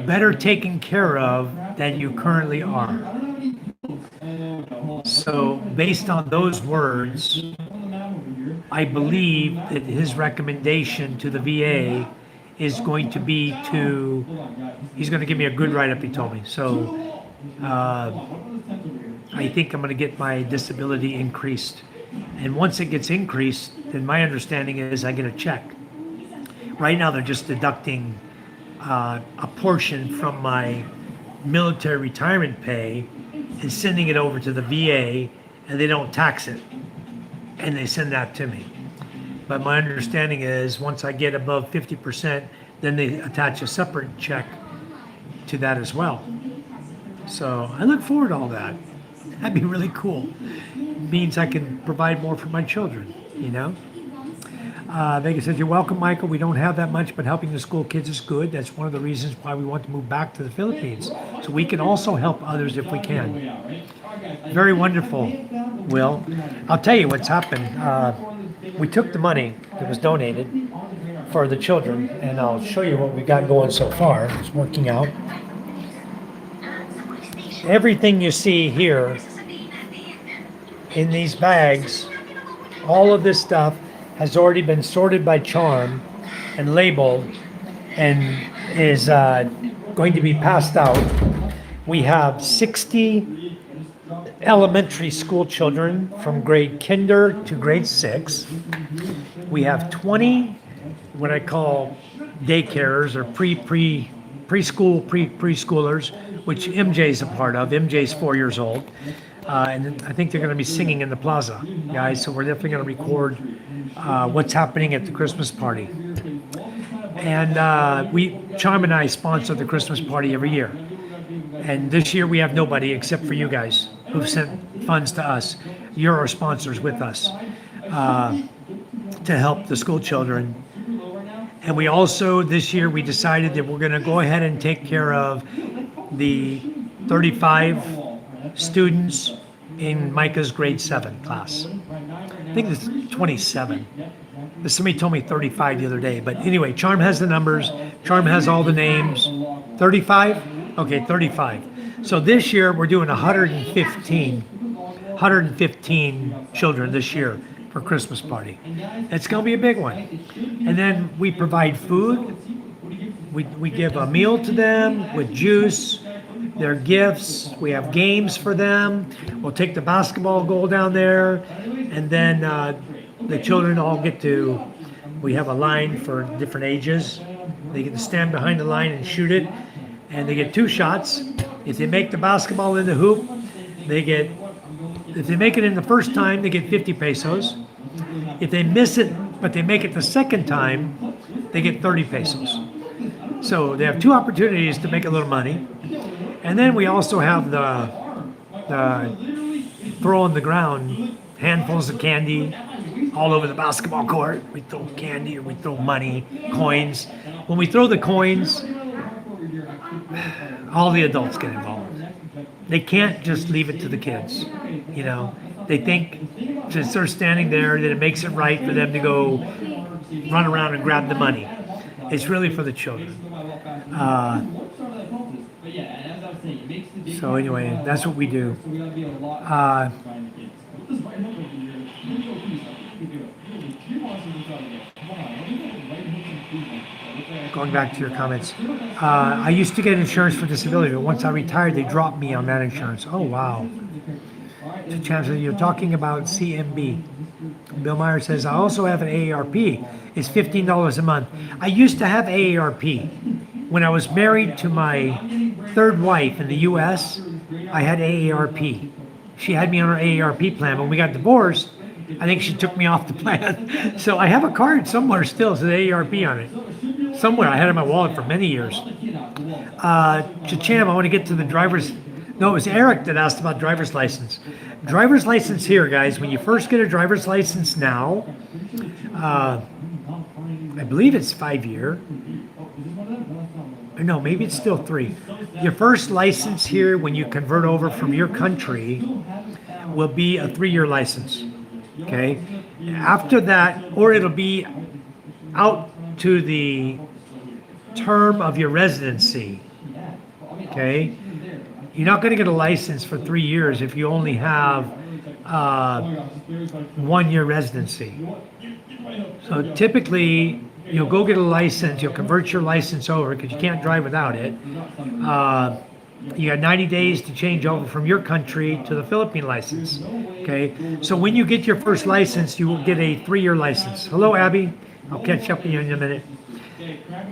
better taken care of than you currently are. So based on those words, I believe that his recommendation to the VA is going to be he's going to give me a good write-up, he told me. So I think I'm going to get my disability increased. And once it gets increased, then my understanding is I get a check. Right now, they're just deducting a portion from my military retirement pay and sending it over to the VA, and they don't tax it. And they send that to me. But my understanding is once I get above 50%, then they attach a separate check to that as well. So I look forward to all that. That'd be really cool. Means I can provide more for my children, you know? Vegas says, you're welcome, Michael. We don't have that much, but helping the school kids is good. That's one of the reasons why we want to move back to the Philippines. So we can also help others if we can. Very wonderful, Will. I'll tell you what's happened. We took the money that was donated for the children, and I'll show you what we got going so far. It's working out. Everything you see here in these bags, all of this stuff has already been sorted by Charm and labeled and is going to be passed out. We have 60 elementary school children from grade kinder to grade 6. We have 20 what I call daycarers or preschoolers, which MJ's a part of. MJ's 4 years old. And I think they're going to be singing in the plaza, guys. So we're definitely going to record what's happening at the Christmas party. And Charm and I sponsor the Christmas party every year. And this year we have nobody except for you guys who've sent funds to us. You're our sponsors with us to help the school children. And we also, this year, we decided that we're going to go ahead and take care of the 35 students in Micah's grade 7 class. I think it's 27. Somebody told me 35 the other day. But anyway, Charm has the numbers. Charm has all the names. 35? Okay, 35. So this year, we're doing 115 children this year for Christmas party. It's going to be a big one. And then we provide food. We give a meal to them with juice, their gifts. We have games for them. We'll take the basketball goal down there. And then the children all we have a line for different ages. They get to stand behind the line and shoot it. And they get 2 shots. If they make the basketball in the hoop, if they make it in the first time, they get 50 pesos. If they miss it, but they make it the second time, they get 30 pesos. So they have 2 opportunities to make a little money. And then we also have the throw on the ground, handfuls of candy all over the basketball court. We throw candy or we throw money, coins. When we throw the coins, all the adults get involved. They can't just leave it to the kids, you know. They think since they're standing there that it makes it right for them to go run around and grab the money. It's really for the children. So anyway, that's what we do. Going back to your comments, I used to get insurance for disability, but once I retired, they dropped me on that insurance. Oh, wow. So Chancellor, you're talking about CMB. Bill Meyer says, I also have an AARP. It's $15 a month. I used to have AARP. When I was married to my 3rd wife in the U.S., I had AARP. She had me on her AARP plan. When we got divorced, I think she took me off the plan. So I have a card somewhere still that says AARP on it. Somewhere. I had it in my wallet for many years. Chacham, I want to get to the driver's... No, it was Eric that asked about driver's license. Driver's license here, guys, when you first get a driver's license now, I believe it's 5-year. No, maybe it's still 3. Your first license here when you convert over from your country will be a 3-year license. Okay? After that, or it'll be out to the term of your residency. Okay? You're not going to get a license for 3 years if you only have 1 year residency. So typically, you'll go get a license, you'll convert your license over because you can't drive without it. You got 90 days to change over from your country to the Philippine license. Okay, so when you get your first license, you will get a 3-year license. Hello, Abby. I'll catch up with you in a minute.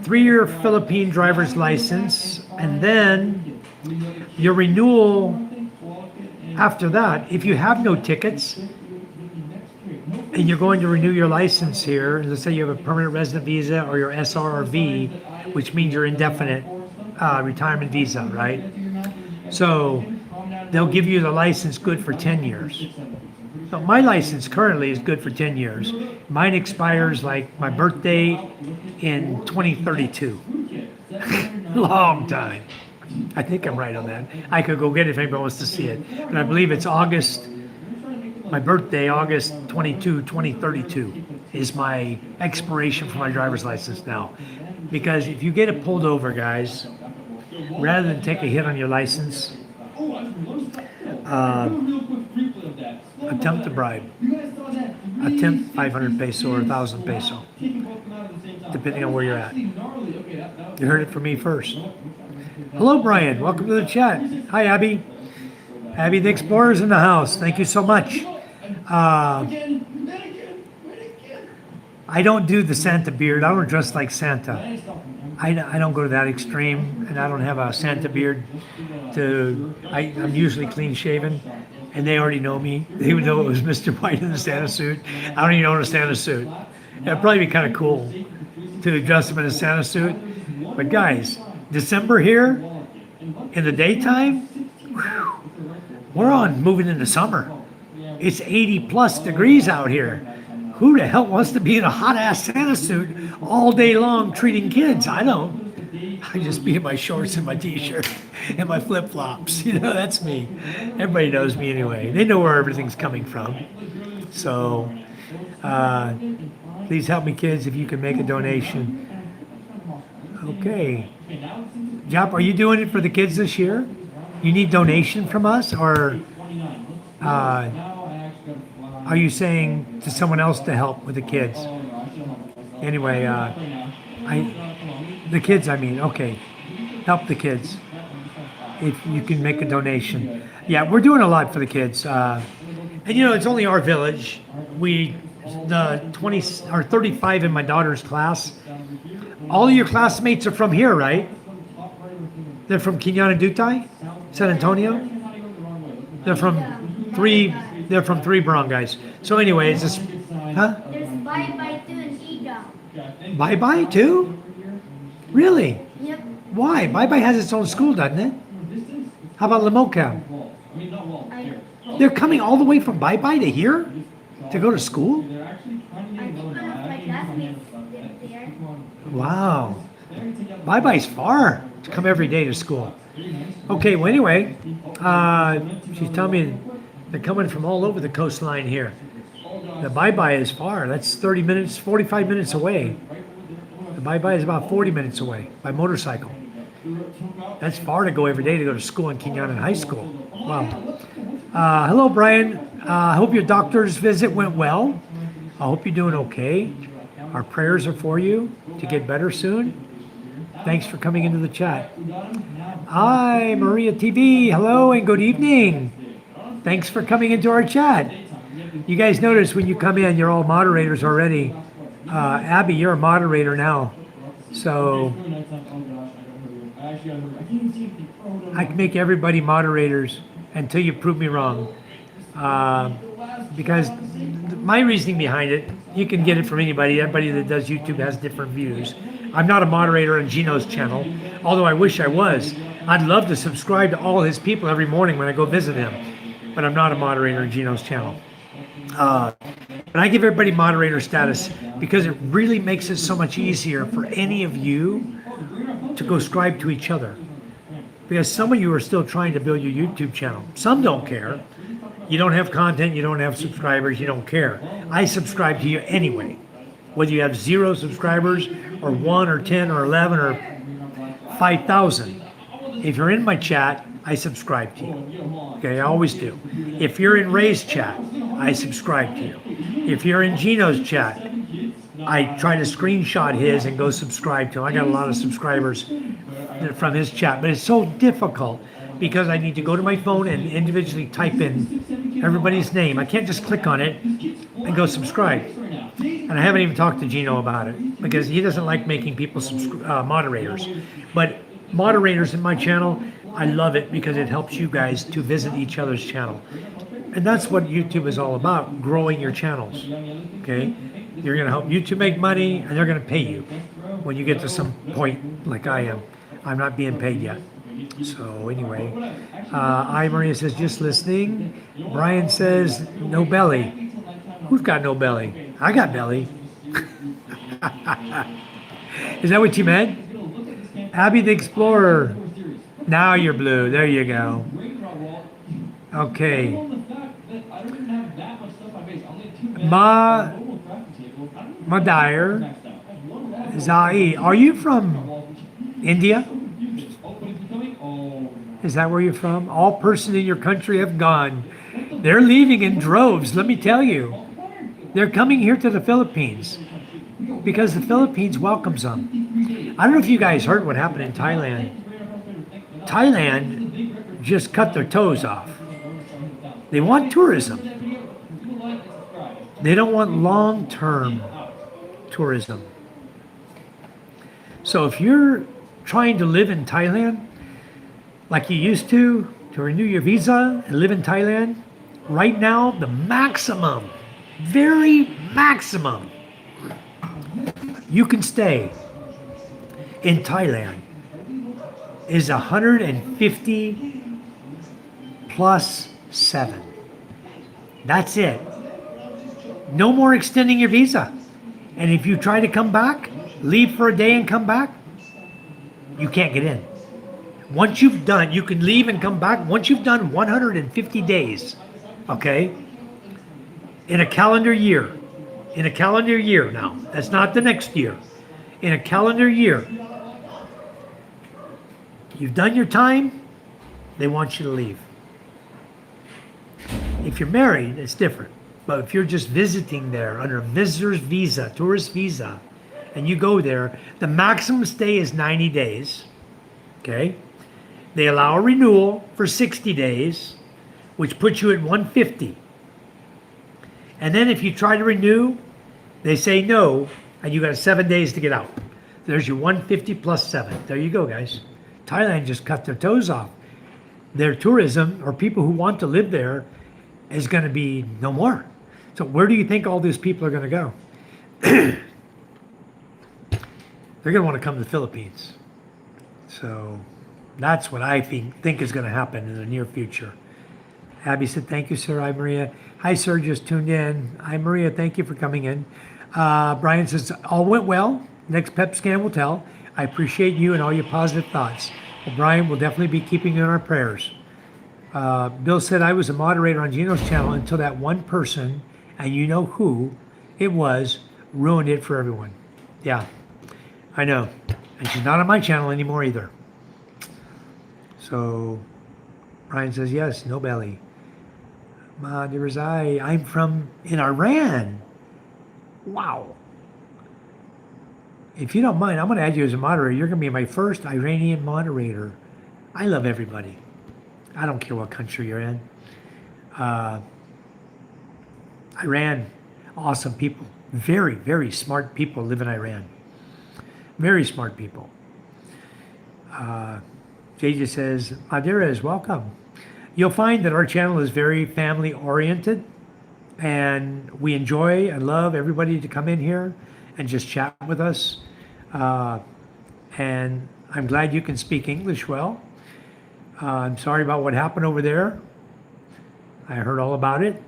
3-year Philippine driver's license, and then your renewal after that, if you have no tickets and you're going to renew your license here, let's say you have a permanent resident visa or your SRV, which means your indefinite retirement visa, right? So they'll give you the license good for 10 years. So my license currently is good for 10 years. Mine expires like my birthday in 2032. Long time. I think I'm right on that. I could go get it if anybody wants to see it. But I believe it's August, my birthday, August 22, 2032 is my expiration for my driver's license now. Because if you get it pulled over, guys, rather than take a hit on your license, attempt to bribe. Attempt 500 peso or 1,000 peso, depending on where you're at. You heard it from me first. Hello, Brian. Welcome to the chat. Hi, Abby. Abby the Explorer's in the house. Thank you so much. I don't do the Santa beard. I don't dress like Santa. I don't go to that extreme, and I don't have a Santa beard. I'm usually clean shaven, and they already know me. They would know it was Mr. White in the Santa suit. I don't even own a Santa suit. It'd probably be kind of cool to dress him in a Santa suit. But guys, December here, in the daytime, whew, we're on moving into summer. It's 80 plus degrees out here. Who the hell wants to be in a hot ass Santa suit all day long treating kids? I don't. I just be in my shorts and my t-shirt and my flip flops. You know, that's me. Everybody knows me anyway. They know where everything's coming from. So, please help me, kids, if you can make a donation. Okay. Jop, are you doing it for the kids this year? You need donation from us, or are you saying to someone else to help with the kids? Anyway, the kids, I mean, okay. Help the kids if you can make a donation. Yeah, we're doing a lot for the kids. And you know, it's only our village. The 20 or 35 in my daughter's class. All of your classmates are from here, right? They're from Quinana Dutai, San Antonio. They're from three barangays. So anyway, it's just, huh? There's bye-bye too in Iga. Bye-bye too? Really? Yep. Why? Bye-bye has its own school, doesn't it? How about Limocam? They're coming all the way from Bye-bye to here to go to school? I think one of my classmates live there. Wow. Bye-bye's far to come every day to school. Okay, well anyway, she's telling me they're coming from all over the coastline here. The Bye-bye is far. That's 30 minutes, 45 minutes away. The Bye-bye is about 40 minutes away by motorcycle. That's far to go every day to go to school in Quinana High School. Wow. Hello, Brian. I hope your doctor's visit went well. I hope you're doing okay. Our prayers are for you to get better soon. Thanks for coming into the chat. Hi, Maria TV. Hello and good evening. Thanks for coming into our chat. You guys notice when you come in, you're all moderators already. Abby, you're a moderator now. So I can make everybody moderators until you prove me wrong. Because my reasoning behind it, you can get it from anybody. Everybody that does YouTube has different views. I'm not a moderator on Gino's channel, although I wish I was. I'd love to subscribe to all his people every morning when I go visit him, but I'm not a moderator on Gino's channel. But I give everybody moderator status because it really makes it so much easier for any of you to go subscribe to each other. Because some of you are still trying to build your YouTube channel. Some don't care. You don't have content, you don't have subscribers, you don't care. I subscribe to you anyway. Whether you have 0 subscribers or 1 or 10 or 11 or 5,000. If you're in my chat, I subscribe to you. Okay, I always do. If you're in Ray's chat, I subscribe to you. If you're in Gino's chat, I try to screenshot his and go subscribe to him. I got a lot of subscribers from his chat, but it's so difficult because I need to go to my phone and individually type in everybody's name. I can't just click on it and go subscribe. And I haven't even talked to Gino about it because he doesn't like making people moderators. But moderators in my channel, I love it because it helps you guys to visit each other's channel. And that's what YouTube is all about, growing your channels. Okay? You're going to help YouTube make money and they're going to pay you when you get to some point like I am. I'm not being paid yet. So anyway, Maria says, just listening. Brian says, no belly. Who's got no belly? I got belly. Is that what you meant? Abby the Explorer. Now you're blue. There you go. Okay. Madire Zai. Are you from India? Is that where you're from? All persons in your country have gone. They're leaving in droves, let me tell you. They're coming here to the Philippines because the Philippines welcomes them. I don't know if you guys heard what happened in Thailand. Thailand just cut their toes off. They want tourism. They don't want long-term tourism. So if you're trying to live in Thailand like you used to renew your visa and live in Thailand, right now the maximum, very maximum, you can stay in Thailand is 150 plus 7. That's it. No more extending your visa. And if you try to come back, leave for a day and come back, you can't get in. Once you've done, you can leave and come back. Once you've done 150 days, okay, in a calendar year, now, that's not the next year, in a calendar year, you've done your time, they want you to leave. If you're married, it's different. But if you're just visiting there under a visitor's visa, tourist visa, and you go there, the maximum stay is 90 days, okay? They allow a renewal for 60 days, which puts you at 150. And then if you try to renew, they say no, and you got 7 days to get out. There's your 150 plus 7. There you go, guys. Thailand just cut their toes off. Their tourism, or people who want to live there, is going to be no more. So where do you think all these people are going to go? They're going to want to come to the Philippines. So that's what I think is going to happen in the near future. Abby said, thank you, sir. Hi, Maria. Hi, sir. Just tuned in. Hi, Maria. Thank you for coming in. Brian says, all went well. Next PEP scan will tell. I appreciate you and all your positive thoughts. Well, Brian, we'll definitely be keeping you in our prayers. Bill said, I was a moderator on Gino's channel until that one person, and you know who it was, ruined it for everyone. Yeah, I know. And she's not on my channel anymore either. So Brian says, yes, no belly. I'm from in Iran. Wow. If you don't mind, I'm going to add you as a moderator. You're going to be my first Iranian moderator. I love everybody. I don't care what country you're in. Iran, awesome people. Very, very smart people live in Iran. Very smart people. JJ says, Madeira is welcome. You'll find that our channel is very family oriented, and we enjoy and love everybody to come in here and just chat with us. And I'm glad you can speak English well. I'm sorry about what happened over there. I heard all about it,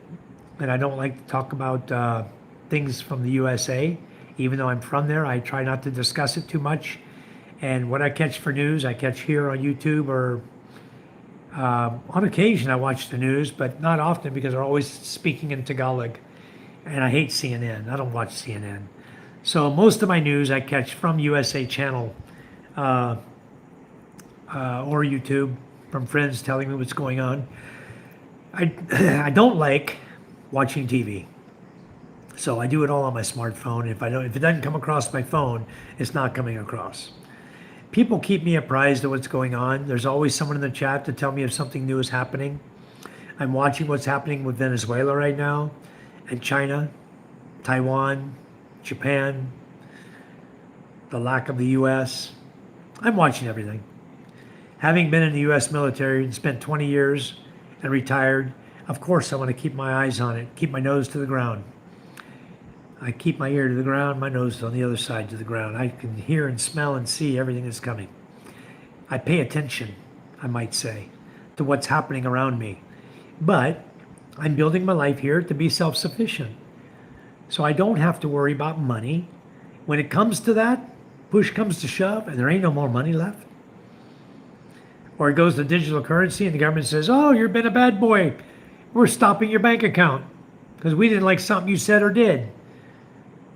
and I don't like to talk about things from the USA. Even though I'm from there, I try not to discuss it too much. And what I catch for news, I catch here on YouTube, or on occasion I watch the news, but not often because they're always speaking in Tagalog. And I hate CNN. I don't watch CNN. So most of my news I catch from USA Channel or YouTube, from friends telling me what's going on. I I don't like watching TV, so I do it all on my smartphone. If it doesn't come across my phone, it's not coming across. People keep me apprised of what's going on. There's always someone in the chat to tell me if something new is happening. I'm watching what's happening with Venezuela right now, and China, Taiwan, Japan, the lack of the U.S. I'm watching everything. Having been in the U.S. military and spent 20 years and retired, of course I want to keep my eyes on it, keep my nose to the ground. I keep my ear to the ground, my nose on the other side to the ground. I can hear and smell and see everything that's coming. I pay attention, I might say, to what's happening around me. But I'm building my life here to be self-sufficient. So I don't have to worry about money. When it comes to that, push comes to shove, and there ain't no more money left. Or it goes to digital currency and the government says, oh, you've been a bad boy. We're stopping your bank account because we didn't like something you said or did.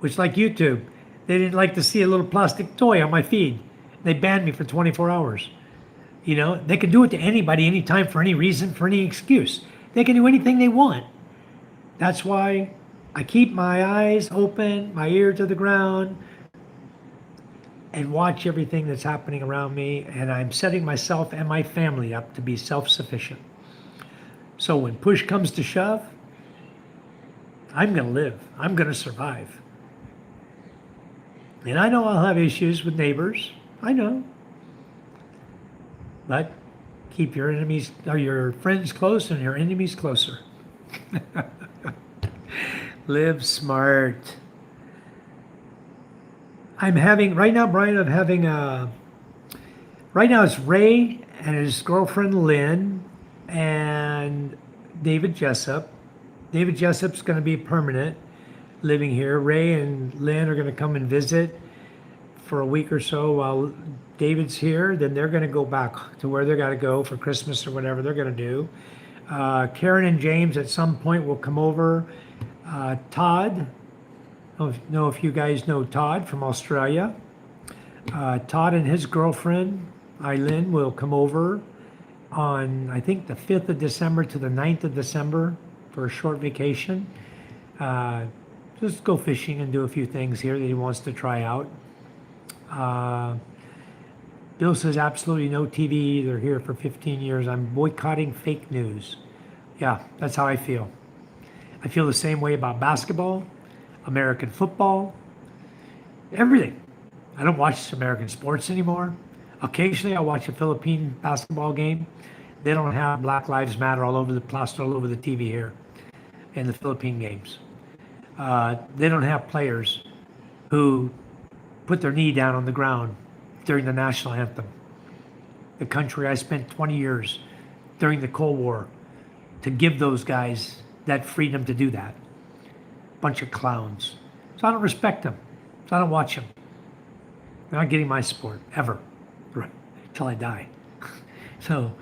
Which, like YouTube, they didn't like to see a little plastic toy on my feed. They banned me for 24 hours. You know, they can do it to anybody, anytime, for any reason, for any excuse. They can do anything they want. That's why I keep my eyes open, my ear to the ground, and watch everything that's happening around me. And I'm setting myself and my family up to be self-sufficient. So when push comes to shove, I'm going to live. I'm going to survive. And I know I'll have issues with neighbors. I know. But keep your enemies or your friends close and your enemies closer. Live smart. Right now, Brian, right now it's Ray and his girlfriend Lynn and David Jessup. David Jessup's going to be permanent living here. Ray and Lynn are going to come and visit for a week or so while David's here. Then they're going to go back to where they're got to go for Christmas or whatever they're going to do. Karen and James at some point will come over. Todd, I don't know if you guys know Todd from Australia. Todd and his girlfriend, Eileen, will come over on, I think, the 5th of December to the 9th of December for a short vacation. Just go fishing and do a few things here that he wants to try out. Bill says absolutely no TV. They're here for 15 years. I'm boycotting fake news. Yeah, that's how I feel. I feel the same way about basketball, American football, everything. I don't watch American sports anymore. Occasionally I watch a Philippine basketball game. They don't have Black Lives Matter plastered all over the TV here in the Philippine games. They don't have players who put their knee down on the ground during the national anthem. The country I spent 20 years during the Cold War to give those guys that freedom to do that. Bunch of clowns. So I don't respect them. So I don't watch them. They're not getting my support, ever, until I die. So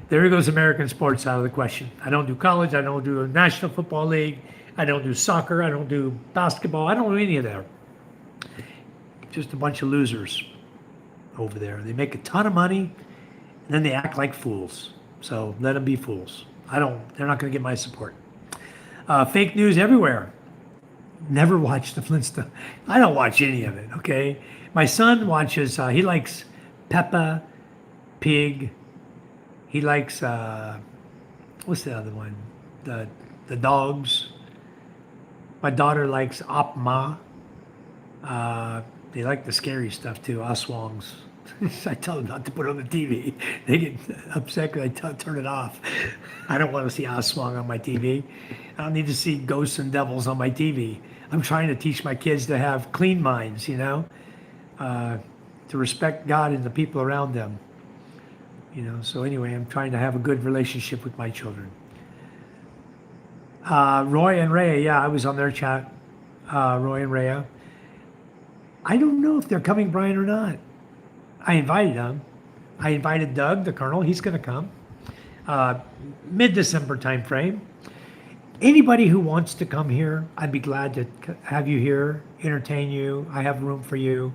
there goes American sports out of the question. I don't do college. I don't do a National Football League. I don't do soccer. I don't do basketball. I don't do any of that. Just a bunch of losers over there. They make a ton of money, and then they act like fools. So let them be fools. They're not going to get my support. Fake news everywhere. Never watched the Flintstones. I don't watch any of it, okay? My son watches, he likes Peppa Pig. He likes, what's the other one? The dogs. My daughter likes Op Ma. They like the scary stuff too, Aswangs. I tell them not to put it on the TV. They get upset because I turn it off. I don't want to see Aswang on my TV. I don't need to see ghosts and devils on my TV. I'm trying to teach my kids to have clean minds, to respect God and the people around them. So anyway, I'm trying to have a good relationship with my children. Roy and Rhea, yeah, I was on their chat. Roy and Rhea. I don't know if they're coming, Brian, or not. I invited them. I invited Doug, the colonel. He's going to come. Mid-December time frame. Anybody who wants to come here, I'd be glad to have you here, entertain you. I have room for you.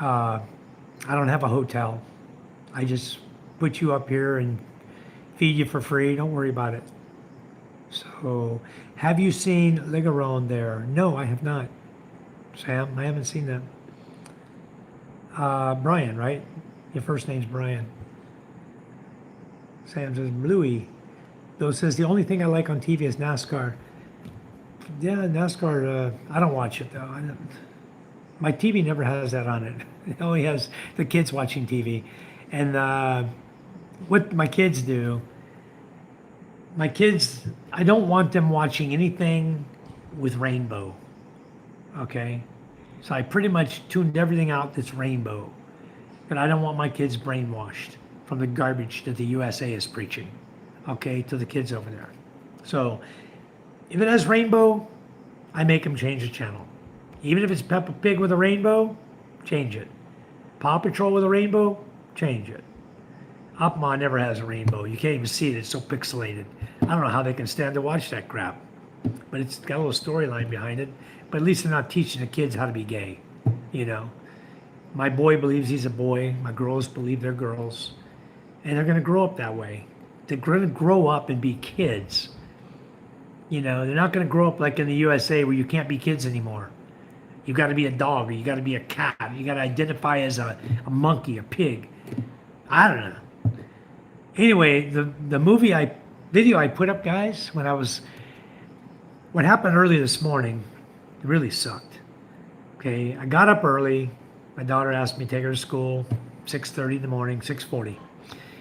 I don't have a hotel. I just put you up here and feed you for free. Don't worry about it. So, have you seen Ligaron there? No, I have not. Sam, I haven't seen that. Brian, right? Your first name's Brian. Sam says Bluey. Bill says the only thing I like on TV is NASCAR. Yeah, NASCAR. I don't watch it though. My TV never has that on it. It only has the kids watching TV. And what my kids do, I don't want them watching anything with rainbow. Okay? So I pretty much tuned everything out that's rainbow. But I don't want my kids brainwashed from the garbage that the USA is preaching. Okay? To the kids over there. So if it has rainbow, I make them change the channel. Even if it's Peppa Pig with a rainbow, change it. Paw Patrol with a rainbow, change it. Opma never has a rainbow. You can't even see it. It's so pixelated. I don't know how they can stand to watch that crap. But it's got a little storyline behind it. But at least they're not teaching the kids how to be gay. You know? My boy believes he's a boy. My girls believe they're girls. And they're going to grow up that way. They're going to grow up and be kids. You know, they're not going to grow up like in the USA where you can't be kids anymore. You got to be a dog, or you got to be a cat. You got to identify as a monkey, a pig. I don't know. Anyway, the video I put up, guys, what happened early this morning, it really sucked. Okay, I got up early. My daughter asked me to take her to school, 6:30 in the morning, 6:40.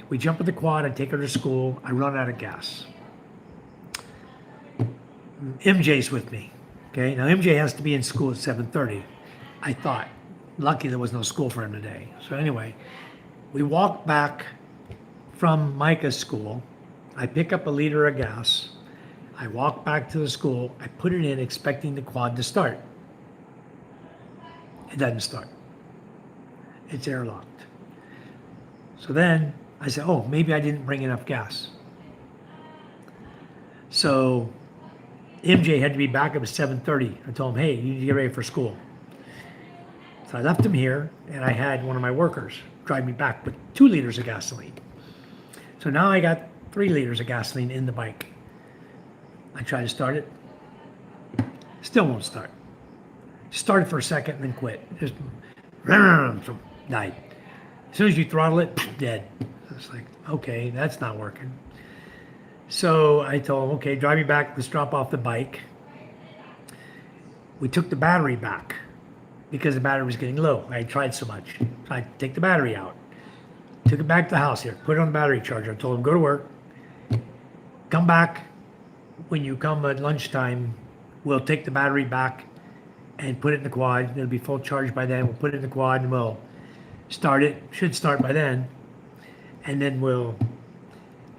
We jump in the quad, I take her to school, I run out of gas. MJ's with me. Okay, now MJ has to be in school at 7:30. I thought. Lucky there was no school for him today. So anyway, we walk back from Micah's school. I pick up a liter of gas. I walk back to the school. I put it in expecting the quad to start. It doesn't start. It's airlocked. So then I said, oh, maybe I didn't bring enough gas. So MJ had to be back up at 7:30. I told him, hey, you need to get ready for school. So I left him here, and I had one of my workers drive me back with 2 liters of gasoline. So now I got 3 liters of gasoline in the bike. I try to start it. Still won't start. Started for a second and then quit. Just died. As soon as you throttle it, dead. It's like, okay, that's not working. So I told him, okay, drive me back. Let's drop off the bike. We took the battery back because the battery was getting low. I had tried so much. So I take the battery out. Took it back to the house here. Put it on the battery charger. I told him, go to work. Come back. When you come at lunchtime, we'll take the battery back and put it in the quad. It'll be full charge by then. We'll put it in the quad and we'll start it. Should start by then. And then we'll,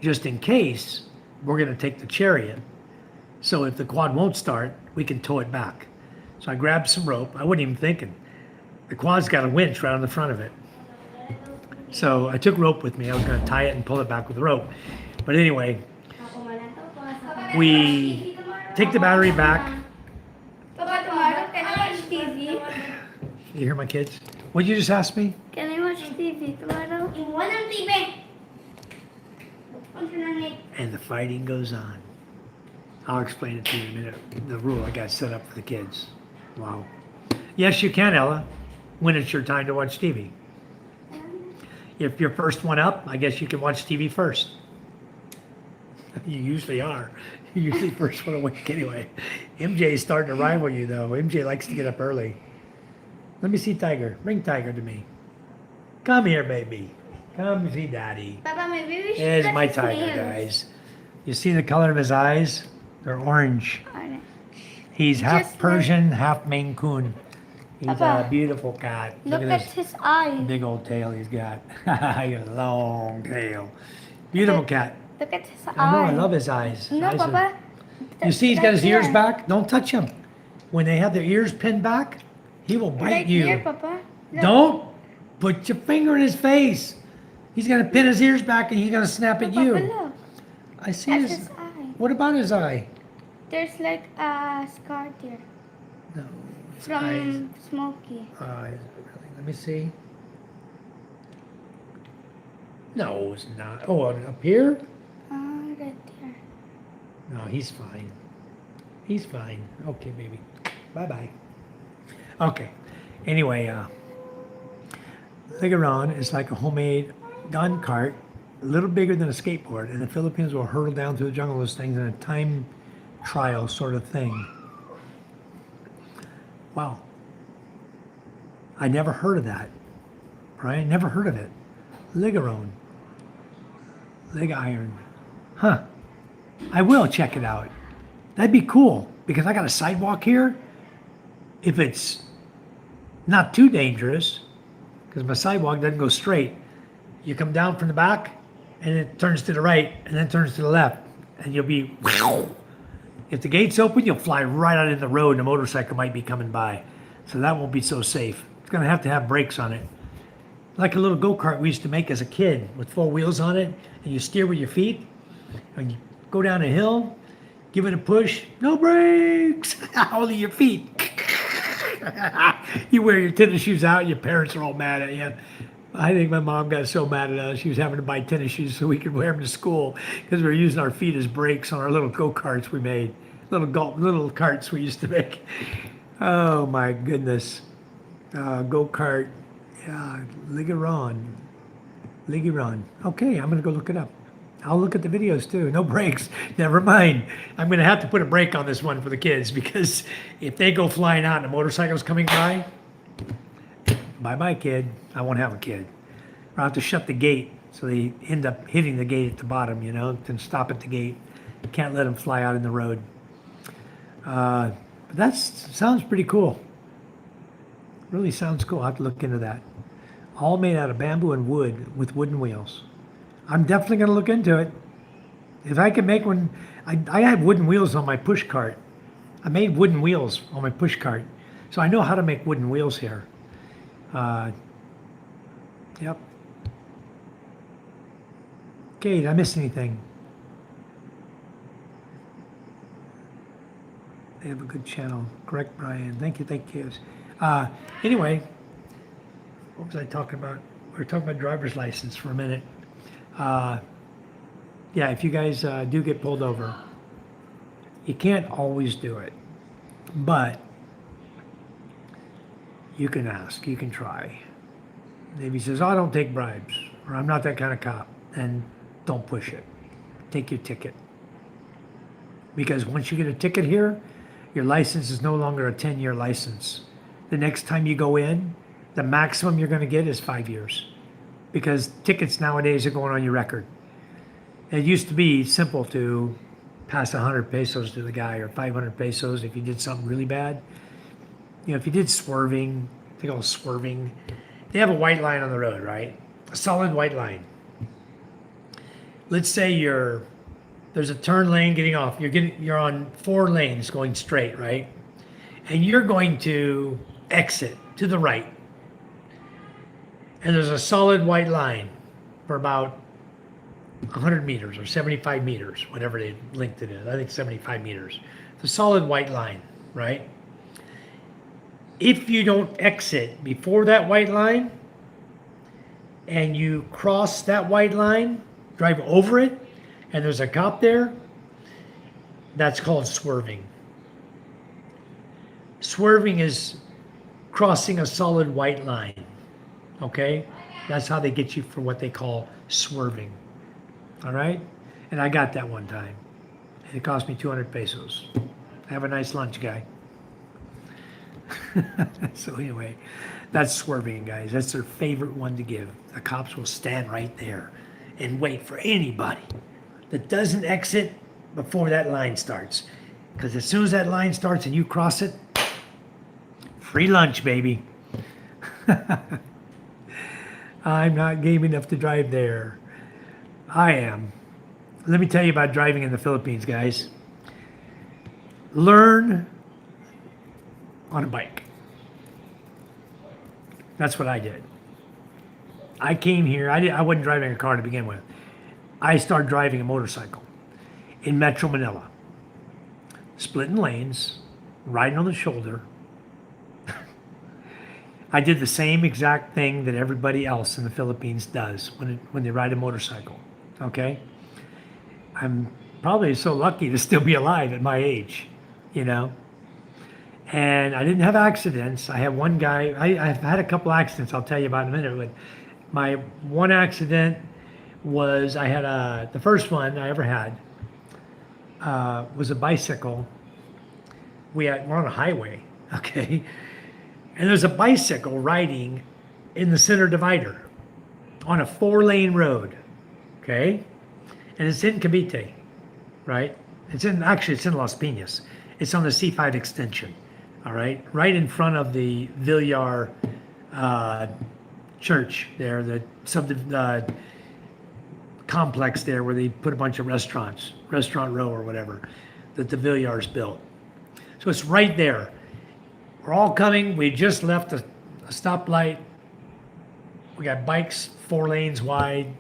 just in case, we're going to take the Chariot. So if the quad won't start, we can tow it back. So I grabbed some rope. I wasn't even thinking. The quad's got a winch right on the front of it. So I took rope with me. I was going to tie it and pull it back with the rope. But anyway, we take the battery back. Papa, tomorrow can I watch TV? You hear my kids? What did you just ask me? Can I watch TV tomorrow? Walang TV. And the fighting goes on. I'll explain it to you in a minute. The rule I got set up for the kids. Wow. Yes, you can, Ella, when it's your time to watch TV. If you're first one up, I guess you can watch TV first. You usually are. You're usually first one awake anyway. MJ is starting to rival you, though. MJ likes to get up early. Let me see Tiger. Bring Tiger to me. Come here, baby. Come see Daddy. Papa, maybe we should There's cut my his tiger, nails. guys. You see the color of his eyes? They're orange. Alright. He's half Just Persian, half Maine Coon. He's Papa, a beautiful cat. Look at at this his eyes. big old tail he's got. He got a long tail. Beautiful cat. Look at his eyes. I know, I love his eyes. No, Eyes are- Papa. You see, he's got his Right ears here. back. Don't touch him. When they have their ears pinned back, he will bite Right you. here, Papa. Look. Don't put your finger in his face. He's gonna pin his ears back and he's gonna snap at Papa, you. look. I see At his. his eye. What about his eye? There's like a scar there No. Eyes. from Smokey. Really. Let me see. No, it's not. Oh, up here? Right there. No, he's fine. He's fine. Okay, baby. Bye-bye. Okay. Anyway, Ligaron is like a homemade gun cart, a little bigger than a skateboard, and the Philippines will hurtle down through the jungle with those things in a time trial sort of thing. Wow. I never heard of that. Right? Never heard of it. Ligaron. Lig iron. Huh. I will check it out. That'd be cool because I got a sidewalk here. If it's not too dangerous, because my sidewalk doesn't go straight, you come down from the back and it turns to the right and then turns to the left, and you'll be. If the gate's open, you'll fly right out in the road and a motorcycle might be coming by. So that won't be so safe. It's going to have brakes on it. Like a little go-kart we used to make as a kid with 4 wheels on it, and you steer with your feet, and you go down a hill, give it a push, no brakes, only your feet. You wear your tennis shoes out, your parents are all mad at you. I think my mom got so mad at us, she was having to buy tennis shoes so we could wear them to school because we were using our feet as brakes on our little go-karts we made, little carts we used to make. Oh my goodness. Go-kart, Ligaron. Okay, I'm gonna go look it up. I'll look at the videos too. No brakes. Never mind. I'm gonna have to put a brake on this one for the kids because if they go flying out and a motorcycle's coming by, bye-bye, kid. I won't have a kid. I'll have to shut the gate so they end up hitting the gate at the bottom, then stop at the gate. Can't let them fly out in the road. But that sounds pretty cool. Really sounds cool. I'll have to look into that. All made out of bamboo and wood with wooden wheels. I'm definitely going to look into it. If I can make one, I have wooden wheels on my push cart. I made wooden wheels on my push cart. So I know how to make wooden wheels here. Yep. Okay, did I miss anything? They have a good channel. Correct, Brian. Thank you. Anyway, what was I talking about? We were talking about driver's license for a minute. Yeah, if you guys do get pulled over, you can't always do it, but you can ask, you can try. If he says, oh, I don't take bribes, or I'm not that kind of cop, then don't push it. Take your ticket. Because once you get a ticket here, your license is no longer a 10-year license. The next time you go in, the maximum you're going to get is 5 years. Because tickets nowadays are going on your record. It used to be simple to pass 100 pesos to the guy or 500 pesos if you did something really bad. If you did swerving, they call it swerving. They have a white line on the road, right? A solid white line. Let's say there's a turn lane getting off. You're on 4 lanes going straight, right? And you're going to exit to the right. And there's a solid white line for about 100 meters or 75 meters, whatever they linked it in. I think 75 meters. It's a solid white line, right? If you don't exit before that white line and you cross that white line, drive over it, and there's a cop there, that's called swerving. Swerving is crossing a solid white line. Okay? That's how they get you for what they call swerving. All right? And I got that one time. And it cost me 200 pesos. Have a nice lunch, guy. So anyway, that's swerving, guys. That's their favorite one to give. The cops will stand right there and wait for anybody that doesn't exit before that line starts. Because as soon as that line starts and you cross it, free lunch, baby. I'm not game enough to drive there. I am. Let me tell you about driving in the Philippines, guys. Learn on a bike. That's what I did. I came here. I wasn't driving a car to begin with. I started driving a motorcycle in Metro Manila. splitting lanes, riding on the shoulder. I did the same exact thing that everybody else in the Philippines does when they ride a motorcycle. Okay? I'm probably so lucky to still be alive at my age, you know? And I didn't have accidents. I had one guy, I've had a couple accidents I'll tell you about in a minute, but my one accident was the first one I ever had was a bicycle. We're on a highway, okay? And there's a bicycle riding in the center divider on a 4-lane road, okay? And it's in Cavite, right? It's in Las Piñas. It's on the C5 extension, all right? Right in front of the Villar church there, the complex there where they put a bunch of restaurants, Restaurant Row or whatever, that the Villars built. So it's right there. We're all coming. We just left a stoplight. We got bikes 4 lanes wide,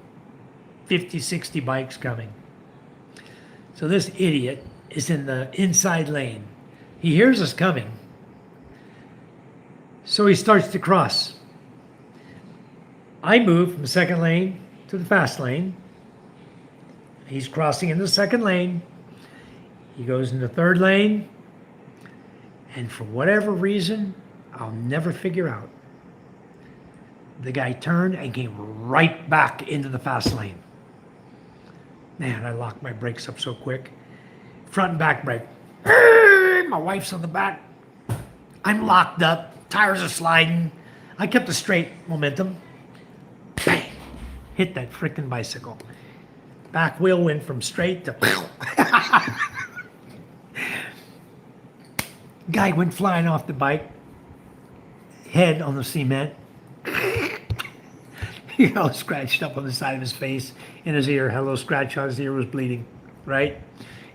50, 60 bikes coming. So this idiot is in the inside lane. He hears us coming. So he starts to cross. I move from the second lane to the fast lane. He's crossing into the second lane. He goes in the third lane. And for whatever reason, I'll never figure out, the guy turned and came right back into the fast lane. Man, I locked my brakes up so quick. Front and back brake. My wife's on the back. I'm locked up. Tires are sliding. I kept a straight momentum. Bang! Hit that freaking bicycle. Back wheel went from straight to... Guy went flying off the bike. Head on the cement. You know, scratched up on the side of his face, in his ear, had a little scratch on his ear, was bleeding, right?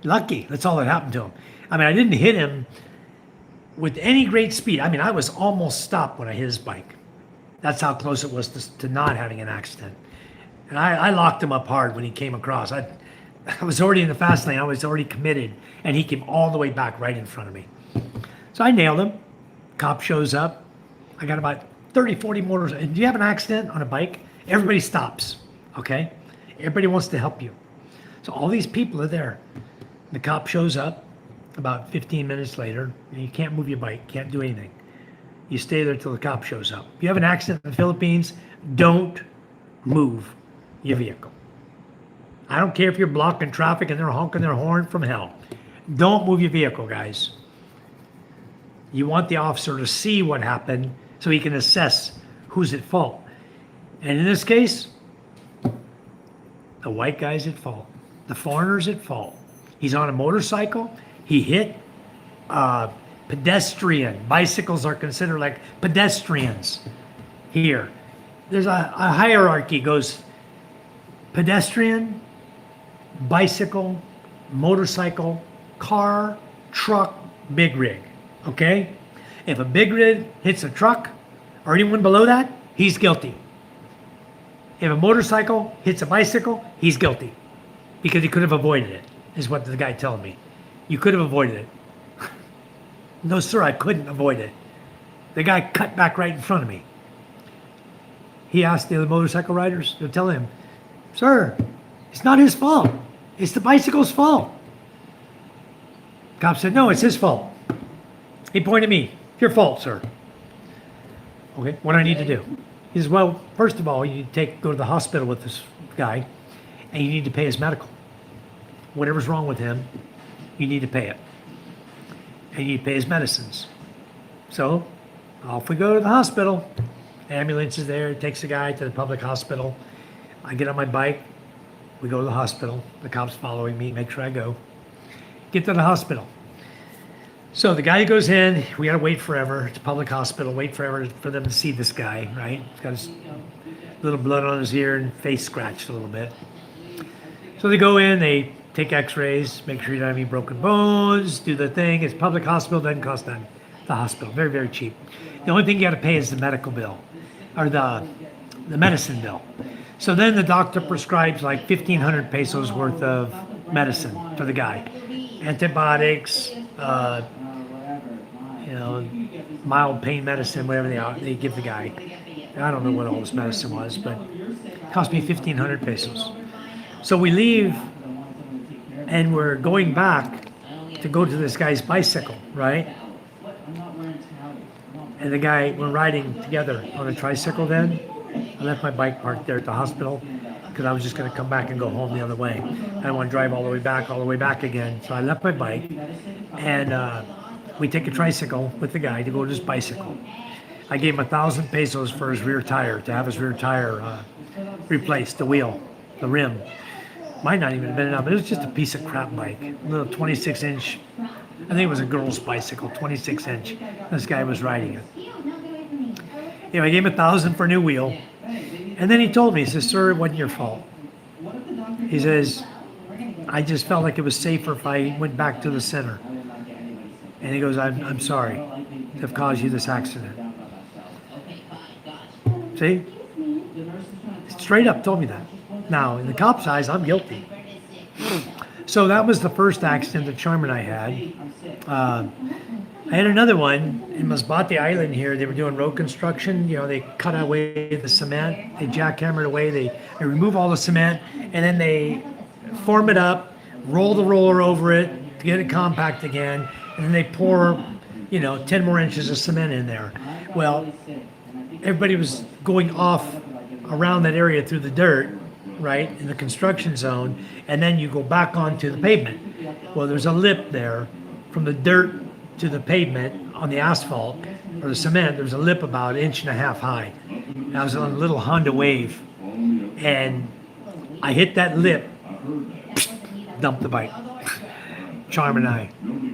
Lucky, that's all that happened to him. I mean, I didn't hit him with any great speed. I mean, I was almost stopped when I hit his bike. That's how close it was to not having an accident. And I locked him up hard when he came across. I was already in the fast lane, I was already committed, and he came all the way back right in front of me. So I nailed him. Cop shows up. I got about 30, 40 motors. Do you have an accident on a bike? Everybody stops, okay? Everybody wants to help you. So all these people are there. The cop shows up about 15 minutes later, and you can't move your bike, can't do anything. You stay there till the cop shows up. If you have an accident in the Philippines, don't move your vehicle. I don't care if you're blocking traffic and they're honking their horn from hell. Don't move your vehicle, guys. You want the officer to see what happened so he can assess who's at fault. And in this case, the white guy's at fault. The foreigner's at fault. He's on a motorcycle. He hit a pedestrian. Bicycles are considered like pedestrians here. There's a hierarchy. Goes pedestrian, bicycle, motorcycle, car, truck, big rig. Okay? If a big rig hits a truck or anyone below that, he's guilty. If a motorcycle hits a bicycle, he's guilty because he could have avoided it, is what the guy told me. You could have avoided it. No, sir, I couldn't avoid it. The guy cut back right in front of me. He asked the other motorcycle riders, they'll tell him, sir, it's not his fault. It's the bicycle's fault. Cop said, no, it's his fault. He pointed at me. Your fault, sir. Okay, what do I need to do? He says, well, first of all, you need to go to the hospital with this guy, and you need to pay his medical. Whatever's wrong with him, you need to pay it. And you need to pay his medicines. So, off we go to the hospital. Ambulance is there, takes the guy to the public hospital. I get on my bike, we go to the hospital. The cop's following me, make sure I go. Get to the hospital. So the guy goes in, we gotta wait forever. It's a public hospital, wait forever for them to see this guy, right? He's got his little blood on his ear and face scratched a little bit. So they go in, they take x-rays, make sure you don't have any broken bones, do the thing. It's public hospital, doesn't cost nothing. The hospital, very, very cheap. The only thing you gotta pay is the medical bill, or the medicine bill. So then the doctor prescribes like 1,500 pesos worth of medicine for the guy. Antibiotics, you know, mild pain medicine, whatever they give the guy. I don't know what all this medicine was, but it cost me 1,500 pesos. So we leave and we're going back to go to this guy's bicycle, right? And the guy, we're riding together on a tricycle then. I left my bike parked there at the hospital because I was just going to come back and go home the other way. I didn't want to drive all the way back again. So I left my bike and we take a tricycle with the guy to go to his bicycle. I gave him 1,000 pesos for his rear tire, to have his rear tire replaced, the wheel, the rim. Might not even have been enough. It was just a piece of crap bike, a little 26-inch. I think it was a girl's bicycle, 26-inch. This guy was riding it. Anyway, I gave him 1,000 for a new wheel. And then he told me, he says, sir, it wasn't your fault. He says, I just felt like it was safer if I went back to the center. And he goes, I'm sorry to have caused you this accident. See? Straight up told me that. Now, in the cop's eyes, I'm guilty. So that was the first accident that Charm and I had. I had another one in Masbate Island here. They were doing road construction. You know, they cut away the cement. They jackhammered away. They remove all the cement, and then they form it up, roll the roller over it to get it compact again, and then they pour, 10 more inches of cement in there. Well, everybody was going off around that area through the dirt, right, in the construction zone, and then you go back onto the pavement. Well, there's a lip there from the dirt to the pavement on the asphalt or the cement. There's a lip about 1.5 inches high. And I was on a little Honda Wave, and I hit that lip, dumped the bike. Charm and I.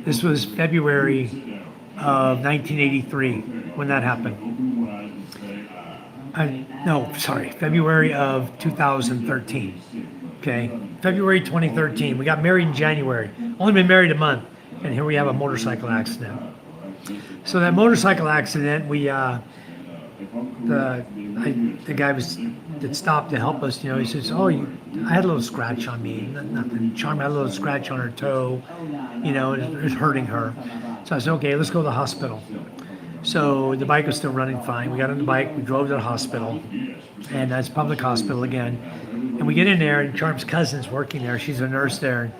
This was February of 1983 when that happened. February of 2013. Okay, February 2013. We got married in January. Only been married a month, and here we have a motorcycle accident. So that motorcycle accident, the guy that stopped to help us. He says, "Oh, I had a little scratch on me. Nothing. Charm had a little scratch on her toe. It was hurting her." So I said, "Okay, let's go to the hospital." So the bike was still running fine. We got on the bike, we drove to the hospital, and that's public hospital again. And we get in there, and Charm's cousin's working there. She's a nurse there.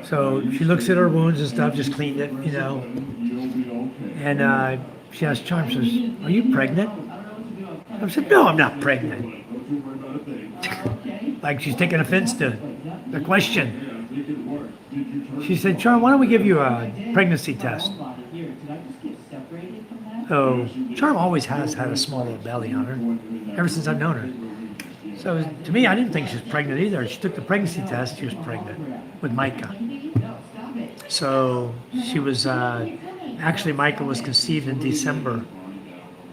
So she looks at her wounds and stuff, just cleaned it, And she asked Charm, says, "Are you pregnant?" I said, "No, I'm not pregnant." Like she's taking offense to the question. She said, "Charm, why don't we give you a pregnancy test?" So Charm always has had a small little belly on her, ever since I've known her. So to me, I didn't think she was pregnant either. She took the pregnancy test, she was pregnant with Micah. So she was, actually Micah was conceived in December.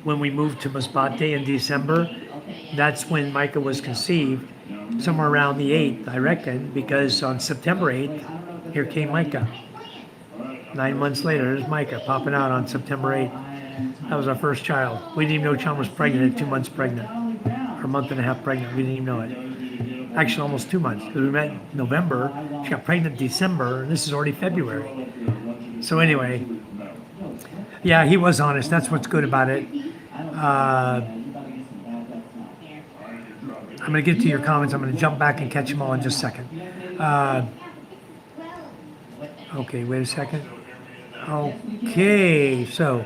When we moved to Masbate in December, that's when Micah was conceived, somewhere around the 8th, I reckon, because on September 8th, here came Micah. 9 months later, there's Micah popping out on September 8th. That was our first child. We didn't even know Chum was pregnant at 2 months pregnant, or a month and a half pregnant. We didn't even know it. Actually, almost 2 months. We met in November. She got pregnant in December, and this is already February. So anyway, yeah, he was honest. That's what's good about it. I'm going to get to your comments. I'm going to jump back and catch them all in just a second. Okay, wait a second. Okay, so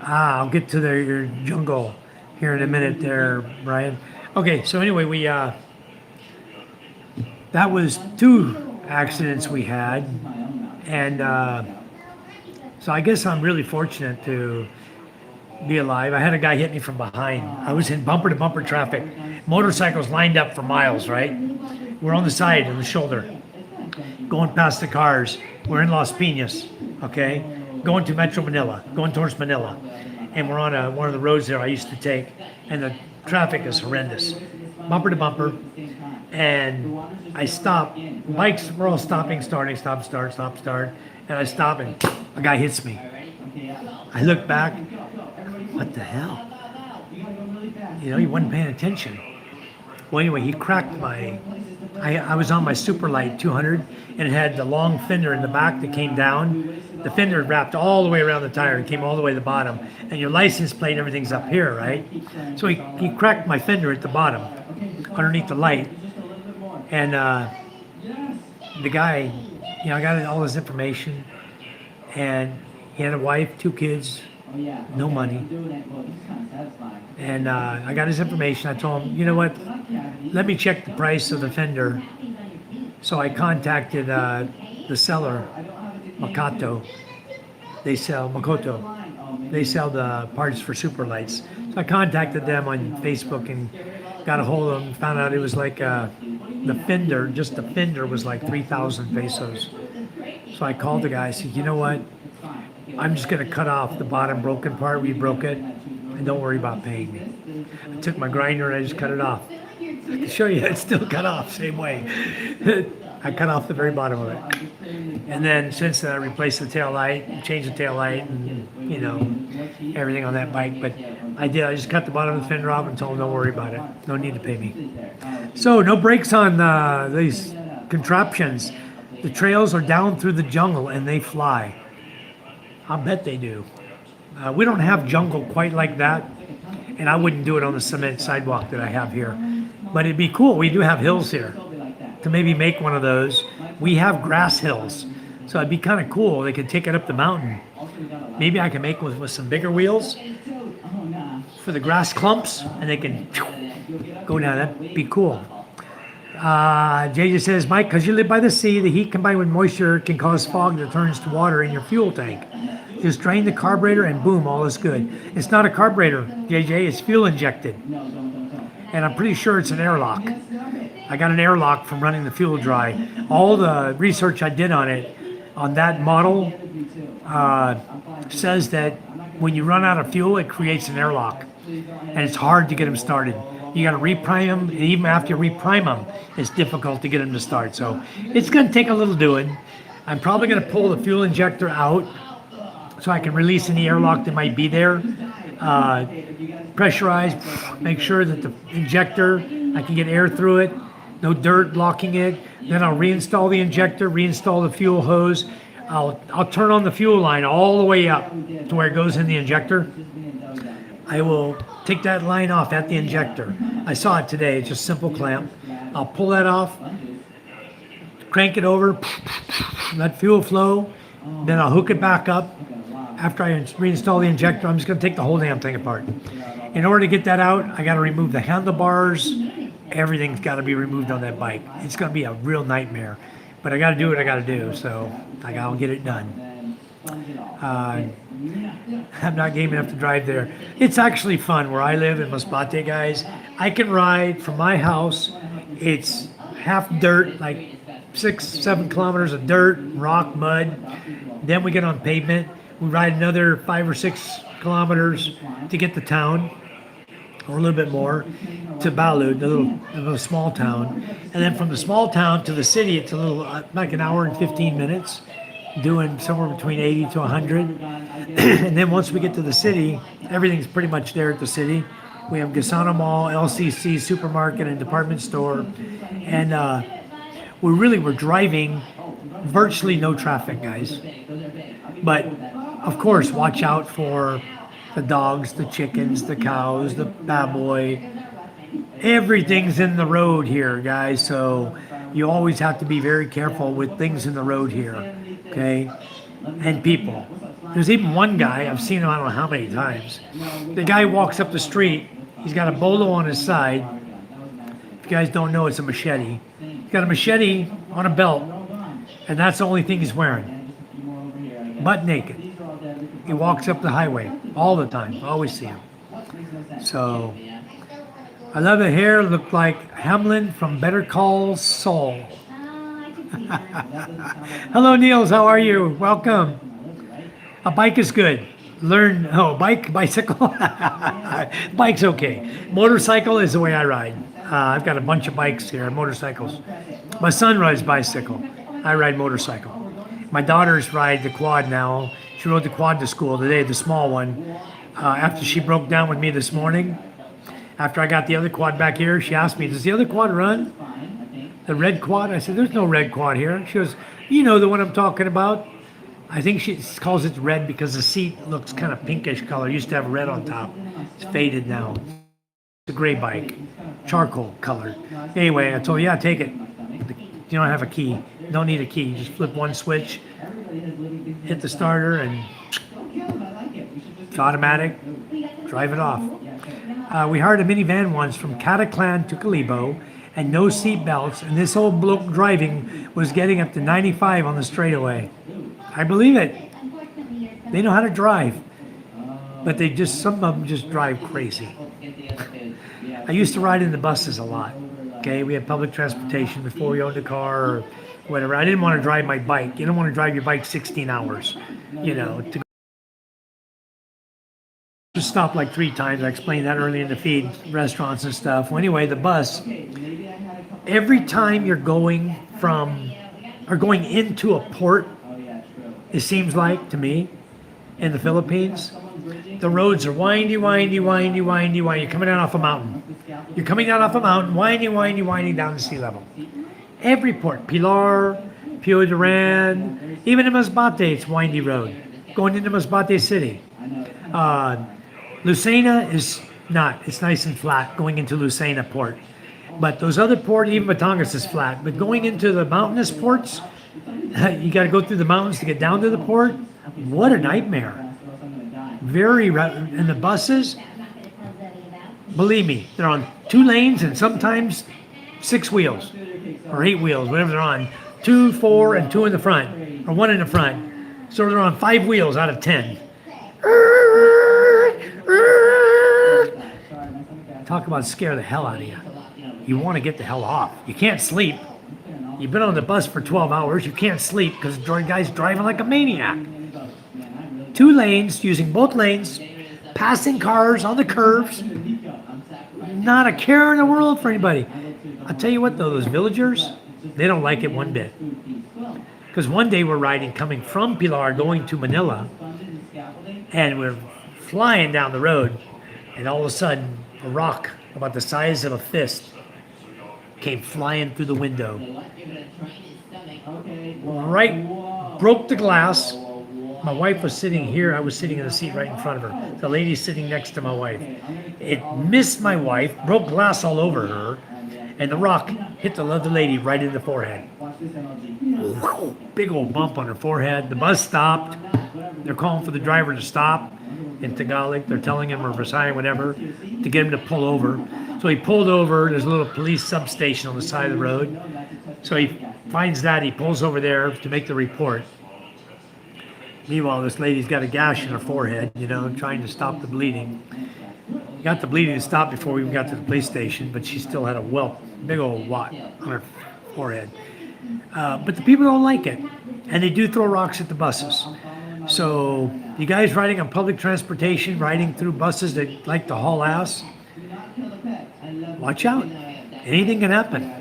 I'll get to your jungle here in a minute there, Brian. Okay, so anyway, we that was 2 accidents we had, and so I guess I'm really fortunate to be alive. I had a guy hit me from behind. I was in bumper-to-bumper traffic. Motorcycles lined up for miles, right? We're on the side, on the shoulder, going past the cars. We're in Las Piñas, okay? Going to Metro Manila, going towards Manila. And we're on one of the roads there I used to take, and the traffic is horrendous. Bumper to bumper. And I stop. Bikes, we're all stopping, starting, stop, start, and I stop, and a guy hits me. I look back. What the hell? He wasn't paying attention. Well, anyway, he cracked my I was on my Superlight 200, and it had the long fender in the back that came down. The fender wrapped all the way around the tire and came all the way to the bottom. And your license plate, everything's up here, right? So he cracked my fender at the bottom, underneath the light. And the guy, you know, I got all his information, and he had a wife, 2 kids, no money. And I got his information. I told him, you know what, let me check the price of the fender. So I contacted the seller, Makoto. They sell the parts for Superlights. So I contacted them on Facebook and got a hold of them. Found out it was like the fender, just the fender was like 3,000 pesos. So I called the guy. I said, you know what? I'm just going to cut off the bottom broken part. We broke it, and don't worry about paying me. I took my grinder and I just cut it off. I can show you it's still cut off, same way. I cut off the very bottom of it. And then since then I replaced the tail light, changed the tail light, and you know, everything on that bike. But I just cut the bottom of the fender off and told them don't worry about it. No need to pay me. So no brakes on these contraptions. The trails are down through the jungle and they fly. I'll bet they do. We don't have jungle quite like that, and I wouldn't do it on the cement sidewalk that I have here. But it'd be cool. We do have hills here to maybe make one of those. We have grass hills, so it'd be kind of cool. They could take it up the mountain. Maybe I can make with some bigger wheels for the grass clumps, and they can go down. That'd be cool. JJ says, Mike, because you live by the sea, the heat combined with moisture can cause fog that turns to water in your fuel tank. Just drain the carburetor and boom, all is good. It's not a carburetor, JJ, it's fuel injected. And I'm pretty sure it's an airlock. I got an airlock from running the fuel dry. All the research I did on it, on that model, says that when you run out of fuel, it creates an airlock. And it's hard to get them started. You got to reprime them, and even after you reprime them, it's difficult to get them to start. So it's going to take a little doing. I'm probably going to pull the fuel injector out so I can release any airlock that might be there. Pressurize, make sure that the injector, I can get air through it, no dirt blocking it. Then I'll reinstall the injector, reinstall the fuel hose. I'll turn on the fuel line all the way up to where it goes in the injector. I will take that line off at the injector. I saw it today, it's just a simple clamp. I'll pull that off, crank it over, let fuel flow, then I'll hook it back up. After I reinstall the injector, I'm just gonna take the whole damn thing apart. In order to get that out, I gotta remove the handlebars. Everything's gotta be removed on that bike. It's gonna be a real nightmare. But I gotta do what I gotta do, so I'll get it done. I'm not game enough to drive there. It's actually fun where I live in Masbate, guys. I can ride from my house. It's half dirt, like 6-7 kilometers of dirt, rock, mud. Then we get on pavement. We ride another 5 or 6 kilometers to get to town, or a little bit more, to Balud, a little small town. And then from the small town to the city, it's a little, like an hour and 15 minutes. Doing somewhere between 80 to 100. And then once we get to the city, everything's pretty much there at the city. We have Gasano Mall, LCC, supermarket, and department store. And we're driving virtually no traffic, guys. But of course, watch out for the dogs, the chickens, the cows, the baboy. Everything's in the road here, guys. So you always have to be very careful with things in the road here. Okay, and people. There's even one guy, I've seen him I don't know how many times. The guy walks up the street, he's got a bolo on his side. If you guys don't know, it's a machete. He's got a machete on a belt, and that's the only thing he's wearing. Butt naked. He walks up the highway all the time. I always see him. So, I love the hair, looked like Hamlin from Better Call Saul. Hello, Niels. How are you? Welcome. A bike is good. Bicycle. Bike's okay. Motorcycle is the way I ride. I've got a bunch of bikes here, motorcycles. My son rides bicycle. I ride motorcycle. My daughters ride the quad now. She rode the quad to school today, the small one. After she broke down with me this morning, after I got the other quad back here, she asked me, does the other quad run? the red quad. I said, there's no red quad here. She goes, you know the one I'm talking about. I think she calls it red because the seat looks kind of pinkish color. It used to have red on top. It's faded now. It's a gray bike, charcoal colored. Anyway, I told her, yeah, take it. You don't have a key. You don't need a key. You just flip one switch, hit the starter, and it's automatic. Drive it off. We hired a minivan once from Cataclan to Kalibo, and no seat belts, and this old bloke driving was getting up to 95 on the straightaway. I believe it. They know how to drive, but some of them just drive crazy. I used to ride in the buses a lot. Okay, we had public transportation before we owned a car or whatever. I didn't want to drive my bike. You don't want to drive your bike 16 hours, to stop like 3 times. I explained that earlier in the feed, restaurants and stuff. Well, anyway, the bus, every time you're going into a port, it seems like to me, in the Philippines, the roads are windy. You're coming down off a mountain. Windy down to sea level. Every port, Pilar, Pio Duran, even in Masbate, it's windy road. Going into Masbate City. Lucena is not. It's nice and flat going into Lucena port. But those other ports, even Batangas is flat. But going into the mountainous ports, you got to go through the mountains to get down to the port. What a nightmare. And the buses, believe me, they're on 2 lanes and sometimes 6 wheels or 8 wheels, whatever they're on. 2, 4, and 2 in the front, or 1 in the front. So they're on 5 wheels out of 10. Talk about scare the hell out of you. You want to get the hell off. You can't sleep. You've been on the bus for 12 hours. You can't sleep because the guy's driving like a maniac. 2 lanes, using both lanes, passing cars on the curves. Not a care in the world for anybody. I'll tell you what though, those villagers, they don't like it one bit. Because one day we're riding, coming from Pilar, going to Manila, and we're flying down the road, and all of a sudden, a rock about the size of a fist came flying through the window. Right, broke the glass. My wife was sitting here. I was sitting in the seat right in front of her. The lady sitting next to my wife. It missed my wife, broke glass all over her, and the rock hit the other lady right in the forehead. Big old bump on her forehead. The bus stopped. They're calling for the driver to stop in Tagalog. They're telling him, or Visayas, whatever, to get him to pull over. So he pulled over. There's a little police substation on the side of the road. So he finds that. He pulls over there to make the report. Meanwhile, this lady's got a gash in her forehead, trying to stop the bleeding. Got the bleeding to stop before we even got to the police station, but she still had a whelp, big old wart on her forehead. But the people don't like it, and they do throw rocks at the buses. So you guys riding on public transportation, riding through buses that like to haul ass, watch out. Anything can happen.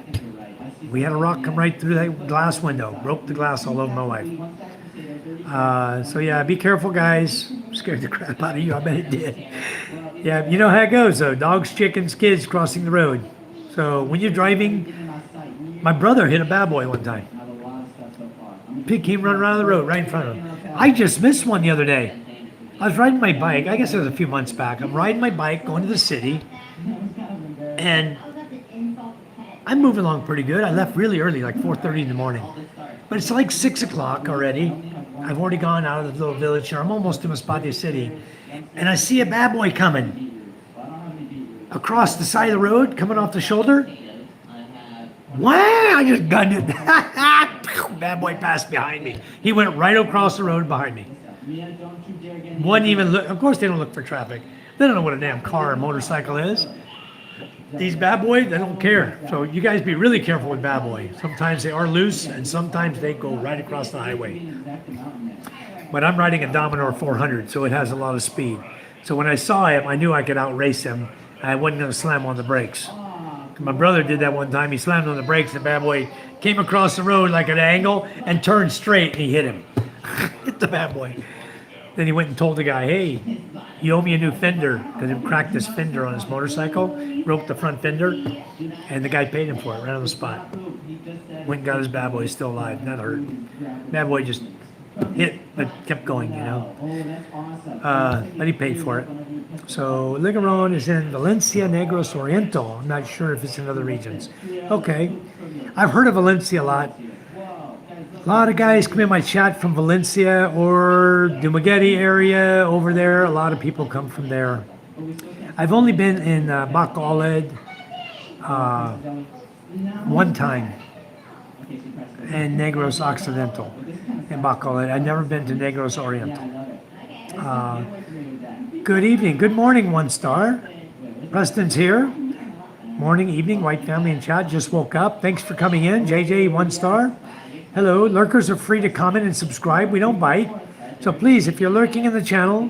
We had a rock come right through that glass window, broke the glass all over my wife. So yeah, be careful, guys. Scared the crap out of you. I bet it did. Yeah, you know how it goes though. Dogs, chickens, kids crossing the road. So when you're driving, my brother hit a bad boy one time. Pig came running around the road right in front of him. I just missed one the other day. I was riding my bike. I guess it was a few months back. I'm riding my bike, going to the city, and I'm moving along pretty good. I left really early, like 4:30 in the morning. But it's like 6 o'clock already. I've already gone out of the little village here. I'm almost to Masbate City. And I see a bad boy coming across the side of the road, coming off the shoulder. Wow, I just gunned it. Bad boy passed behind me. He went right across the road behind me. Wouldn't even look. Of course, they don't look for traffic. They don't know what a damn car or motorcycle is. These bad boys, they don't care. So you guys be really careful with bad boys. Sometimes they are loose, and sometimes they go right across the highway. But I'm riding a Dominor 400, so it has a lot of speed. So when I saw him, I knew I could outrace him. I wasn't going to slam on the brakes. My brother did that one time. He slammed on the brakes. The bad boy came across the road like at an angle and turned straight, and he hit him. Hit the bad boy. Then he went and told the guy, hey, you owe me a new fender, because he cracked his fender on his motorcycle, broke the front fender, and the guy paid him for it right on the spot. Went and got his bad boy, still alive, not hurt. Bad boy just hit, but kept going, you know. But he paid for it. So Ligaron is in Valencia Negros Oriental. I'm not sure if it's in other regions. Okay. I've heard of Valencia a lot. A lot of guys come in my chat from Valencia or Dumaguete area over there. A lot of people come from there. I've only been in Bacolod one time, and Negros Occidental in Bacolod. I've never been to Negros Oriental. Good evening. Good morning, One Star. Preston's here. Morning, evening, White Family in chat. Just woke up. Thanks for coming in. JJ, One Star. Hello. Lurkers are free to comment and subscribe. We don't bite. So please, if you're lurking in the channel,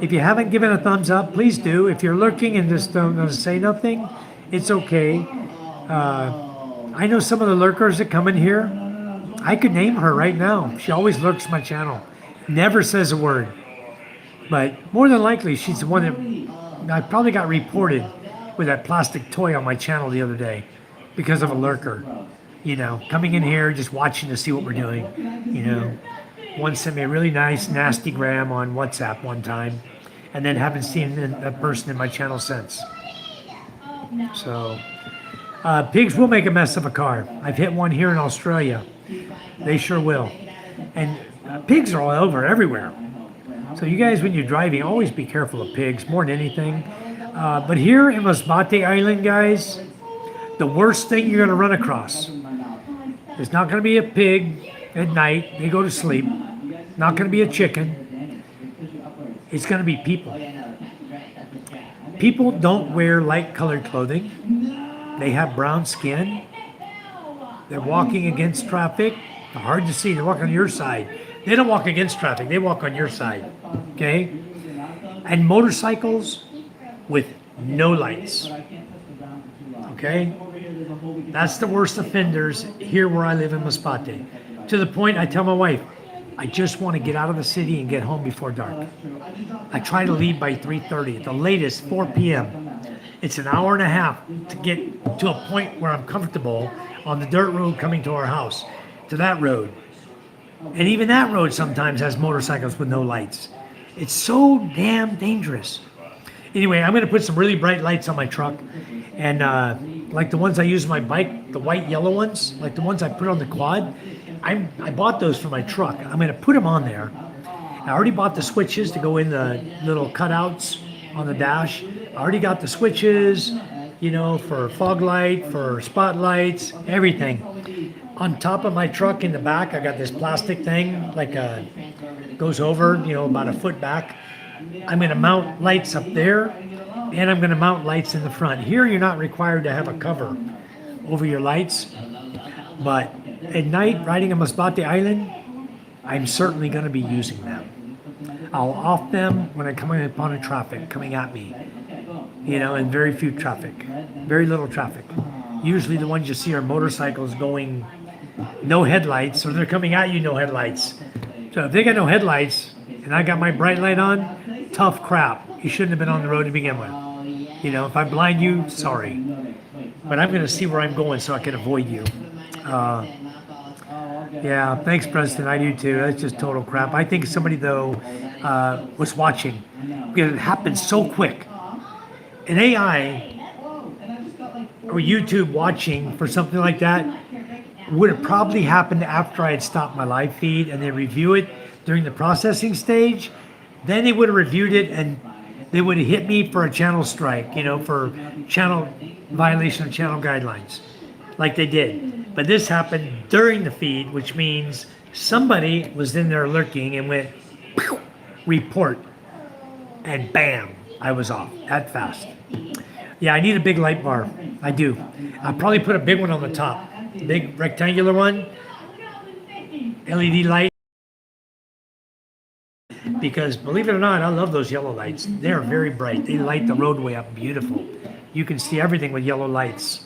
if you haven't given a thumbs up, please do. If you're lurking and just don't say nothing, it's okay. I know some of the lurkers that come in here. I could name her right now. She always lurks my channel. Never says a word. But more than likely, she's the one that I probably got reported with that plastic toy on my channel the other day because of a lurker. You know, coming in here, just watching to see what we're doing. You know, one sent me a really nice, nasty gram on WhatsApp one time, and then haven't seen that person in my channel since. So, pigs will make a mess of a car. I've hit one here in Australia. They sure will. And pigs are all over, everywhere. So you guys, when you're driving, always be careful of pigs more than anything. But here in Masbate Island, guys, the worst thing you're going to run across is not going to be a pig at night. They go to sleep. Not going to be a chicken. It's going to be people. People don't wear light-colored clothing. They have brown skin. They're walking against traffic. They're hard to see. They walk on your side. They don't walk against traffic. They walk on your side. Okay? And motorcycles with no lights. Okay? That's the worst offenders here where I live in Masbate. To the point I tell my wife, I just want to get out of the city and get home before dark. I try to leave by 3:30, at the latest 4 p.m. It's an hour and a half to get to a point where I'm comfortable on the dirt road coming to our house, to that road. And even that road sometimes has motorcycles with no lights. It's so damn dangerous. Anyway, I'm going to put some really bright lights on my truck. And like the ones I use on my bike, the white, yellow ones, like the ones I put on the quad, I bought those for my truck. I'm going to put them on there. I already bought the switches to go in the little cutouts on the dash. I already got the switches, you know, for fog light, for spotlights, everything. On top of my truck in the back, I got this plastic thing, like goes over, you know, about a foot back. I'm going to mount lights up there, and I'm going to mount lights in the front. Here, you're not required to have a cover over your lights, but at night, riding on Masbate Island, I'm certainly going to be using them. I'll off them when I'm coming upon a traffic coming at me, you know, and very few traffic, very little traffic. Usually the ones you see are motorcycles going no headlights, or they're coming at you no headlights. So if they got no headlights and I got my bright light on, tough crap. You shouldn't have been on the road to begin with. You know, if I blind you, sorry. But I'm going to see where I'm going so I can avoid you. Yeah, thanks, Preston. I do too. That's just total crap. I think somebody, though, was watching because it happened so quick. An AI or YouTube watching for something like that would have probably happened after I had stopped my live feed and they review it during the processing stage. Then they would have reviewed it and they would have hit me for a channel strike, you know, for channel violation of channel guidelines, like they did. But this happened during the feed, which means somebody was in there lurking and went, pew, report, and bam, I was off that fast. Yeah, I need a big light bar. I do. I'll probably put a big one on the top. Big rectangular one, LED light, because believe it or not, I love those yellow lights. They're very bright. They light the roadway up beautiful. You can see everything with yellow lights.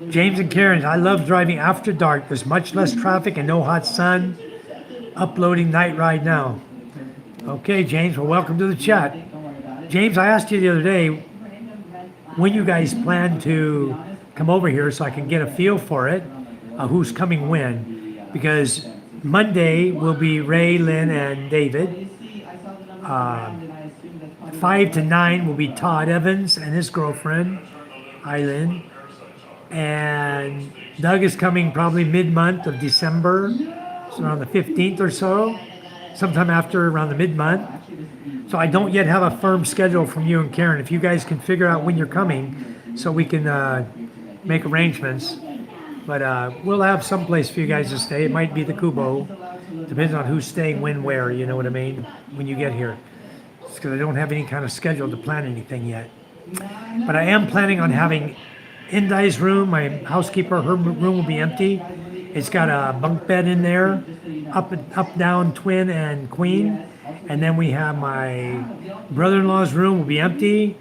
James and Karen, I love driving after dark. There's much less traffic and no hot sun. Uploading night ride now. Okay, James, well, welcome to the chat. Don't worry about it. James, I asked you the other day when you guys plan to come over here so I can get a feel for it, who's coming when. Because Monday will be Ray, Lynn, and David. 5 to 9 will be Todd Evans and his girlfriend, Eileen. And Doug is coming probably mid-month of December, so around the 15th or so, sometime after around the mid-month. So I don't yet have a firm schedule from you and Karen. If you guys can figure out when you're coming, so we can make arrangements. But we'll have some place for you guys to stay. It might be the Kubo. Depends on who's staying when, where, you know what I mean, when you get here. Because I don't have any kind of schedule to plan anything yet. But I am planning on having Indi's room, my housekeeper, her room will be empty. It's got a bunk bed in there, up, down, twin, and queen. And then we have my brother-in-law's room will be empty,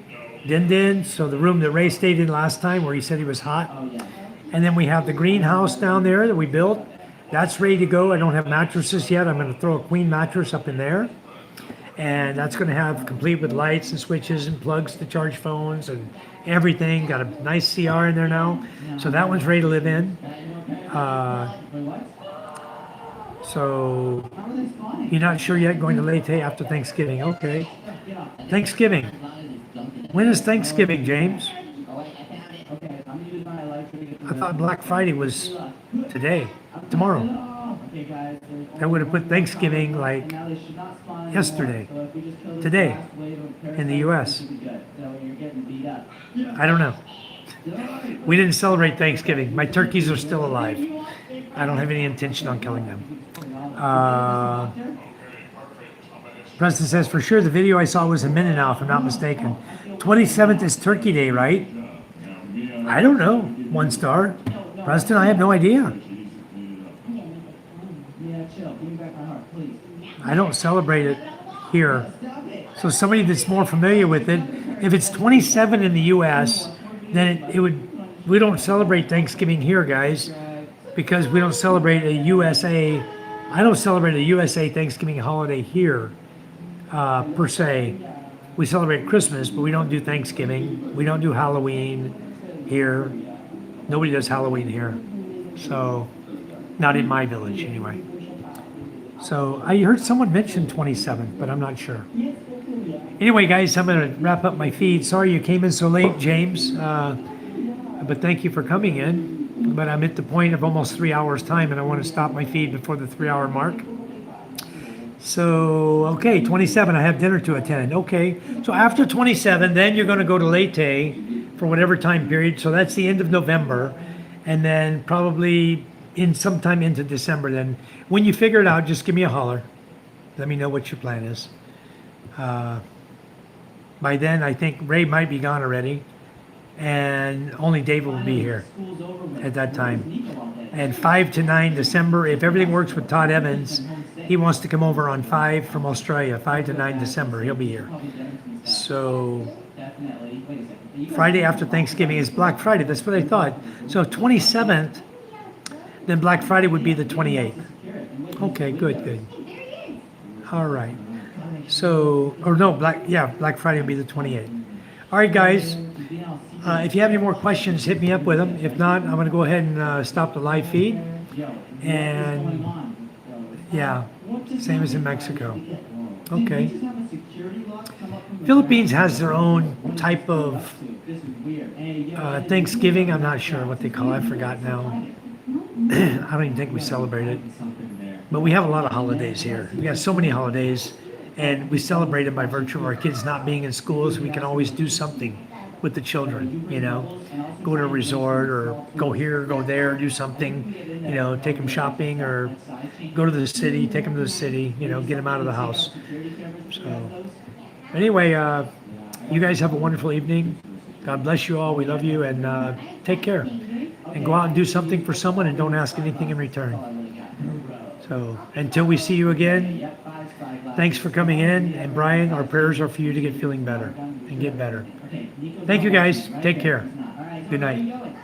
din. So the room that Ray stayed in last time where he said he was hot. And then we have the greenhouse down there that we built. That's ready to go. I don't have mattresses yet. I'm going to throw a queen mattress up in there. And that's going to have complete with lights and switches and plugs to charge phones and everything. Got a nice CR in there now. So that one's ready to live in. So you're not sure yet going to Leyte after Thanksgiving. Okay. Thanksgiving. When is Thanksgiving, James? I thought Black Friday was today, tomorrow. That would have put Thanksgiving like yesterday, today, in the U.S. I don't know. We didn't celebrate Thanksgiving. My turkeys are still alive. I don't have any intention on killing them. Preston says, for sure the video I saw was a minute now, if I'm not mistaken. 27th is Turkey Day, right? I don't know. 1 star. Preston, I have no idea. I don't celebrate it here. So somebody that's more familiar with it, if it's 27 in the U.S., then we don't celebrate Thanksgiving here, guys, because we don't celebrate a USA. I don't celebrate a USA Thanksgiving holiday here, per se. We celebrate Christmas, but we don't do Thanksgiving. We don't do Halloween here. Nobody does Halloween here. So, not in my village anyway. So, I heard someone mention 27th, but I'm not sure. Anyway, guys, I'm going to wrap up my feed. Sorry you came in so late, James. But thank you for coming in. But I'm at the point of almost 3 hours time, and I want to stop my feed before the 3-hour mark. So, okay, 27, I have dinner to attend. Okay, so after 27, then you're going to go to Leyte for whatever time period. So that's the end of November. And then probably in sometime into December. Then when you figure it out, just give me a holler. Let me know what your plan is. By then, I think Ray might be gone already. And only David will be here at that time. And 5 to 9 December, if everything works with Todd Evans, he wants to come over on 5 from Australia, 5 to 9 December, he'll be here. So Friday after Thanksgiving is Black Friday, that's what I thought. So 27th, then Black Friday would be the 28th. Okay, good. All right. So, or no, Black Friday would be the 28th. All right, guys. If you have any more questions, hit me up with them. If not, I'm going to go ahead and stop the live feed. And yeah, same as in Mexico. Okay. Philippines has their own type of Thanksgiving. I'm not sure what they call it. I forgot now. I don't even think we celebrate it. But we have a lot of holidays here. We got so many holidays, and we celebrate it by virtue of our kids not being in school, so we can always do something with the children, you know, go to a resort or go here, go there, do something, you know, take them shopping or go to the city, take them to the city, you know, get them out of the house. So anyway, you guys have a wonderful evening. God bless you all. We love you, and take care. And go out and do something for someone and don't ask anything in return. So until we see you again, thanks for coming in. And Brian, our prayers are for you to get feeling better and get better. Thank you, guys. Take care. Good night.